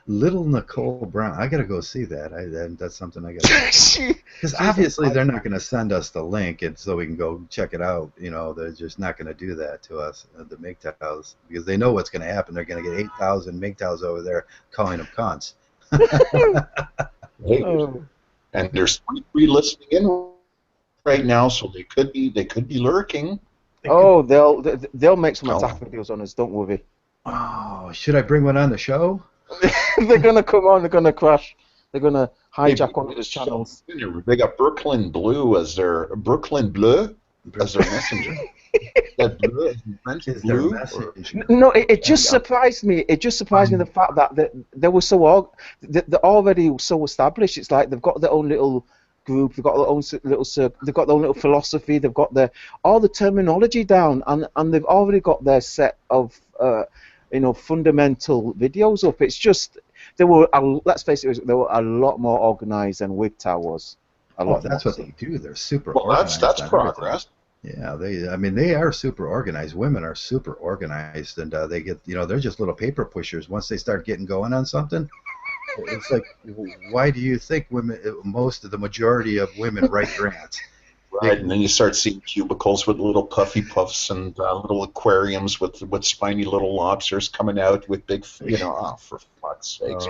Little Nicole Brown. I gotta go see that. That's something I gotta. Because obviously they're not gonna send us the link, and so we can go check it out. You know, they're just not gonna do that to us, the Mgtows, because they know what's gonna happen. They're gonna get 8,000 Mgtows over there calling them cunts. And there's 23 listening in right now, so they could be lurking. They'll make some attack videos on us. Don't worry. Oh, should I bring one on the show? They're gonna come on. They're gonna crash. They're gonna hijack one of his channels. They got Brooklyn Blue as their Brooklyn Blue. as their messenger. That blue Is their blue. messenger. No, it just surprised me. It just surprised me the fact that they were they're already so established. It's like they've got their own little group, they've got their own little circle, they've got their own little philosophy, they've got all the terminology down, and they've already got their set of fundamental videos up. It's just let's face it, they were a lot more organized than Mgtow was. That's what they do. They're super Well, organized. that's on progress. everything. Yeah, they are super organized. Women are super organized, and they get, they're just little paper pushers. Once they start getting going on something, it's like, why do you think the majority of women write grants? Right, and then you start seeing cubicles with little puffy puffs and little aquariums with spiny little lobsters coming out with big, for fuck's sakes,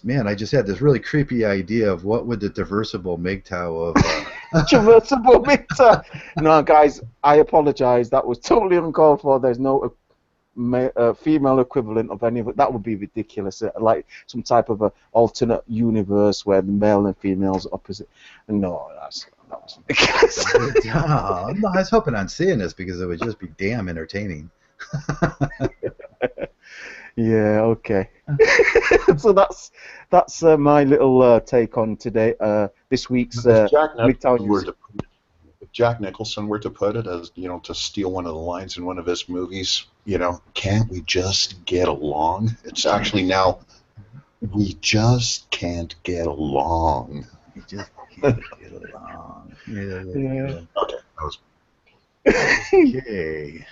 man. I just had this really creepy idea of what would the traversable Mgtow of... Traversable Mgtow! No, guys, I apologize. That was totally uncalled for. There's no female equivalent of any of it. That would be ridiculous. Like some type of a alternate universe where the male and females are opposite. No, that was ridiculous. No, I was hoping on seeing this because it would just be damn entertaining. Yeah, okay. So that's my little take on today. This week's Mgtow news. If Jack Nicholson were to put it as, to steal one of the lines in one of his movies, can't we just get along? It's actually now, we just can't get along. We just can't get along. Yeah. Okay, that was... Okay.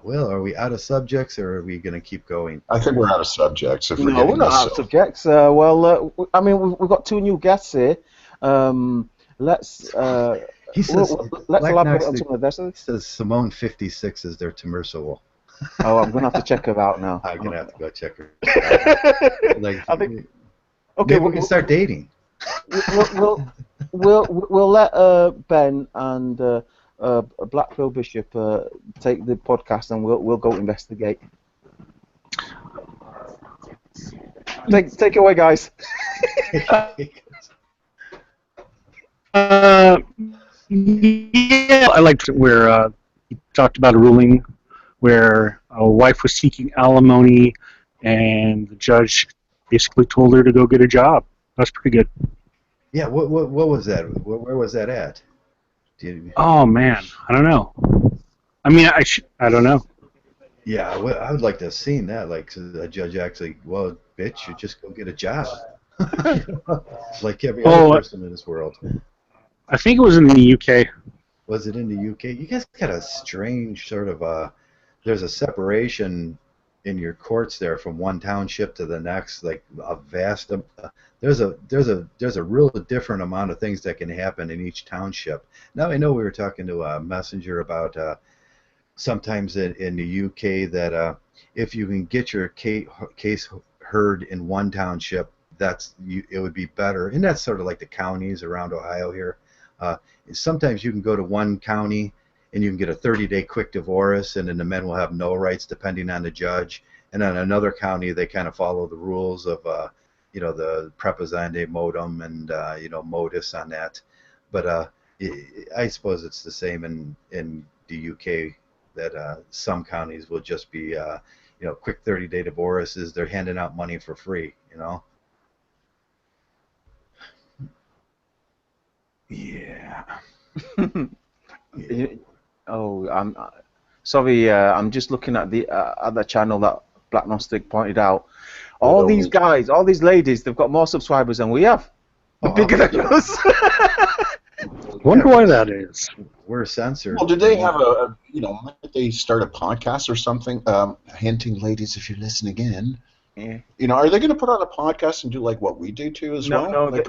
Well, are we out of subjects, or are we going to keep going? I think we're out of subjects. If No, we're not out of subjects. We've got two new guests here. Let's elaborate on some of this. He says Simone 56 is their traversable. Oh, I'm going to have to check her out now. I'm going to have to go check her out. I think... Okay, we can start dating. We'll let Ben and Black Pearl Bishop take the podcast, and we'll go investigate. Take it away, guys. Yeah, I liked where he talked about a ruling where a wife was seeking alimony, and the judge basically told her to go get a job. That's pretty good. Yeah, what was that? Where was that at? Oh man, I don't know. I mean, I don't know. Yeah, I would like to have seen that. Like the judge actually, well, bitch, you just go get a job. Like every other person in this world. I think it was in the UK. Was it in the UK? You guys got a strange sort of there's a separation in your courts there from one township to the next, like a vast. There's a real different amount of things that can happen in each township. Now I know we were talking to a messenger about sometimes in the UK that if you can get your case heard in one township, it would be better. And that's sort of like the counties around Ohio here. Sometimes you can go to one county and you can get a 30-day quick divorce, and then the men will have no rights depending on the judge. And in another county, they kind of follow the rules of, the preposende modum and, modus on that. But I suppose it's the same in the UK that some counties will just be, quick 30-day divorces. They're handing out money for free, Yeah. I'm sorry. I'm just looking at the other channel that Black Gnostic pointed out. All these guys, all these ladies, they've got more subscribers than we have. Bigger than us. Wonder why that is. We're censored. Well, did they have might they start a podcast or something? Hinting, ladies, if you're listening in. Yeah. Are they going to put on a podcast and do like what we do too as well? No, like,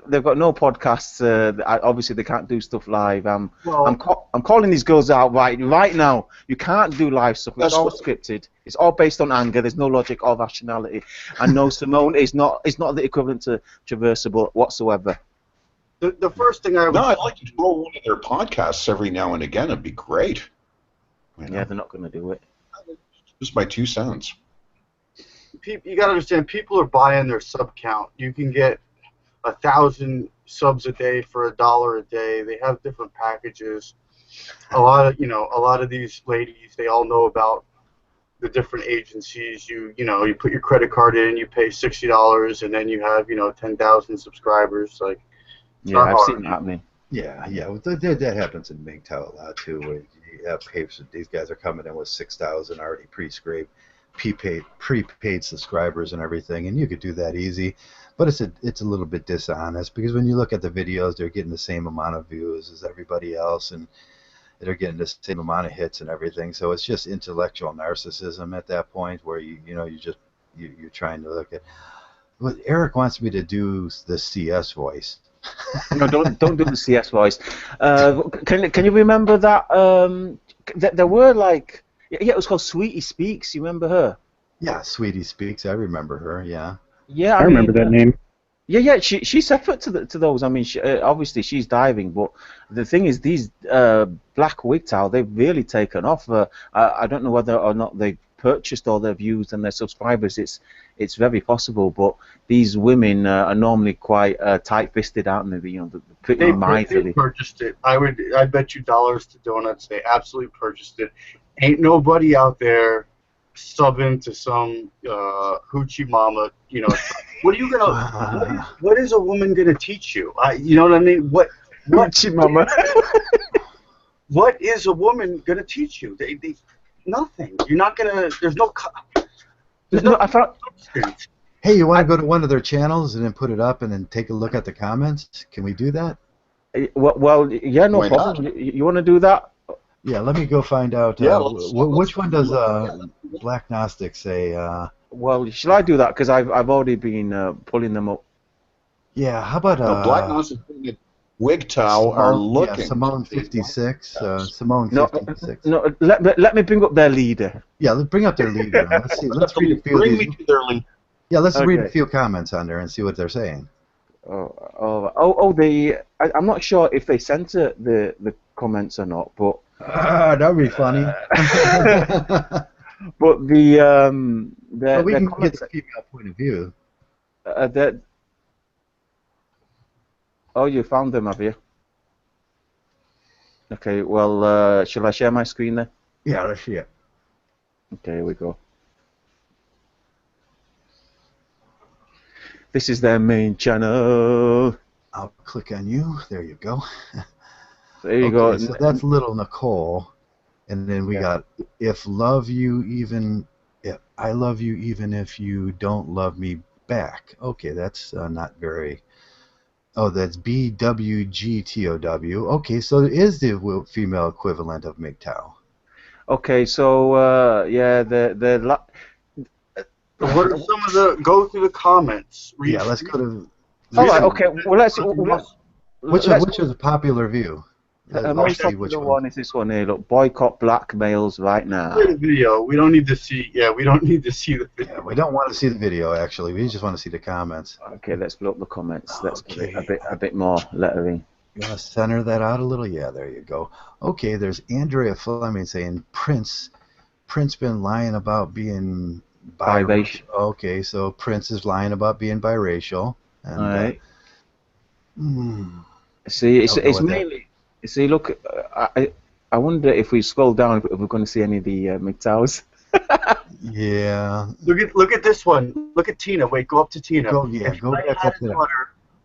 they've got no podcasts. Obviously, they can't do stuff live. I'm calling these girls out right now. You can't do live stuff. It's all scripted. It's all based on anger. There's no logic or rationality. And no, Simone is not the equivalent to Traversable whatsoever. The first thing I'd like to throw one of their podcasts every now and again. It'd be great. Yeah, they're not going to do it. Just my 2 cents. You got to understand, people are buying their sub count. You can get 1,000 subs a day for $1 a day. They have different packages. A lot of these ladies, they all know about the different agencies. You put your credit card in, you pay $60, and then you have 10,000 subscribers. Like, Yeah, I've seen that happening. Yeah, that happens in Mgtow a lot too, where you have these guys are coming in with 6,000 already pre-scraped, prepaid subscribers and everything, and you could do that easy, but it's a little bit dishonest, because when you look at the videos, they're getting the same amount of views as everybody else, and they're getting the same amount of hits and everything. So it's just intellectual narcissism at that point, where you're trying to look at. But Eric wants me to do the CS voice. No, don't do the CS voice. Can you remember that? There were like, it was called Sweetie Speaks. You remember her? Yeah, Sweetie Speaks. I remember her. Yeah. Yeah, I remember that name. Yeah. She's separate to those. I mean, obviously she's diving, but the thing is, these black Mgtow, they've really taken off. I don't know whether or not they purchased all their views and their subscribers. It's very possible, but these women are normally quite tight-fisted, aren't they? They're pretty miserly. They purchased it. I bet you dollars to donuts they absolutely purchased it. Ain't nobody out there subbing to some hoochie mama. What are you gonna? What is a woman gonna teach you? You know what I mean? What Hoochie mama. What is a woman gonna teach you? They nothing. You're not gonna. There's no. I thought. Hey, you want to go to one of their channels and then put it up and then take a look at the comments? Can we do that? Well, yeah, no problem. You want to do that? Yeah, let me go find out. Which one does Black Gnostic say? Well, shall I do that? Because I've already been pulling them up. Yeah, how about Black Gnostic Mgtow are looking. Yeah, Simone 56. Simone 56. No, let me bring up their leader. Yeah, let's bring up their leader. Let's see. Let's read a few of these. To their leader. Yeah, let's read a few comments on there and see what they're saying. I'm not sure if they censor the comments or not, but that would be funny. But we can get the female point of view. Oh, you found them, have you? Okay, well, shall I share my screen then? Yeah, let's see it. Okay, here we go. This is their main channel. I'll click on you. There you go. There you go. So that's little Nicole. And then we got, I love you even if you don't love me back. Okay, that's not very... Oh, that's BWGTOW. Okay, so it is the female equivalent of Mgtow. Okay, so yeah, what are some of the? Go through the comments. Yeah, let's go to. All right. Okay. Well, which is a popular view? The most popular one is this one here. Look, boycott black males right now. The video. We don't need to see. Yeah, we don't need to see the video. Yeah, we don't want to see the video. Actually, we just want to see the comments. Okay, let's put up the comments. Let's get a bit more lettering. You want to center that out a little? Yeah, there you go. Okay, there's Andrea Fleming saying Prince been lying about being biracial. Okay, so Prince is lying about being biracial. And, all right. See, it's mainly. See, look, I wonder if we scroll down if we're going to see any of the Mgtows. Yeah. Look at this one. Look at Tina. Wait, go up to Tina. Go back up to that.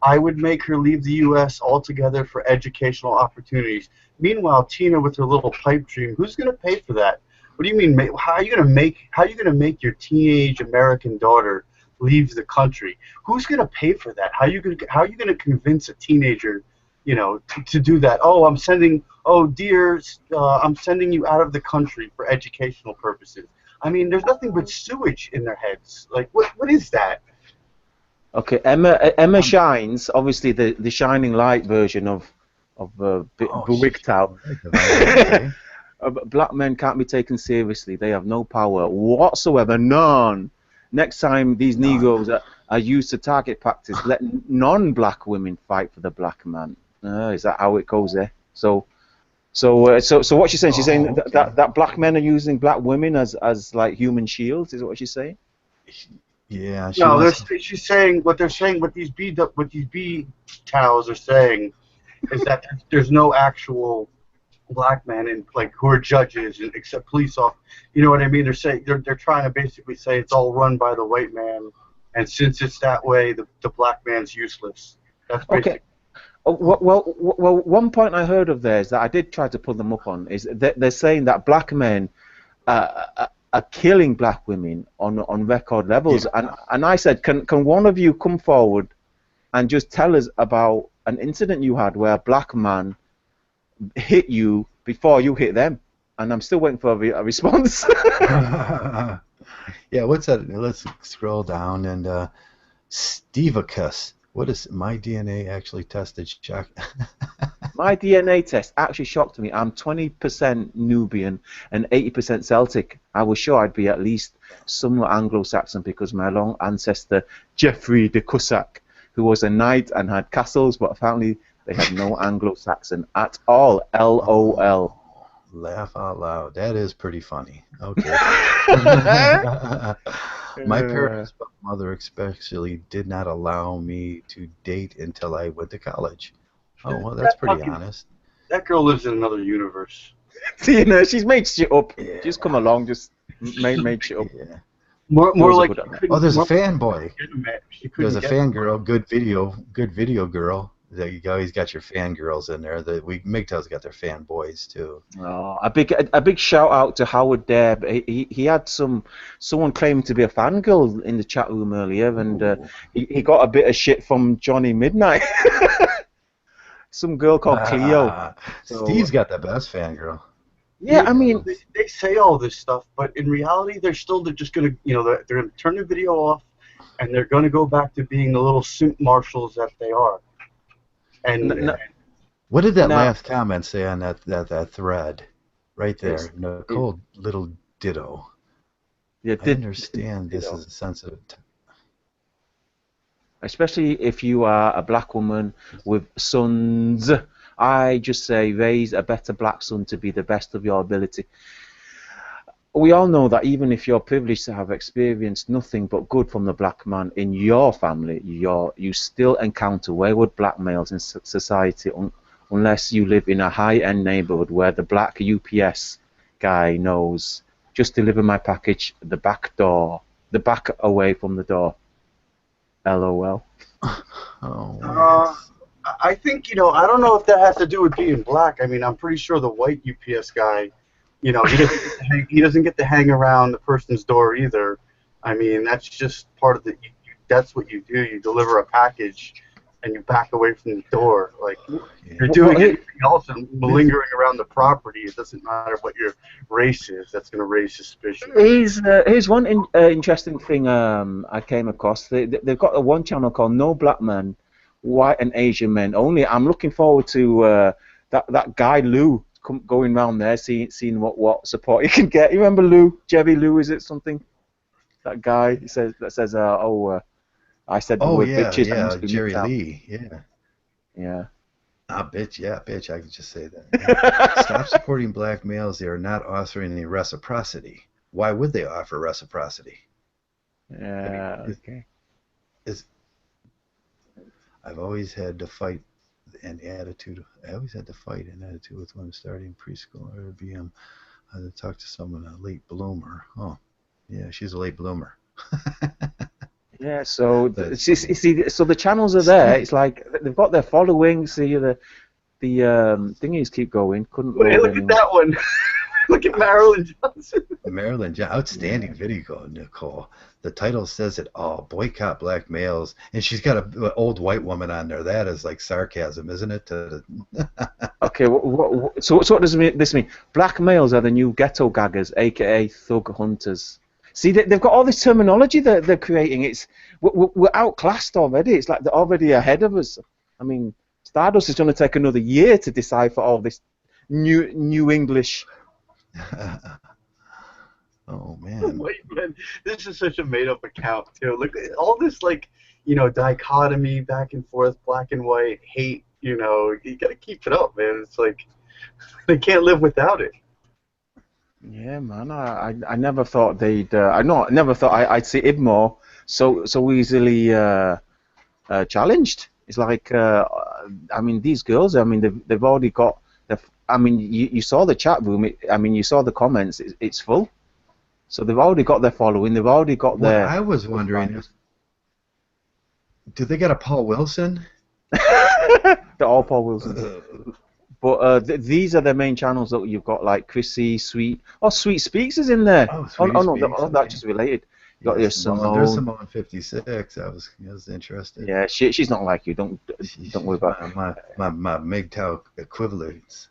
I would make her leave the U.S. altogether for educational opportunities. Meanwhile, Tina with her little pipe dream. Who's going to pay for that? What do you mean? How are you going to make your teenage American daughter leave the country? Who's going to pay for that? How are you going to convince a teenager, to do that? Oh, I'm sending you out of the country for educational purposes. I mean, there's nothing but sewage in their heads. Like, what is that? Okay, Emma shines. Obviously, the shining light version of Mgtow. Black men can't be taken seriously. They have no power whatsoever. None. Next time these Negroes are used to target practice, let non-black women fight for the black man. Is that how it goes there? So what she's saying? She's saying that black men are using black women as like human shields. Is what she's saying? Yeah, she No, wants. she's saying what they're saying. What these B towels are saying is that there's no actual black men and like who are judges and except police officers. You know what I mean? They're saying they're trying to basically say it's all run by the white man, and since it's that way, the black man's useless. That's basically. Okay. Oh, well, one point I heard of theirs that I did try to pull them up on is that they're saying that black men are killing black women on record levels, and I said, can one of you come forward and just tell us about an incident you had where a black man hit you before you hit them? And I'm still waiting for a response. Yeah, what's that? Let's scroll down and Stevicus. What is my DNA actually tested? Shock. My DNA test actually shocked me. I'm 20% Nubian and 80% Celtic. I was sure I'd be at least somewhat Anglo-Saxon because my long ancestor Geoffrey de Cussac, who was a knight and had castles, but apparently they had no Anglo-Saxon at all. LOL. Laugh out loud. That is pretty funny. Okay. My parents, but mother especially, did not allow me to date until I went to college. Oh, well, that's pretty honest. That girl lives in another universe. You know, she's made shit up. Yeah. Just come along, just made shit up. Yeah. More like. Oh, there's a fanboy. There's a get fangirl. Good video girl. There you go. He's got your fangirls in there. Mgtow's got their fanboys too. Oh, a big shout out to Howard there. He had someone claiming to be a fangirl in the chat room earlier, and he got a bit of shit from Johnny Midnight. Some girl called Cleo. Steve's got the best fangirl. Yeah, I mean, they say all this stuff, but in reality, they're just gonna, they're gonna turn the video off, and they're gonna go back to being the little simp marshals that they are. And what did that last comment say on that thread? Right there, Nicole Little Ditto. Yeah, I understand this is a sensitive. Especially if you are a black woman with sons. I just say raise a better black son to be the best of your ability. We all know that even if you're privileged to have experienced nothing but good from the black man in your family, you still encounter wayward black males in society unless you live in a high-end neighborhood where the black UPS guy knows, just deliver my package the back door, the back away from the door. LOL. Oh. I think, I don't know if that has to do with being black. I mean, I'm pretty sure the white UPS guy, he doesn't get to hang around the person's door either. I mean, that's just part of that's what you do. You deliver a package and you back away from the door. Like, you're doing anything else and malingering around the property. It doesn't matter what your race is. That's going to raise suspicion. Here's one interesting thing I came across. They've got one channel called No Black Men, White and Asian Men Only. I'm looking forward to that guy Lou going around there, seeing what support he can get. You remember Lou? Jerry Lou, is it something? That guy that says I said the word bitches. Yeah, Jerry Lee, yeah. Bitch, I could just say that. Yeah. Stop supporting black males. They are not offering any reciprocity. Why would they offer reciprocity? Yeah, okay. I've always had to fight an attitude. With women starting preschool or BM. I had to talk to someone, a late bloomer. Oh, yeah, she's a late bloomer. Yeah, so so the channels are there. It's like they've got their following. See the thingies keep going. Wait, look at that one. Look at Marilyn Johnson. Marilyn Johnson, outstanding video, Nicole. The title says it all. Boycott black males, and she's got an old white woman on there. That is like sarcasm, isn't it? Okay, so what does this mean? Black males are the new ghetto gaggers, aka thug hunters. See, they've got all this terminology that they're creating. We're outclassed already. It's like they're already ahead of us. I mean, Stardust is going to take another year to decipher all this new English. Oh man! Wait, man, this is such a made-up account too. Look at all this, dichotomy, back and forth, black and white, hate. You got to keep it up, man. It's like they can't live without it. Yeah, man. I never thought they'd. Never thought I'd see Ibmore so easily challenged. It's like, I mean, these girls. I mean, they've already got. I mean, you saw the chat room. I mean, you saw the comments. It's full. So they've already got their following. They've already got What their. I was wondering is, do they got a Paul Wilson? They're all Paul Wilson. But these are the main channels that you've got, like Chrissy, Sweet. Oh, Sweet Speaks is in there. Oh, Oh, Sweet no, Speaks, that's okay. just related. You got Yeah, your Simone. There's Simone. Simone 56. I was interested. Yeah, she's not like you. Don't worry about my Mgtow equivalents.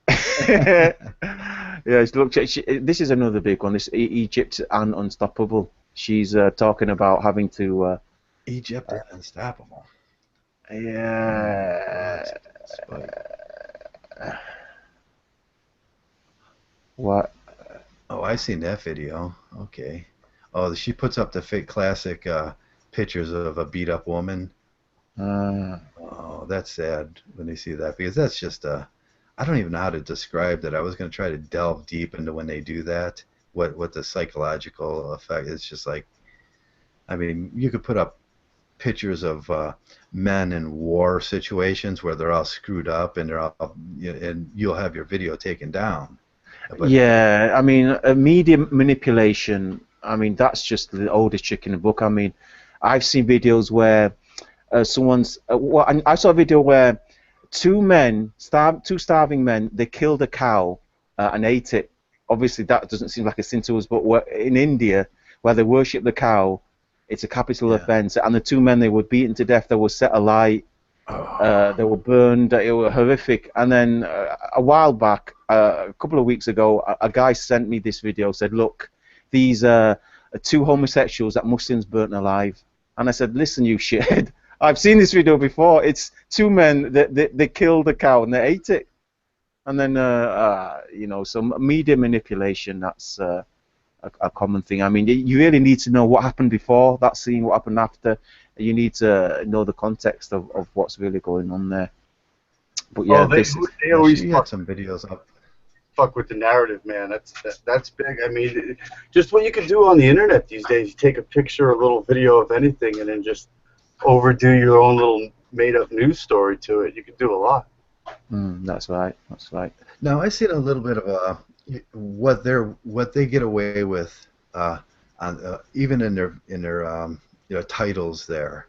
Yeah, look, this is another big one. This Egypt and Unstoppable. She's talking about having to. Egypt is unstoppable. Yeah. What? Oh, I seen that video. Okay. Oh, she puts up the fake classic pictures of a beat up woman. Oh, that's sad when they see that, because that's just I don't even know how to describe that. I was going to try to delve deep into when they do that, what the psychological effect. It's just like, I mean, you could put up pictures of men in war situations where they're all screwed up and they're all, and you'll have your video taken down. But, yeah, I mean, media manipulation. I mean, that's just the oldest trick in the book. I mean, I've seen videos where someone's. Well, I saw a video where two starving men, they killed a cow and ate it. Obviously, that doesn't seem like a sin to us, but in India, where they worship the cow, it's a capital offense. And the two men, they were beaten to death. They were set alight. They were burned. It was horrific. And then a while back, a couple of weeks ago, a guy sent me this video. Said, "Look, these are two homosexuals that Muslims burnt alive." And I said, "Listen, you shithead, I've seen this video before. It's two men that they killed a cow and they ate it." And then you know, some media manipulation. That's a common thing. I mean, you really need to know what happened before that scene, what happened after. You need to know the context of what's really going on there. But yeah, they always had some videos up. Fuck with the narrative, man. That's big. I mean, just what you can do on the internet these days. You take a picture, a little video of anything, and then just overdo your own little made-up news story to it. You can do a lot. That's right. That's right. Now I seen a little bit of what they get away with on even in their titles there.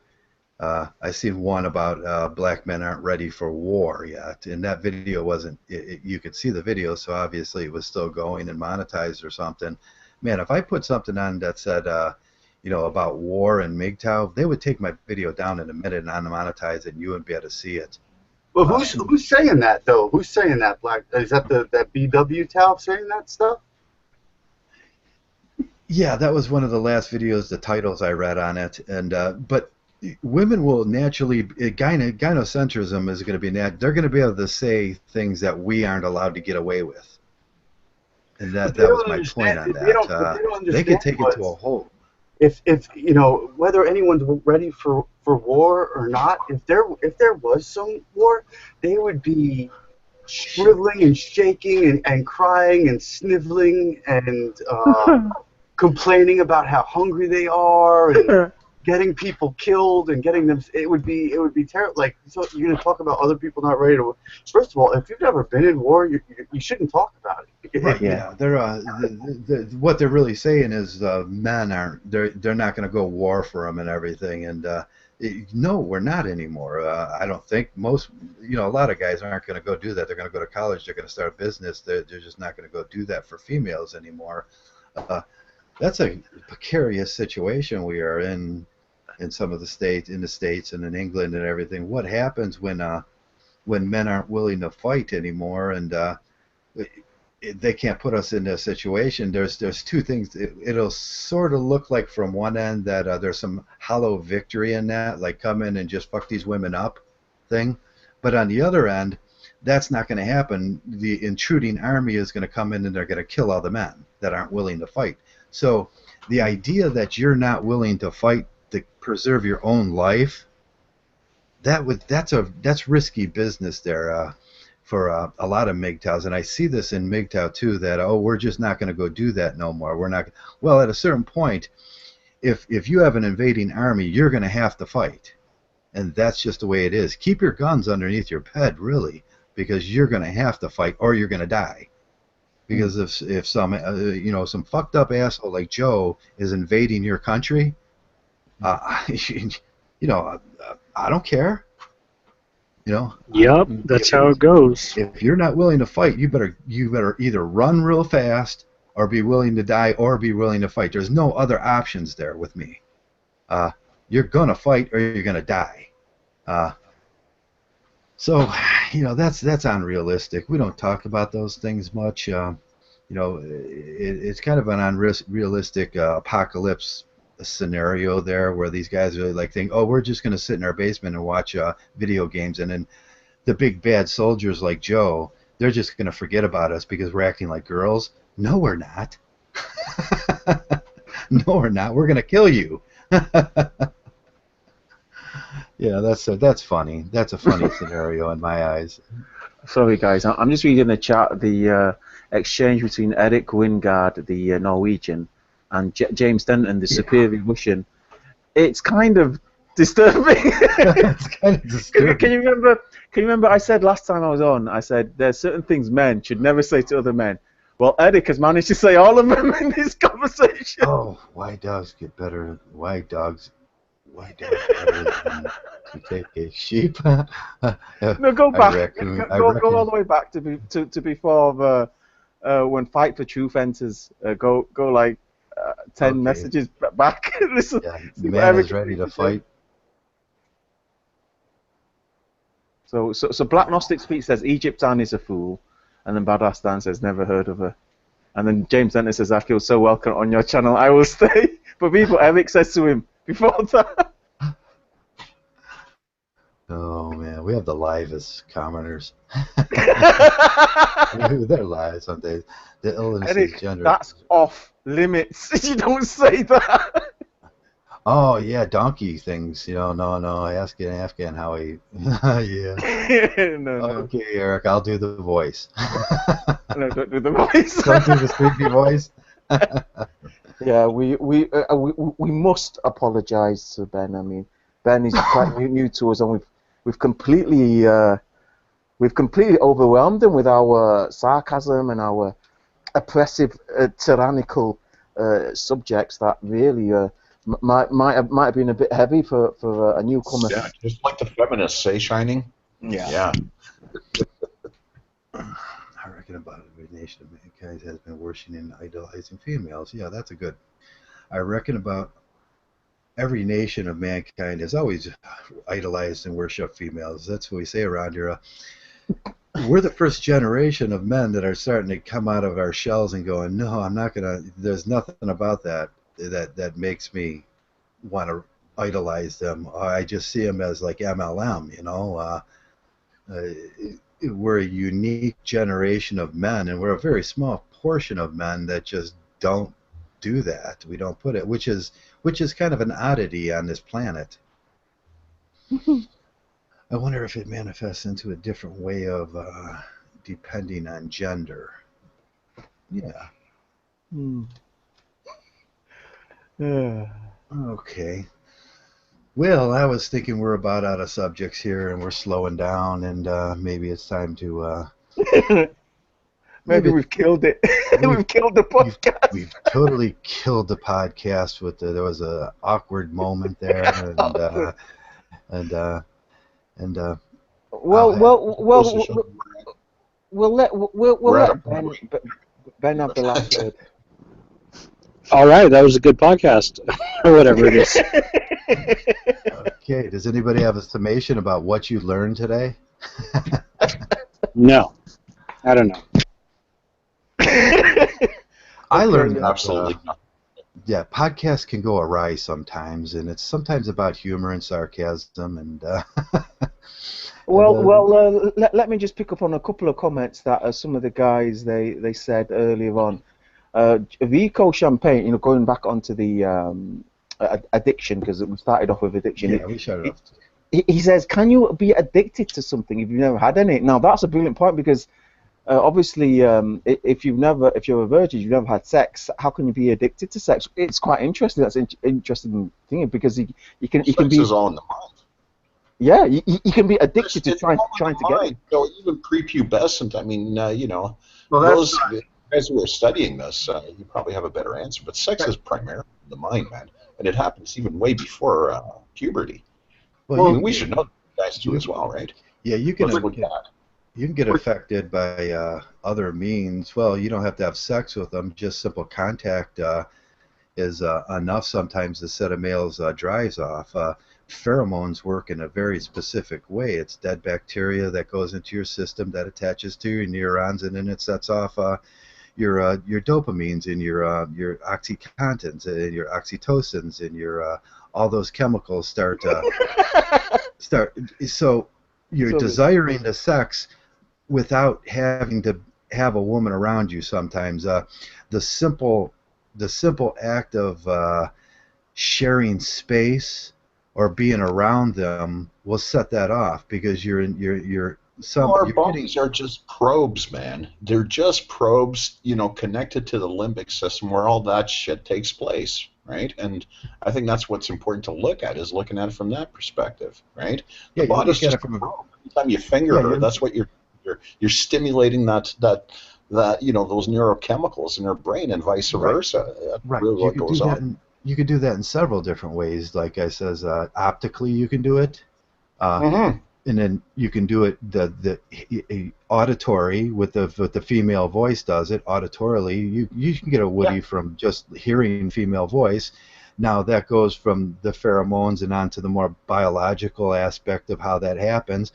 I seen one about black men aren't ready for war yet, and that video wasn't. You could see the video, so obviously it was still going and monetized or something. Man, if I put something on that said, about war and Mgtow, they would take my video down in a minute and unmonetize it, and you wouldn't be able to see it. Well, who's saying that though? Who's saying that? Black? Is that that BW Tao saying that stuff? Yeah, that was one of the last videos, the titles I read on it, and but women will naturally, gynocentrism is going to be they're going to be able to say things that we aren't allowed to get away with, and that was my point on that. They could take it to a whole. If whether anyone's ready for war or not, if there was some war, they would be shriveling and shaking and crying and sniveling and complaining about how hungry they are and getting people killed and getting them. It would be terrible. Like, so you're gonna talk about other people not ready to. First of all, if you've never been in war, you shouldn't talk about it. Right, yeah, they're what they're really saying is men aren't. They're not going to go war for them and everything. And no, we're not anymore. I don't think most. A lot of guys aren't going to go do that. They're going to go to college. They're going to start a business. They're just not going to go do that for females anymore. That's a precarious situation we are in some of the states, and in England and everything. What happens when men aren't willing to fight anymore, and they can't put us in a situation? There's two things. It'll sort of look like from one end that there's some hollow victory in that, like come in and just fuck these women up thing. But on the other end, that's not going to happen. The intruding army is going to come in and they're going to kill all the men that aren't willing to fight. So the idea that you're not willing to fight to preserve your own life, that's risky business there for a lot of Mgtows, and I see this in Mgtow too. That we're just not going to go do that no more. We're not. Well, at a certain point, if you have an invading army, you're going to have to fight, and that's just the way it is. Keep your guns underneath your bed, really, because you're going to have to fight or you're going to die. Because if some some fucked up asshole like Joe is invading your country, I don't care. Yep, that's how it goes. If you're not willing to fight, you better either run real fast or be willing to die or be willing to fight. There's no other options there with me. You're gonna fight or you're gonna die. So that's unrealistic. We don't talk about those things much. It's kind of an unrealistic apocalypse scenario there, where these guys are like think, oh, we're just going to sit in our basement and watch video games, and then the big bad soldiers like Joe, they're just going to forget about us because we're acting like girls. No, we're not. No, we're not. We're going to kill you. Yeah, that's funny. That's a funny scenario in my eyes. Sorry, guys. I'm just reading the chat. The exchange between Eric Wingard, the Norwegian, and James Denton, the superior Russian. It's kind of disturbing. It's kind of disturbing. Can you remember? I said last time I was on. I said there's certain things men should never say to other men. Well, Eric has managed to say all of them in this conversation. Oh, why dogs get better? Why dogs better than to take a sheep? No, go back. Go all the way back to before when Fight for Truth enters. Go like 10 messages back. Listen, yeah, the man is ready to fight. So Black Gnostic Speech says Egypt Ann is a fool, and then Badass Dan says never heard of her, and then James Denton says I feel so welcome on your channel, I will stay. But people, Eric says to him before that. Oh man, we have the livest commenters. They're live some days. The illness is gender. That's off limits. You don't say that. Oh yeah, donkey things. No. Ask an Afghan how he. Yeah. No. Okay, Eric, I'll do the voice. No, don't do the voice. Don't do the creepy voice. Yeah, we must apologise to Ben. I mean, Ben is quite new to us, and we've completely overwhelmed him with our sarcasm and our oppressive, tyrannical subjects that really might have been a bit heavy for a newcomer. Yeah, just like the feminists say, Shining. Yeah. I reckon about every nation of mankind has been worshiping and idolizing females. Yeah, that's a good. I reckon about every nation of mankind has always idolized and worshipped females. That's what we say around here. We're the first generation of men that are starting to come out of our shells and going, no, I'm not gonna. There's nothing about that makes me want to idolize them. I just see them as like MLM, we're a unique generation of men, and we're a very small portion of men that just don't do that. We don't put it, which is kind of an oddity on this planet. I wonder if it manifests into a different way of depending on gender. Yeah. Okay. Well, I was thinking we're about out of subjects here, and we're slowing down, and maybe it's time to. Maybe we've killed it. We've killed the podcast. We've totally killed the podcast. There was a awkward moment there, we'll let Ben have the last word. All right, that was a good podcast, or whatever it is. Okay, does anybody have a summation about what you learned today? No, I don't know. I learned absolutely not. Yeah, podcasts can go awry sometimes, and it's sometimes about humor and sarcasm, and. Let me just pick up on a couple of comments that some of the guys they said earlier on. Vico Champagne, going back onto the addiction, because we started off with addiction. Yeah, we shut it off. He says, can you be addicted to something if you've never had any? Now, that's a brilliant point, because obviously, if you're a virgin, you've never had sex. How can you be addicted to sex? It's quite interesting. That's interesting thing because you can Sex be is all in the mind. yeah you can be addicted to It's trying all in to the get mind. it. So even prepubescent, I mean, Well, that's those guys who are studying this, you probably have a better answer. But sex is primarily in the mind, man, and it happens even way before puberty. Well, I well. mean, we should know that guys too as well, right? yeah, you Let's can look at that. you can get affected by other means. Well, you don't have to have sex with them. Just simple contact is enough sometimes to set a male's drives off. Pheromones work in a very specific way. It's dead bacteria that goes into your system that attaches to your neurons, and then it sets off your dopamines and your oxycontins and your oxytocins and your all those chemicals start. So you're So desiring the sex without having to have a woman around you sometimes. The simple act of sharing space or being around them will set that off because you're Our you're bodies are just probes, man. They're just probes, connected to the limbic system where all that shit takes place, right? And I think that's what's important to look at, is looking at it from that perspective, right? yeah, The you body's look at just it from a a probe. Every time you finger yeah, her, you're, that's what you're stimulating that those neurochemicals in her brain and vice right. versa. That's Right. really You what could do goes that on. in several different ways. Like I says, optically you can do it. Uh, Mm-hmm. and then you can do it auditory with the female voice does it auditorily. You can get a woody Yeah. from just hearing female voice. Now that goes from the pheromones and on to the more biological aspect of how that happens.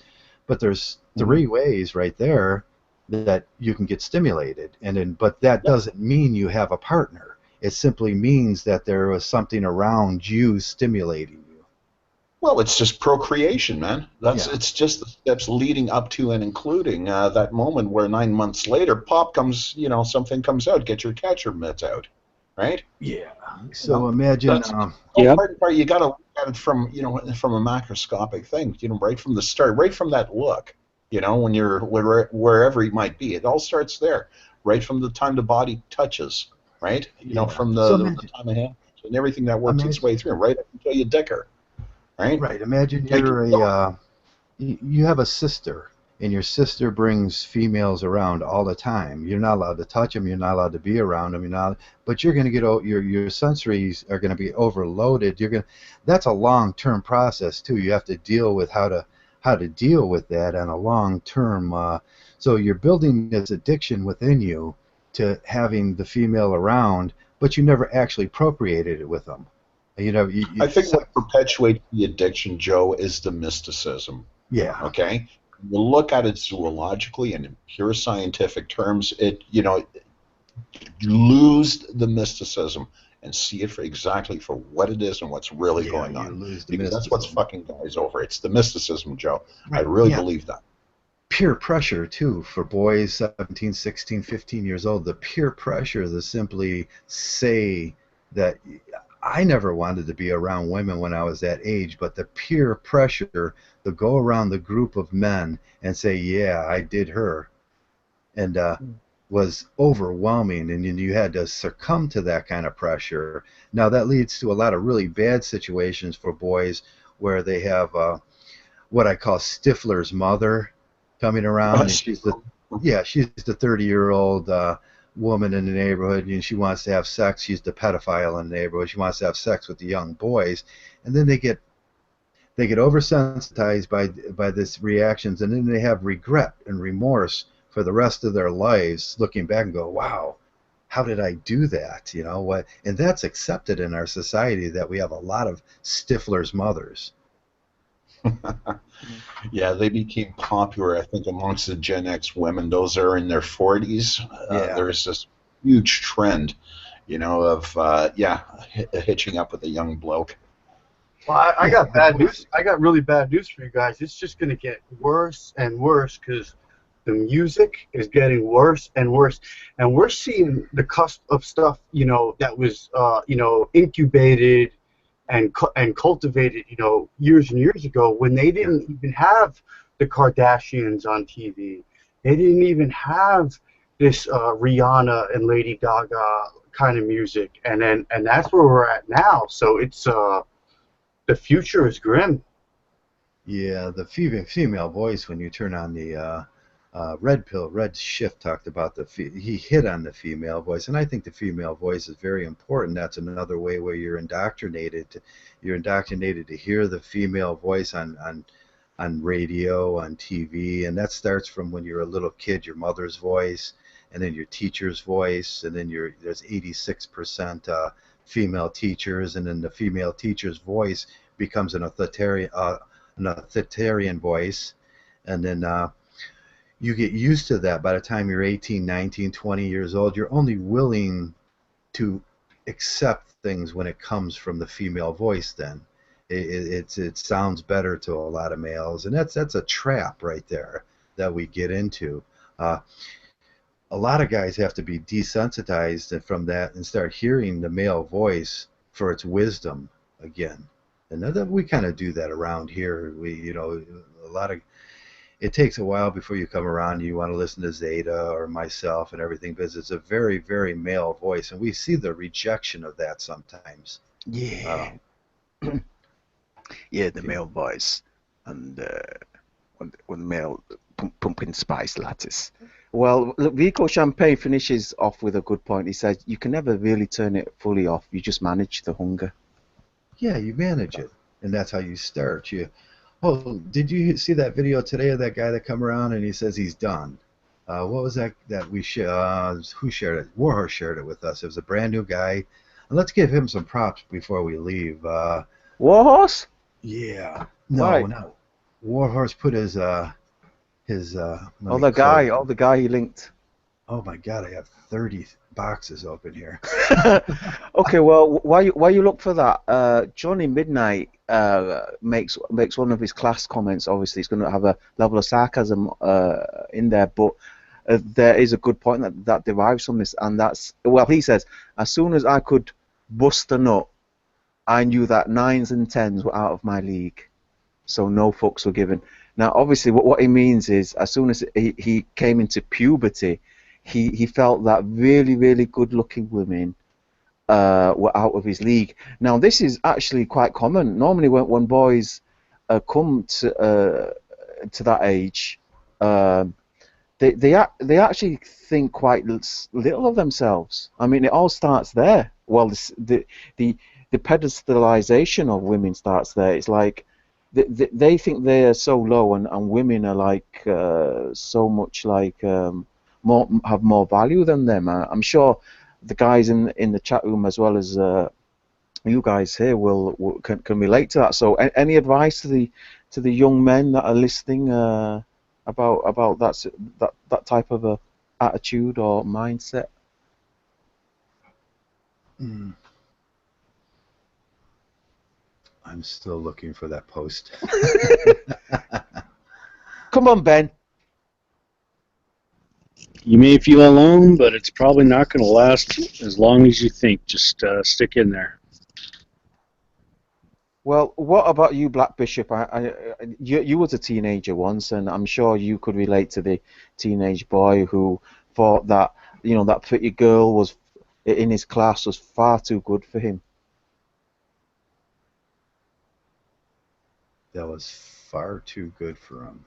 But there's three ways right there that you can get stimulated, and then but that Yeah. doesn't mean you have a partner. It simply means that there was something around you stimulating you. Well, it's just procreation, man. Yeah. It's just the steps leading up to and including that moment where 9 months later, pop comes, something comes out. Get your catcher mitts out, right? Yeah. You So know, imagine, that's Yep. part. You got to look at it from, from a macroscopic thing. Right from the start, right from that look. When you're wherever you might be, it all starts there, right from the time the body touches, right? yeah. From So the time of hand and everything that works its imagine, way through, right up until you dick her, right? right. Imagine Like, you're you have a sister, and your sister brings females around all the time. You're not allowed to touch them. You're not allowed to be around them. You're not, but you're going to get your sensories are going to be overloaded. That's a long-term process too. You have to deal with how to deal with that on a long-term. So you're building this addiction within you to having the female around, but you never actually procreated it with them. I think what perpetuates the addiction, Joe, is the mysticism. yeah. Okay, you look at it zoologically and in pure scientific terms, you lose the mysticism and see it for what it is and what's really going You on. lose the Because that's what's mysticism. fucking guys over. It's the mysticism, Joe. I Right. really Yeah. believe that. Peer pressure too for boys 17, 16, 15 years old. The peer pressure to simply say that I never wanted to be around women when I was that age, but the peer pressure to go around the group of men and say, yeah, I did her, and was overwhelming, and you had to succumb to that kind of pressure. Now that leads to a lot of really bad situations for boys where they have what I call Stifler's mother coming around, and she's the 30-year-old woman in the neighborhood, and she wants to have sex. She's the pedophile in the neighborhood. She wants to have sex with the young boys, and then they get oversensitized by this reactions, and then they have regret and remorse for the rest of their lives, looking back and go, wow, how did I do that? What? And that's accepted in our society, that we have a lot of Stifler's mothers. Yeah, they became popular, I think, amongst the Gen X women. Those are in their 40s. Yeah. There's this huge trend, of hitching up with a young bloke. Well, I got bad news. I got really bad news for you guys. It's just going to get worse and worse because the music is getting worse and worse, and we're seeing the cusp of stuff, that was, incubated and cultivated, years and years ago when they didn't even have the Kardashians on TV. They didn't even have this Rihanna and Lady Gaga kind of music, and that's where we're at now. So it's the future is grim. Yeah, the female voice, when you turn on the Red Shift talked about he hit on the female voice, and I think the female voice is very important. That's another way where you're indoctrinated to hear the female voice on radio, on TV, and that starts from when you're a little kid, your mother's voice, and then your teacher's voice, and then there's 86% female teachers, and then the female teacher's voice becomes an authoritarian voice, and then you get used to that. By the time you're 18, 19, 20 years old, you're only willing to accept things when it comes from the female voice. Then it sounds better to a lot of males, and that's a trap right there that we get into. A lot of guys have to be desensitized from that and start hearing the male voice for its wisdom again. And then we kind of do that around here. It takes a while before you come around. You want to listen to Zeta or myself and everything, because it's a very, very male voice, and we see the rejection of that sometimes. Yeah. Yeah, the male voice, and when male pumping spice lattice. Well, look, Vico Champagne finishes off with a good point. He says you can never really turn it fully off. You just manage the hunger. Yeah, you manage it, and that's how you start. Oh, did you see that video today of that guy that come around and he says he's done? What was that we who shared it? Warhorse shared it with us. It was a brand new guy, and let's give him some props before we leave. Warhorse? Yeah. Right. No. Warhorse put his the guy he linked. Oh my God, I have 30 boxes open here. Okay, well, while you look for that, Johnny Midnight makes one of his class comments. Obviously, it's going to have a level of sarcasm in there, but there is a good point that derives from this, and that's, well, he says, as soon as I could bust a nut, I knew that 9s and 10s were out of my league, so no fucks were given. Now, obviously, what he means is, as soon as he came into puberty, he felt that really, really good-looking women were out of his league. Now, this is actually quite common. Normally, when boys come to that age, they actually think quite little of themselves. I mean, it all starts there. Well, the pedestalization of women starts there. It's like they think they are so low, and women are like so much like have more value than them. I'm sure the guys in the chat room, as well as you guys here, can relate to that. So, any advice to the young men that are listening about that type of a attitude or mindset? I'm still looking for that post. Come on, Ben. You may feel alone, but it's probably not going to last as long as you think. Just stick in there. Well, what about you, Black Bishop? You was a teenager once, and I'm sure you could relate to the teenage boy who thought that that pretty girl was in his class was far too good for him. That was far too good for him.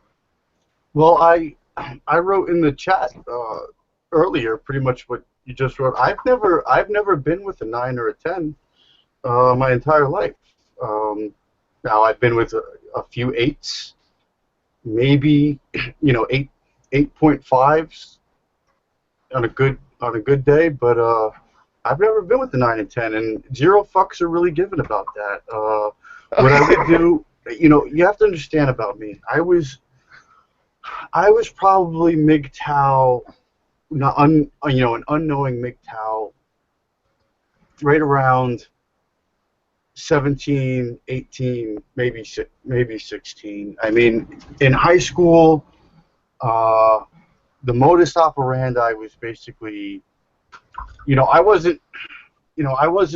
Well, I wrote in the chat earlier pretty much what you just wrote. I've never been with a 9 or a 10 my entire life. Now I've been with a few 8s, maybe 8.5s on a good day, but I've never been with a 9 and 10, and zero fucks are really given about that. What I would do, you have to understand about me. I was probably Mgtow, an unknowing Mgtow, right around 17, 18, maybe 16. I mean, in high school, the modus operandi was basically, I wasn't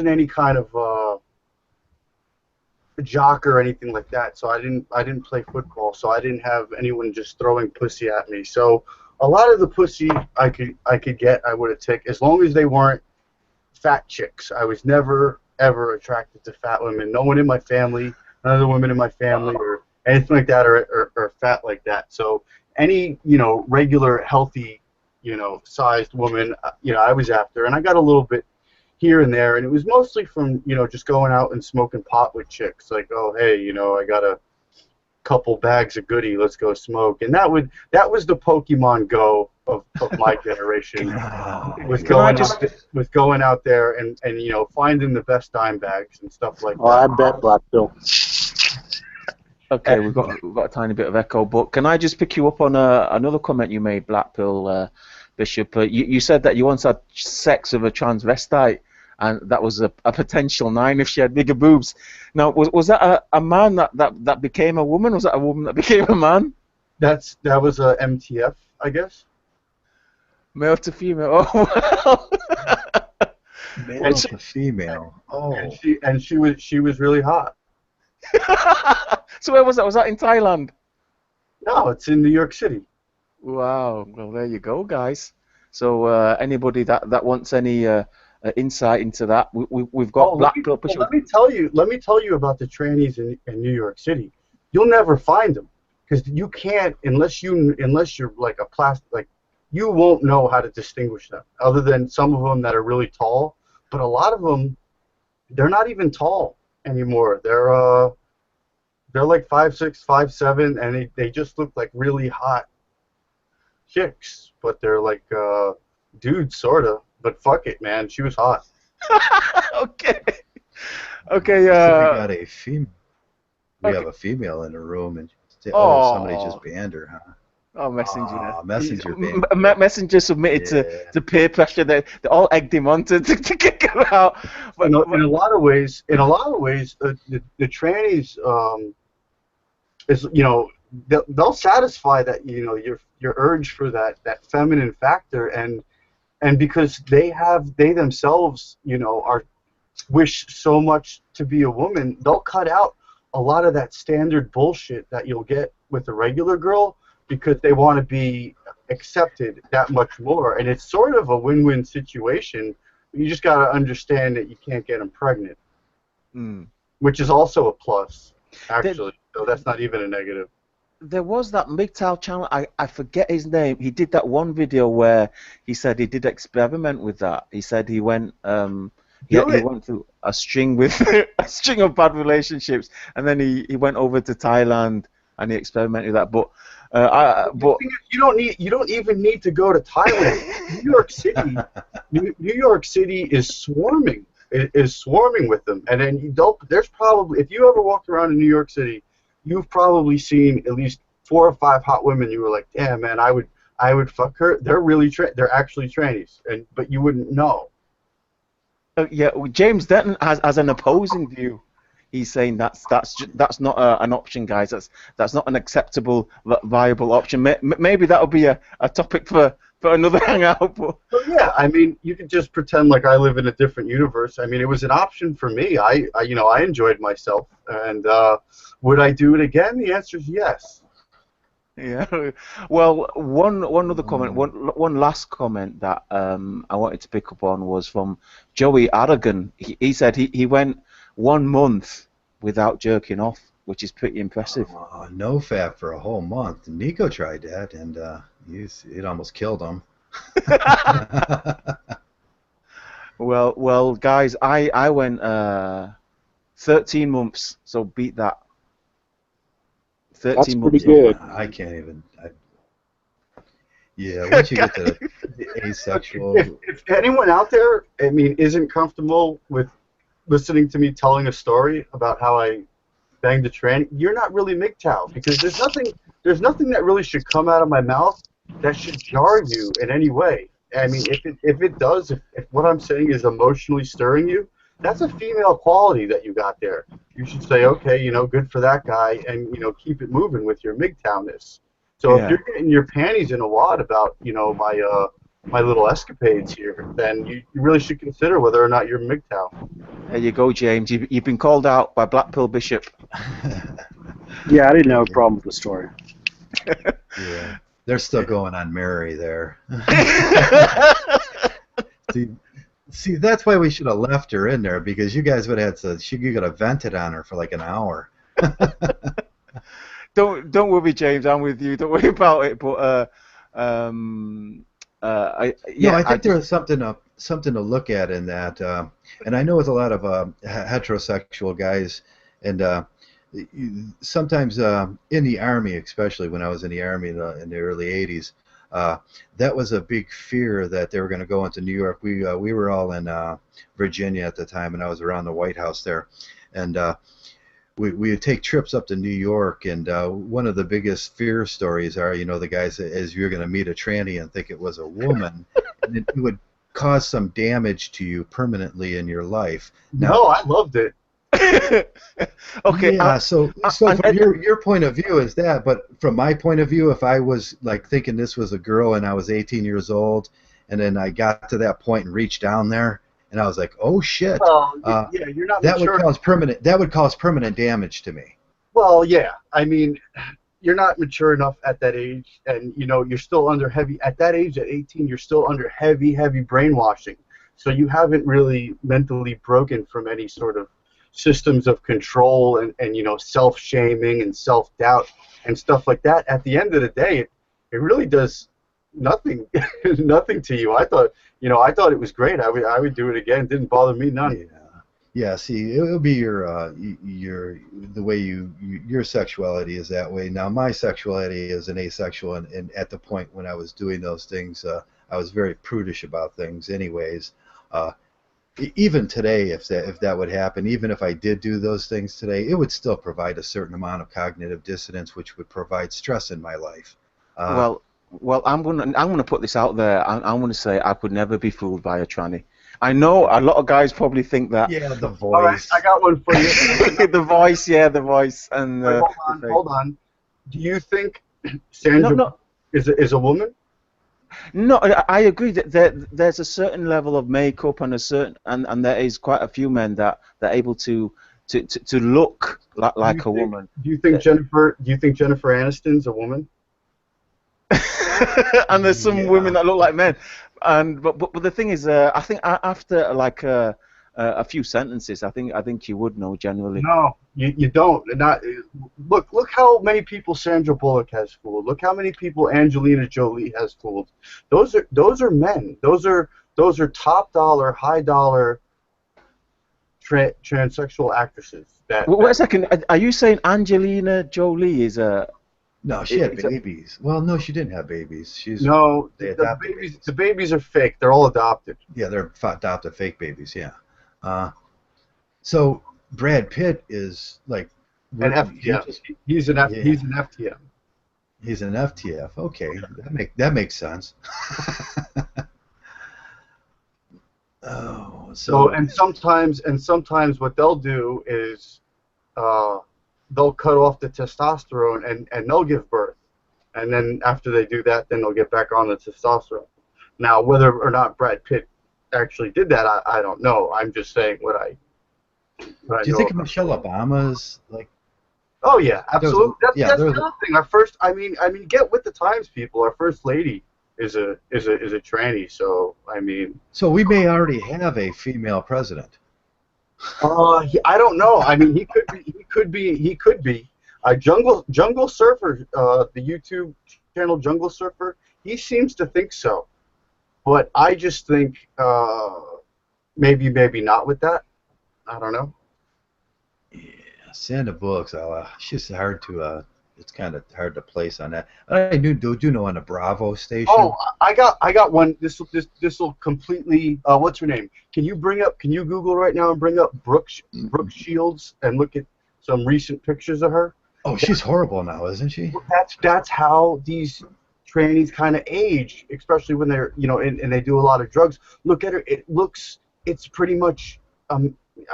any kind of jock or anything like that. So I didn't play football. So I didn't have anyone just throwing pussy at me. So a lot of the pussy I could get, I would have taken, as long as they weren't fat chicks. I was never ever attracted to fat women. No one in my family, none of the women in my family, or anything like that, are fat like that. So any regular healthy sized woman, I was after, and I got a little bit here and there, and it was mostly from just going out and smoking pot with chicks. Like, oh hey, I got a couple bags of goodie, let's go smoke. And that was the Pokemon Go of my generation. Was going out there and finding the best dime bags and stuff like that. I bet, Black Bill. Okay, we've got a tiny bit of echo, but can I just pick you up on another comment you made, Blackpill Bishop? You said that you once had sex with a transvestite, and that was a potential 9 if she had bigger boobs. Now, was that a man that became a woman? Was that a woman that became a man? That was a MTF, I guess. Male to female. Oh, well. Male to female. Oh. And she was really hot. So where was that? Was that in Thailand? No, it's in New York City. Wow. Well, there you go, guys. So anybody that wants any insight into that, we've got Blackpill. Let me tell you about the trannies in New York City. You'll never find them because you can't unless you're like a plastic, you won't know how to distinguish them. Other than some of them that are really tall, but a lot of them, they're not even tall anymore. They're like 5'6", 5'7", and they just look like really hot chicks, but they're like dudes sorta. But fuck it, man, she was hot. Okay. So we got a female. We have a female in the room, and somebody just banned her, huh? Oh, Messenger. Messenger. Messenger submitted to peer pressure. They all egged him on to kick him out. But, in a lot of ways, the trannies is they'll satisfy that your urge for that feminine factor, and because they themselves wish so much to be a woman, they'll cut out a lot of that standard bullshit that you'll get with a regular girl, because they want to be accepted that much more. And it's sort of a win-win situation. You just got to understand that you can't get them pregnant, which is also a plus, actually. So that's not even a negative. There was that Mgtow channel, I forget his name. He did that one video where he said he did experiment with that. He said he went he went through a string of bad relationships, and then he went over to Thailand and he experimented with that. But you don't even need to go to Thailand. New York City is swarming. It is swarming with them. And then there's probably, if you ever walked around in New York City, you've probably seen at least 4 or 5 hot women. You were like, damn man, I would fuck her. They're really they're actually trannies, but you wouldn't know. Yeah, James Denton has an opposing view. He's saying that's not an option, guys. That's not an acceptable, viable option. Maybe that'll be a topic for another hangout. But yeah, I mean, you could just pretend like I live in a different universe. I mean, it was an option for me. I enjoyed myself, and would I do it again? The answer is yes. Yeah. Well, one other comment, one last comment that I wanted to pick up on was from Joey Aragon. He said he went 1 month without jerking off, which is pretty impressive. No fap for a whole month. Nico tried that, and it almost killed him. Well, guys, I went 13 months, so beat that. 13 That's months. pretty good. I can't even. Once you get to the asexual. If anyone out there, isn't comfortable with listening to me telling a story about how I banged a tranny, you're not really Mgtow, because there's nothing that really should come out of my mouth that should jar you in any way. I mean, if it does, if what I'm saying is emotionally stirring you, that's a female quality that you got there. You should say, okay, good for that guy, and keep it moving with your Mgtowness. So if you're getting your panties in a wad about my little escapades here, then you really should consider whether or not you're Mgtow. There you go, James. You've been called out by Blackpill Bishop. Yeah, I didn't have a problem with the story. Yeah. They're still going on Mary there. See, that's why we should have left her in there, because you guys would have had to. You could have vented on her for like an hour. Don't worry, James. I'm with you. Don't worry about it. But I think there was something to look at in that, and I know with a lot of heterosexual guys, and sometimes in the Army, especially when I was in the Army in the early '80s, that was a big fear that they were going to go into New York. We were all in Virginia at the time, and I was around the White House there, and we would take trips up to New York, and one of the biggest fear stories are, the guys, as you're going to meet a tranny and think it was a woman, and it would cause some damage to you permanently in your life. Now, No, I loved it. Okay. Yeah, so from your point of view is that, but from my point of view, if I was like thinking this was a girl and I was 18 years old, and then I got to that point and reached down there, and I was like, oh shit. Well, yeah, you're not mature. That would cause permanent damage to me. Well, yeah. I mean, you're not mature enough at that age, and you're still under heavy at that age. At 18, you're still under heavy brainwashing. So you haven't really mentally broken from any sort of systems of control and self-shaming and self-doubt and stuff like that. At the end of the day, it really does nothing nothing to you. I thought it was great. I would do it again. It didn't bother me none. Yeah. See, it would be your the way your sexuality is that way. Now my sexuality is an asexual, and at the point when I was doing those things, I was very prudish about things anyways. Even today, if that would happen, even if I did do those things today, it would still provide a certain amount of cognitive dissonance, which would provide stress in my life. Well, I'm gonna put this out there. I'm gonna say I could never be fooled by a tranny. I know a lot of guys probably think that. Yeah, the voice. All right, I got one for you. The voice, yeah, the voice, and Wait, hold on. Do you think Sandra is a woman? No, I agree that there's a certain level of makeup and and there is quite a few men that are able to look like a woman. Do you think Jennifer Aniston's a woman? And there's some women that look like men, but the thing is, I think after like a few sentences, I think you would know generally. No, you don't. Look how many people Sandra Bullock has fooled. Look how many people Angelina Jolie has fooled. Those are men. Those are top dollar, high dollar transsexual actresses. Wait a second. Are you saying Angelina Jolie is a? No, she had babies. Well, no, she didn't have babies. The babies are fake. They're all adopted. Yeah, they're adopted fake babies. Yeah. So Brad Pitt is like an FTM. He's an FTM. He's an FTF. Okay, that makes sense. And sometimes what they'll do is they'll cut off the testosterone and they'll give birth, and then after they do that, then they'll get back on the testosterone. Now, whether or not Brad Pitt actually did that, I don't know. I'm just saying what I do you think Michelle Obama's like? Oh yeah, absolutely. That's the other thing. I mean, get with the times, people. Our first lady is a tranny. So I mean. So we may already have a female president. I don't know. I mean, he could be. Jungle Surfer, the YouTube channel Jungle Surfer. He seems to think so, but I just think maybe not with that. I don't know. Yeah, Sandra Bullock's. She's hard to. It's kind of hard to place on that. I do know on a Bravo station. Oh, I got one. This will completely. What's her name? Can you Google right now and bring up Brooke Shields and look at some recent pictures of her? Oh, she's horrible now, isn't she? That's how these trannies kind of age, especially when they're and they do a lot of drugs. Look at her. It's pretty much.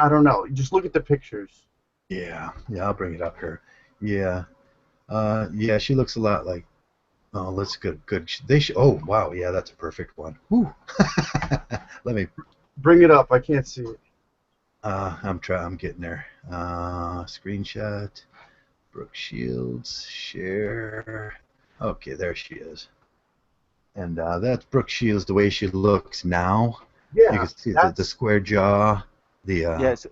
I don't know. Just look at the pictures. Yeah, I'll bring it up here. Yeah. Yeah, she looks a lot like. Oh, that's good. Oh, wow. Yeah, that's a perfect one. Woo. Let me bring it up. I can't see it. I'm getting there. Screenshot. Brooke Shields. Share. Okay, there she is. And that's Brooke Shields, the way she looks now. You Yeah, can see the square jaw. The Yes,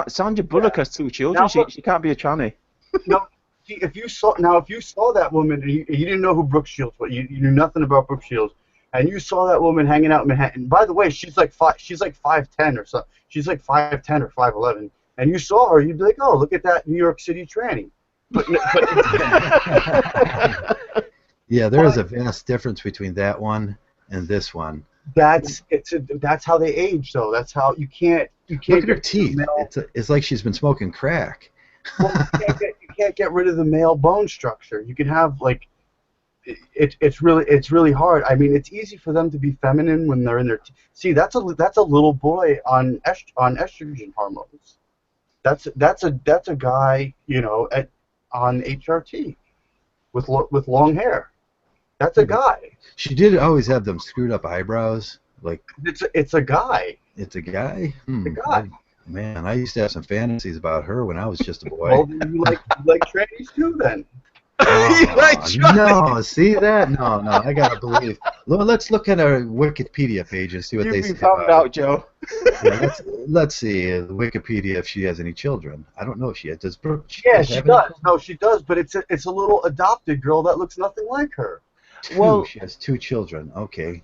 Sandra Bullock has 2 children. Now look- She can't be a tranny. No, see, if you saw that woman and you didn't know who Brooke Shields was, you knew nothing about Brooke Shields, and you saw that woman hanging out in Manhattan. By the way, she's like 5'10" or so. She's like 5'10" or 5'11", and you saw her, you'd be like, oh, look at that New York City tranny. But yeah, there is a vast difference between that one and this one. that's how they age, though. That's how you can't Look at her get teeth. male- It's like she's been smoking crack. well, you can't get rid of the male bone structure. You can have like it's really hard. I mean, it's easy for them to be feminine when they're in their see. That's a little boy on estrogen hormones. That's a guy, you know, on HRT with long hair. That's a guy. She did always have them screwed up eyebrows. Like It's a guy. it's a guy. A guy. Man, I used to have some fantasies about her when I was just a boy. Well, you like trannies too, then. No, see that? No, I gotta believe. Let's look at our Wikipedia page and see what they say. You've been found out, Joe. Yeah, let's see Wikipedia if she has any children. I don't know if she has. Does Brooke? Yeah, she does. No, she does. But it's a little adopted girl that looks nothing like her. Well, she has 2 children. Okay.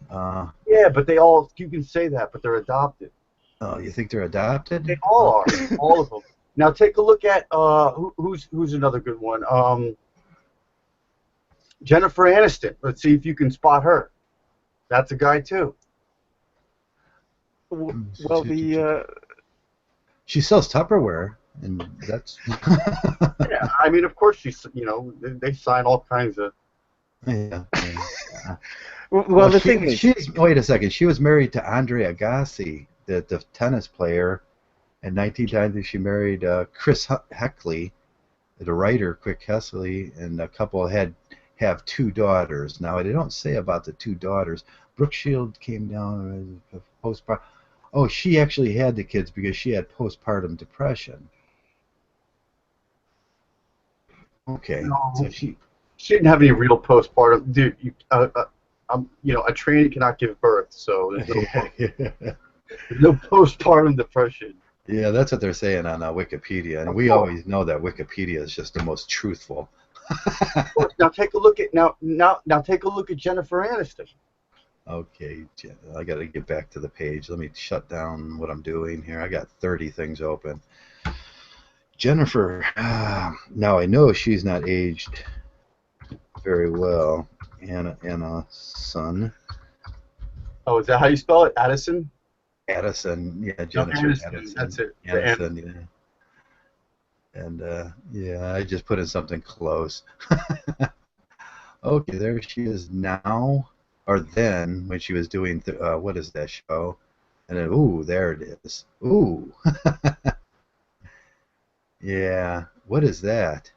Yeah, but you can say that, but they're adopted. Oh, you think they're adopted? They all are, all of them. Now take a look at who's another good one. Jennifer Aniston. Let's see if you can spot her. That's a guy too. Well, she sells Tupperware, and that's. Yeah, I mean, of course they sign all kinds of. Yeah. well, the thing is, wait a second. She was married to Andre Agassi, the tennis player. In 1990, she married Chris Heckley, the writer, Quick Heckley, and a couple have 2 daughters. Now, they don't say about the 2 daughters. Brooke Shields came down postpartum. Oh, she actually had the kids because she had postpartum depression. Okay, No. so she didn't have any real postpartum, dude. A tranny cannot give birth, so there's no postpartum depression. Yeah, that's what they're saying on Wikipedia, and we always know that Wikipedia is just the most truthful. Of course. Now take a look at take a look at Jennifer Aniston. Okay, I got to get back to the page. Let me shut down what I'm doing here. I got 30 things open. Jennifer, now I know she's not aged very well. Anna son. Oh, is that how you spell it? Addison? Addison, yeah, No, Jennifer Aniston, that's it. Addison, yeah. And yeah, I just put in something close. Okay, there she is now, or then when she was doing what is that show? And then ooh, there it is. Ooh, yeah. What is that?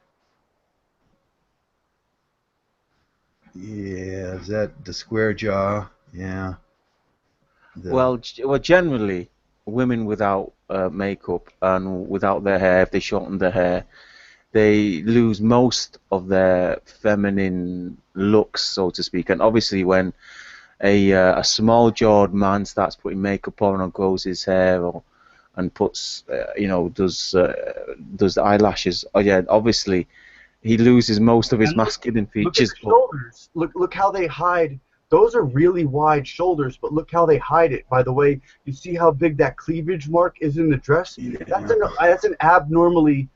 Yeah, is that the square jaw? Yeah. well, generally, women without makeup and without their hair, if they shorten their hair, they lose most of their feminine looks, so to speak. And obviously, when a small-jawed man starts putting makeup on or grows his hair and puts, does the eyelashes, oh yeah, obviously, he loses most of his masculine features. Look at the shoulders. Look how they hide. Those are really wide shoulders, but look how they hide it. By the way, you see how big that cleavage mark is in the dress? Yeah. That's an abnormally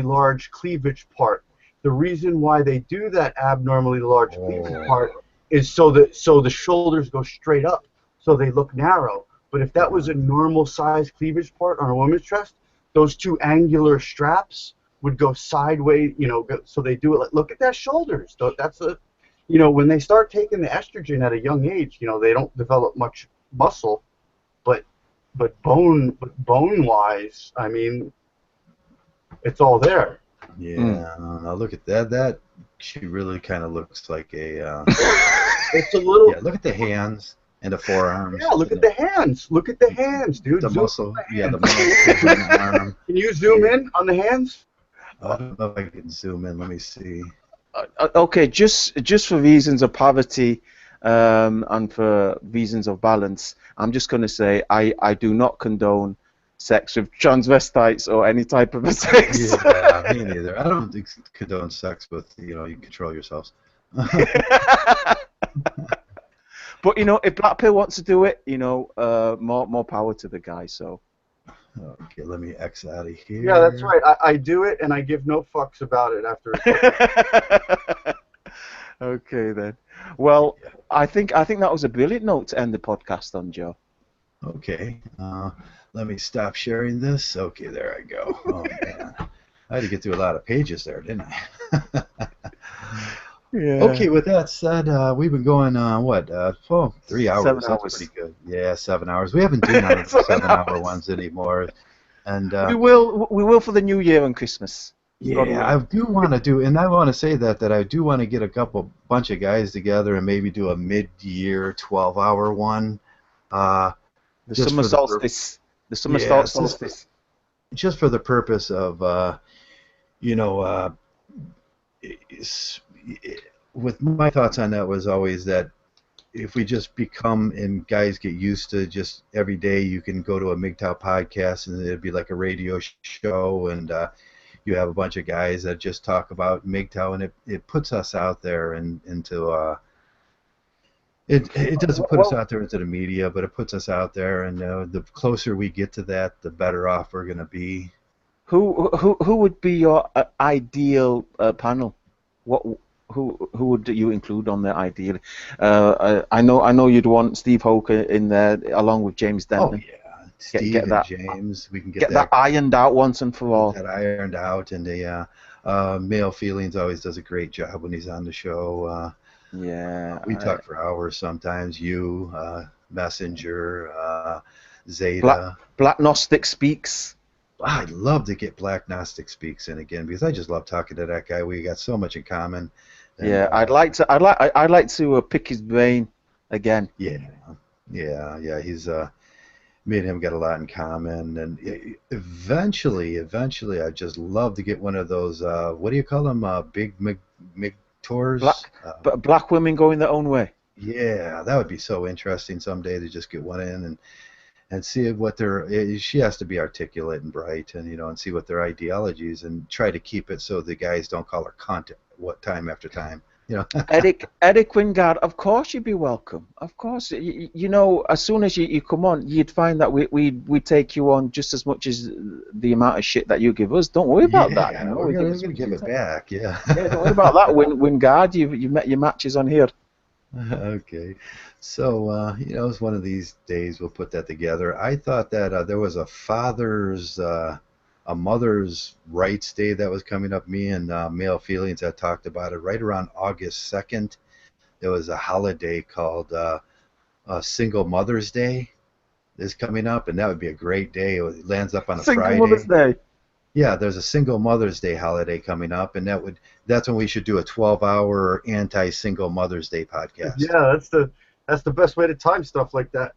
large cleavage part. The reason why they do that abnormally large cleavage part is so the shoulders go straight up, so they look narrow. But if that was a normal size cleavage part on a woman's dress, those 2 angular straps would go sideways, so they do it. Look at that shoulders. That's when they start taking the estrogen at a young age, they don't develop much muscle, but bone wise, I mean, it's all there. Yeah, now look at that. That she really kind of looks like a. It's a little. Yeah, look at the hands and the forearms. Yeah, look at the hands. Look at the hands, dude. The Zoom muscle. in Yeah, the hands. muscle on the arm. Can you zoom in on the hands? I don't know if I can zoom in. Let me see. Okay, just for reasons of poverty and for reasons of balance, I'm just going to say I do not condone sex with transvestites or any type of sex. Yeah, me neither. I don't condone sex with, you control yourselves. But if Black Pill wants to do it, more power to the guy. So. Okay, let me X out of here. Yeah, that's right. I do it, and I give no fucks about it after it's Okay then. Well, I think that was a brilliant note to end the podcast on, Joe. Okay, let me stop sharing this. Okay, there I go. Oh man, I had to get through a lot of pages there, didn't I? Yeah. Okay, with that said, we've been going 3 hours. 7 That's hours. pretty good. Yeah, 7 hours. We haven't done none of the 7-hour ones anymore. And we will for the New Year and Christmas. yeah, I do want to do, and I want to say that I do want to get a bunch of guys together and maybe do a mid-year 12-hour one. The Just summer for the solstice. The summer Yeah, solstice. just for the purpose of with my thoughts on that was always that if we just become and guys get used to just every day you can go to a Mgtow podcast and it'd be like a radio show, and you have a bunch of guys that just talk about Mgtow, and it puts us out there and into it doesn't put us out there into the media, but it puts us out there, and the closer we get to that, the better off we're going to be. Who would be your ideal panel? Who would you include on there ideally? I know you'd want Steve Hoker in there along with James Denton. Oh yeah, Steve get and that, James. We can get that ironed out once and for all. Get that ironed out, and Male Feelings always does a great job when he's on the show. Yeah, we talk for hours sometimes. You, Messenger, Zeta. Black Gnostic Speaks. I'd love to get Black Gnostic Speaks in again because I just love talking to that guy. We got so much in common. And, yeah, I'd like to pick his brain again. Yeah. He's me and him got a lot in common, and eventually, I'd just love to get one of those. What do you call them? Big Mgtows. Black women going their own way. Yeah, that would be so interesting someday to just get one in and see what she has to be articulate and bright, and and see what their ideologies, and try to keep it so the guys don't call her cunt time after time. Eric Wingard, of course you'd be welcome. Of course, as soon as you come on, you'd find that we take you on just as much as the amount of shit that you give us. Don't worry about that. We're gonna give it back. Yeah. Yeah, don't worry about that. Wingard, you met your matches on here. Okay, so it's one of these days we'll put that together. I thought that there was a mother's rights day that was coming up. Me and Male Feelings had talked about it right around August 2nd. There was a holiday called Single Mother's Day is coming up, and that would be a great day. It lands up on a Friday. Single Mother's Day. Yeah, there's a Single Mother's Day holiday coming up, and that's when we should do a 12-hour anti-Single Mother's Day podcast. Yeah, that's the best way to time stuff like that.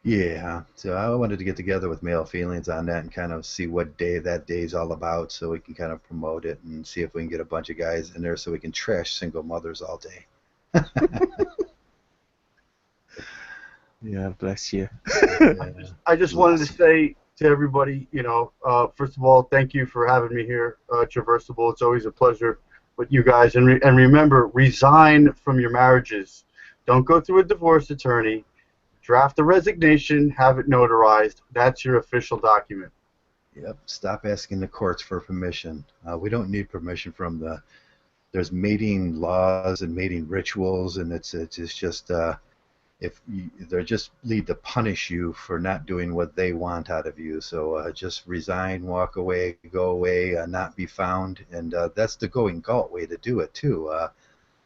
Yeah, so I wanted to get together with Male Feelings on that and kind of see what day that day's all about, so we can kind of promote it and see if we can get a bunch of guys in there so we can trash single mothers all day. Yeah, bless you. I just wanted to say to everybody, first of all, thank you for having me here, Traversable. It's always a pleasure with you guys. And remember, resign from your marriages. Don't go through a divorce attorney. Draft a resignation, have it notarized. That's your official document. Yep. Stop asking the courts for permission. We don't need permission from there's mating laws and mating rituals, and it's just they're just lead to punish you for not doing what they want out of you. So just resign, walk away, go away, not be found, and that's the going galt way to do it too.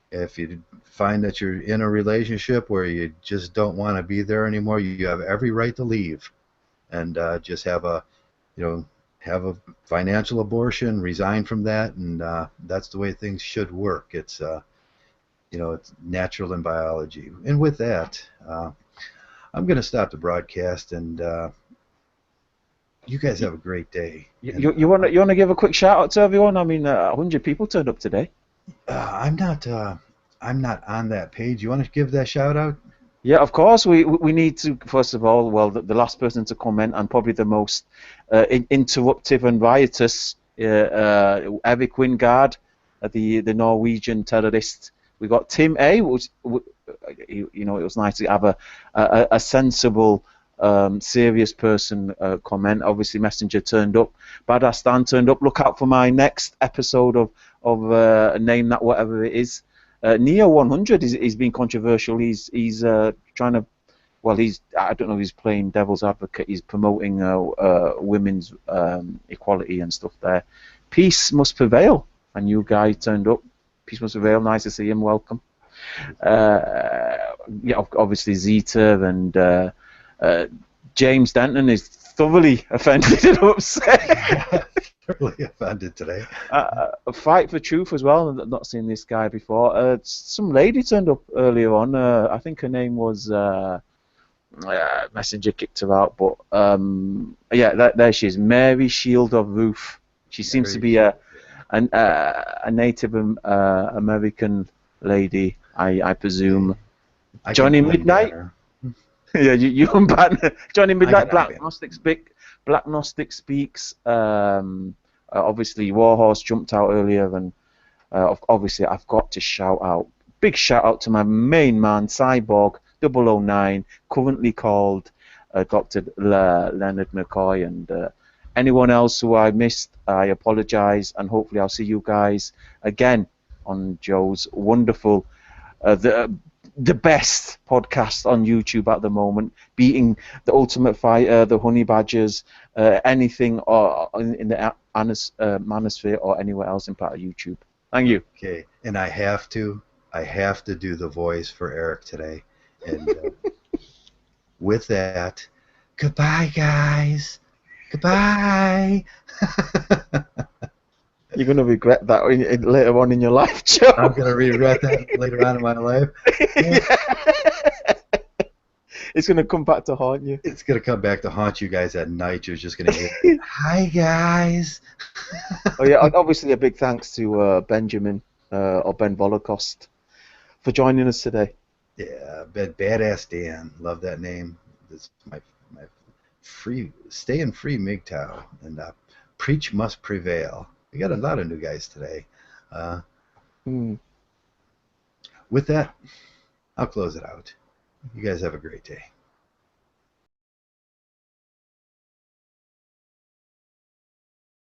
If you find that you're in a relationship where you just don't want to be there anymore, you have every right to leave, and just have a financial abortion, resign from that, and that's the way things should work. It's it's natural in biology. And with that, I'm going to stop the broadcast, and you guys have a great day. You want to give a quick shout out to everyone? I mean, 100 people turned up today. I'm not. I'm not on that page. You want to give that shout out? Yeah, of course. We need to, first of all, well, the last person to comment and probably the most interruptive and riotous, Eric Wingard, the Norwegian terrorist. We got Tim A, which, you know, it was nice to have a sensible, serious person comment. Obviously, Messenger turned up. Badass Dan turned up. Look out for my next episode of Name That Whatever It Is. Neo 100 is being controversial. He's trying to, well, I don't know if he's playing devil's advocate. He's promoting women's equality and stuff there. Peace must prevail. A new guy turned up. Peace must prevail. Nice to see him. Welcome. Yeah, obviously Zeta and James Denton is thoroughly offended and upset. Thoroughly offended today. A fight for truth as well. I've not seen this guy before. Some lady turned up earlier on. I think her name was Messenger kicked her out, but yeah, there she is, Mary Shield of Roof. She seems to be a Native American lady, I presume. Johnny Midnight. Yeah, you and Banner. Johnny Midnight. Black Gnostic speaks. Obviously, Warhorse jumped out earlier, and obviously, I've got to shout out. Big shout out to my main man, Cyborg 009, currently called Dr. Leonard McCoy, and anyone else who I missed, I apologize, and hopefully I'll see you guys again on Joe's wonderful, the best podcast on YouTube at the moment, beating the Ultimate Fighter, the Honey Badgers, anything or in the manosphere or anywhere else in part of YouTube. Thank you. Okay, and I have to do the voice for Eric today. And with that, goodbye, guys. Goodbye. You're going to regret that later on in your life, Joe. I'm going to regret that later on in my life. Yeah. It's going to come back to haunt you. It's going to come back to haunt you guys at night. You're just going to hear, hi, guys. Oh, yeah, and obviously a big thanks to Benjamin or Ben Volokost for joining us today. Yeah, Badass Dan. Love that name. This my free, staying free Mgtow. And preach must prevail. We got a lot of new guys today. With that, I'll close it out. You guys have a great day.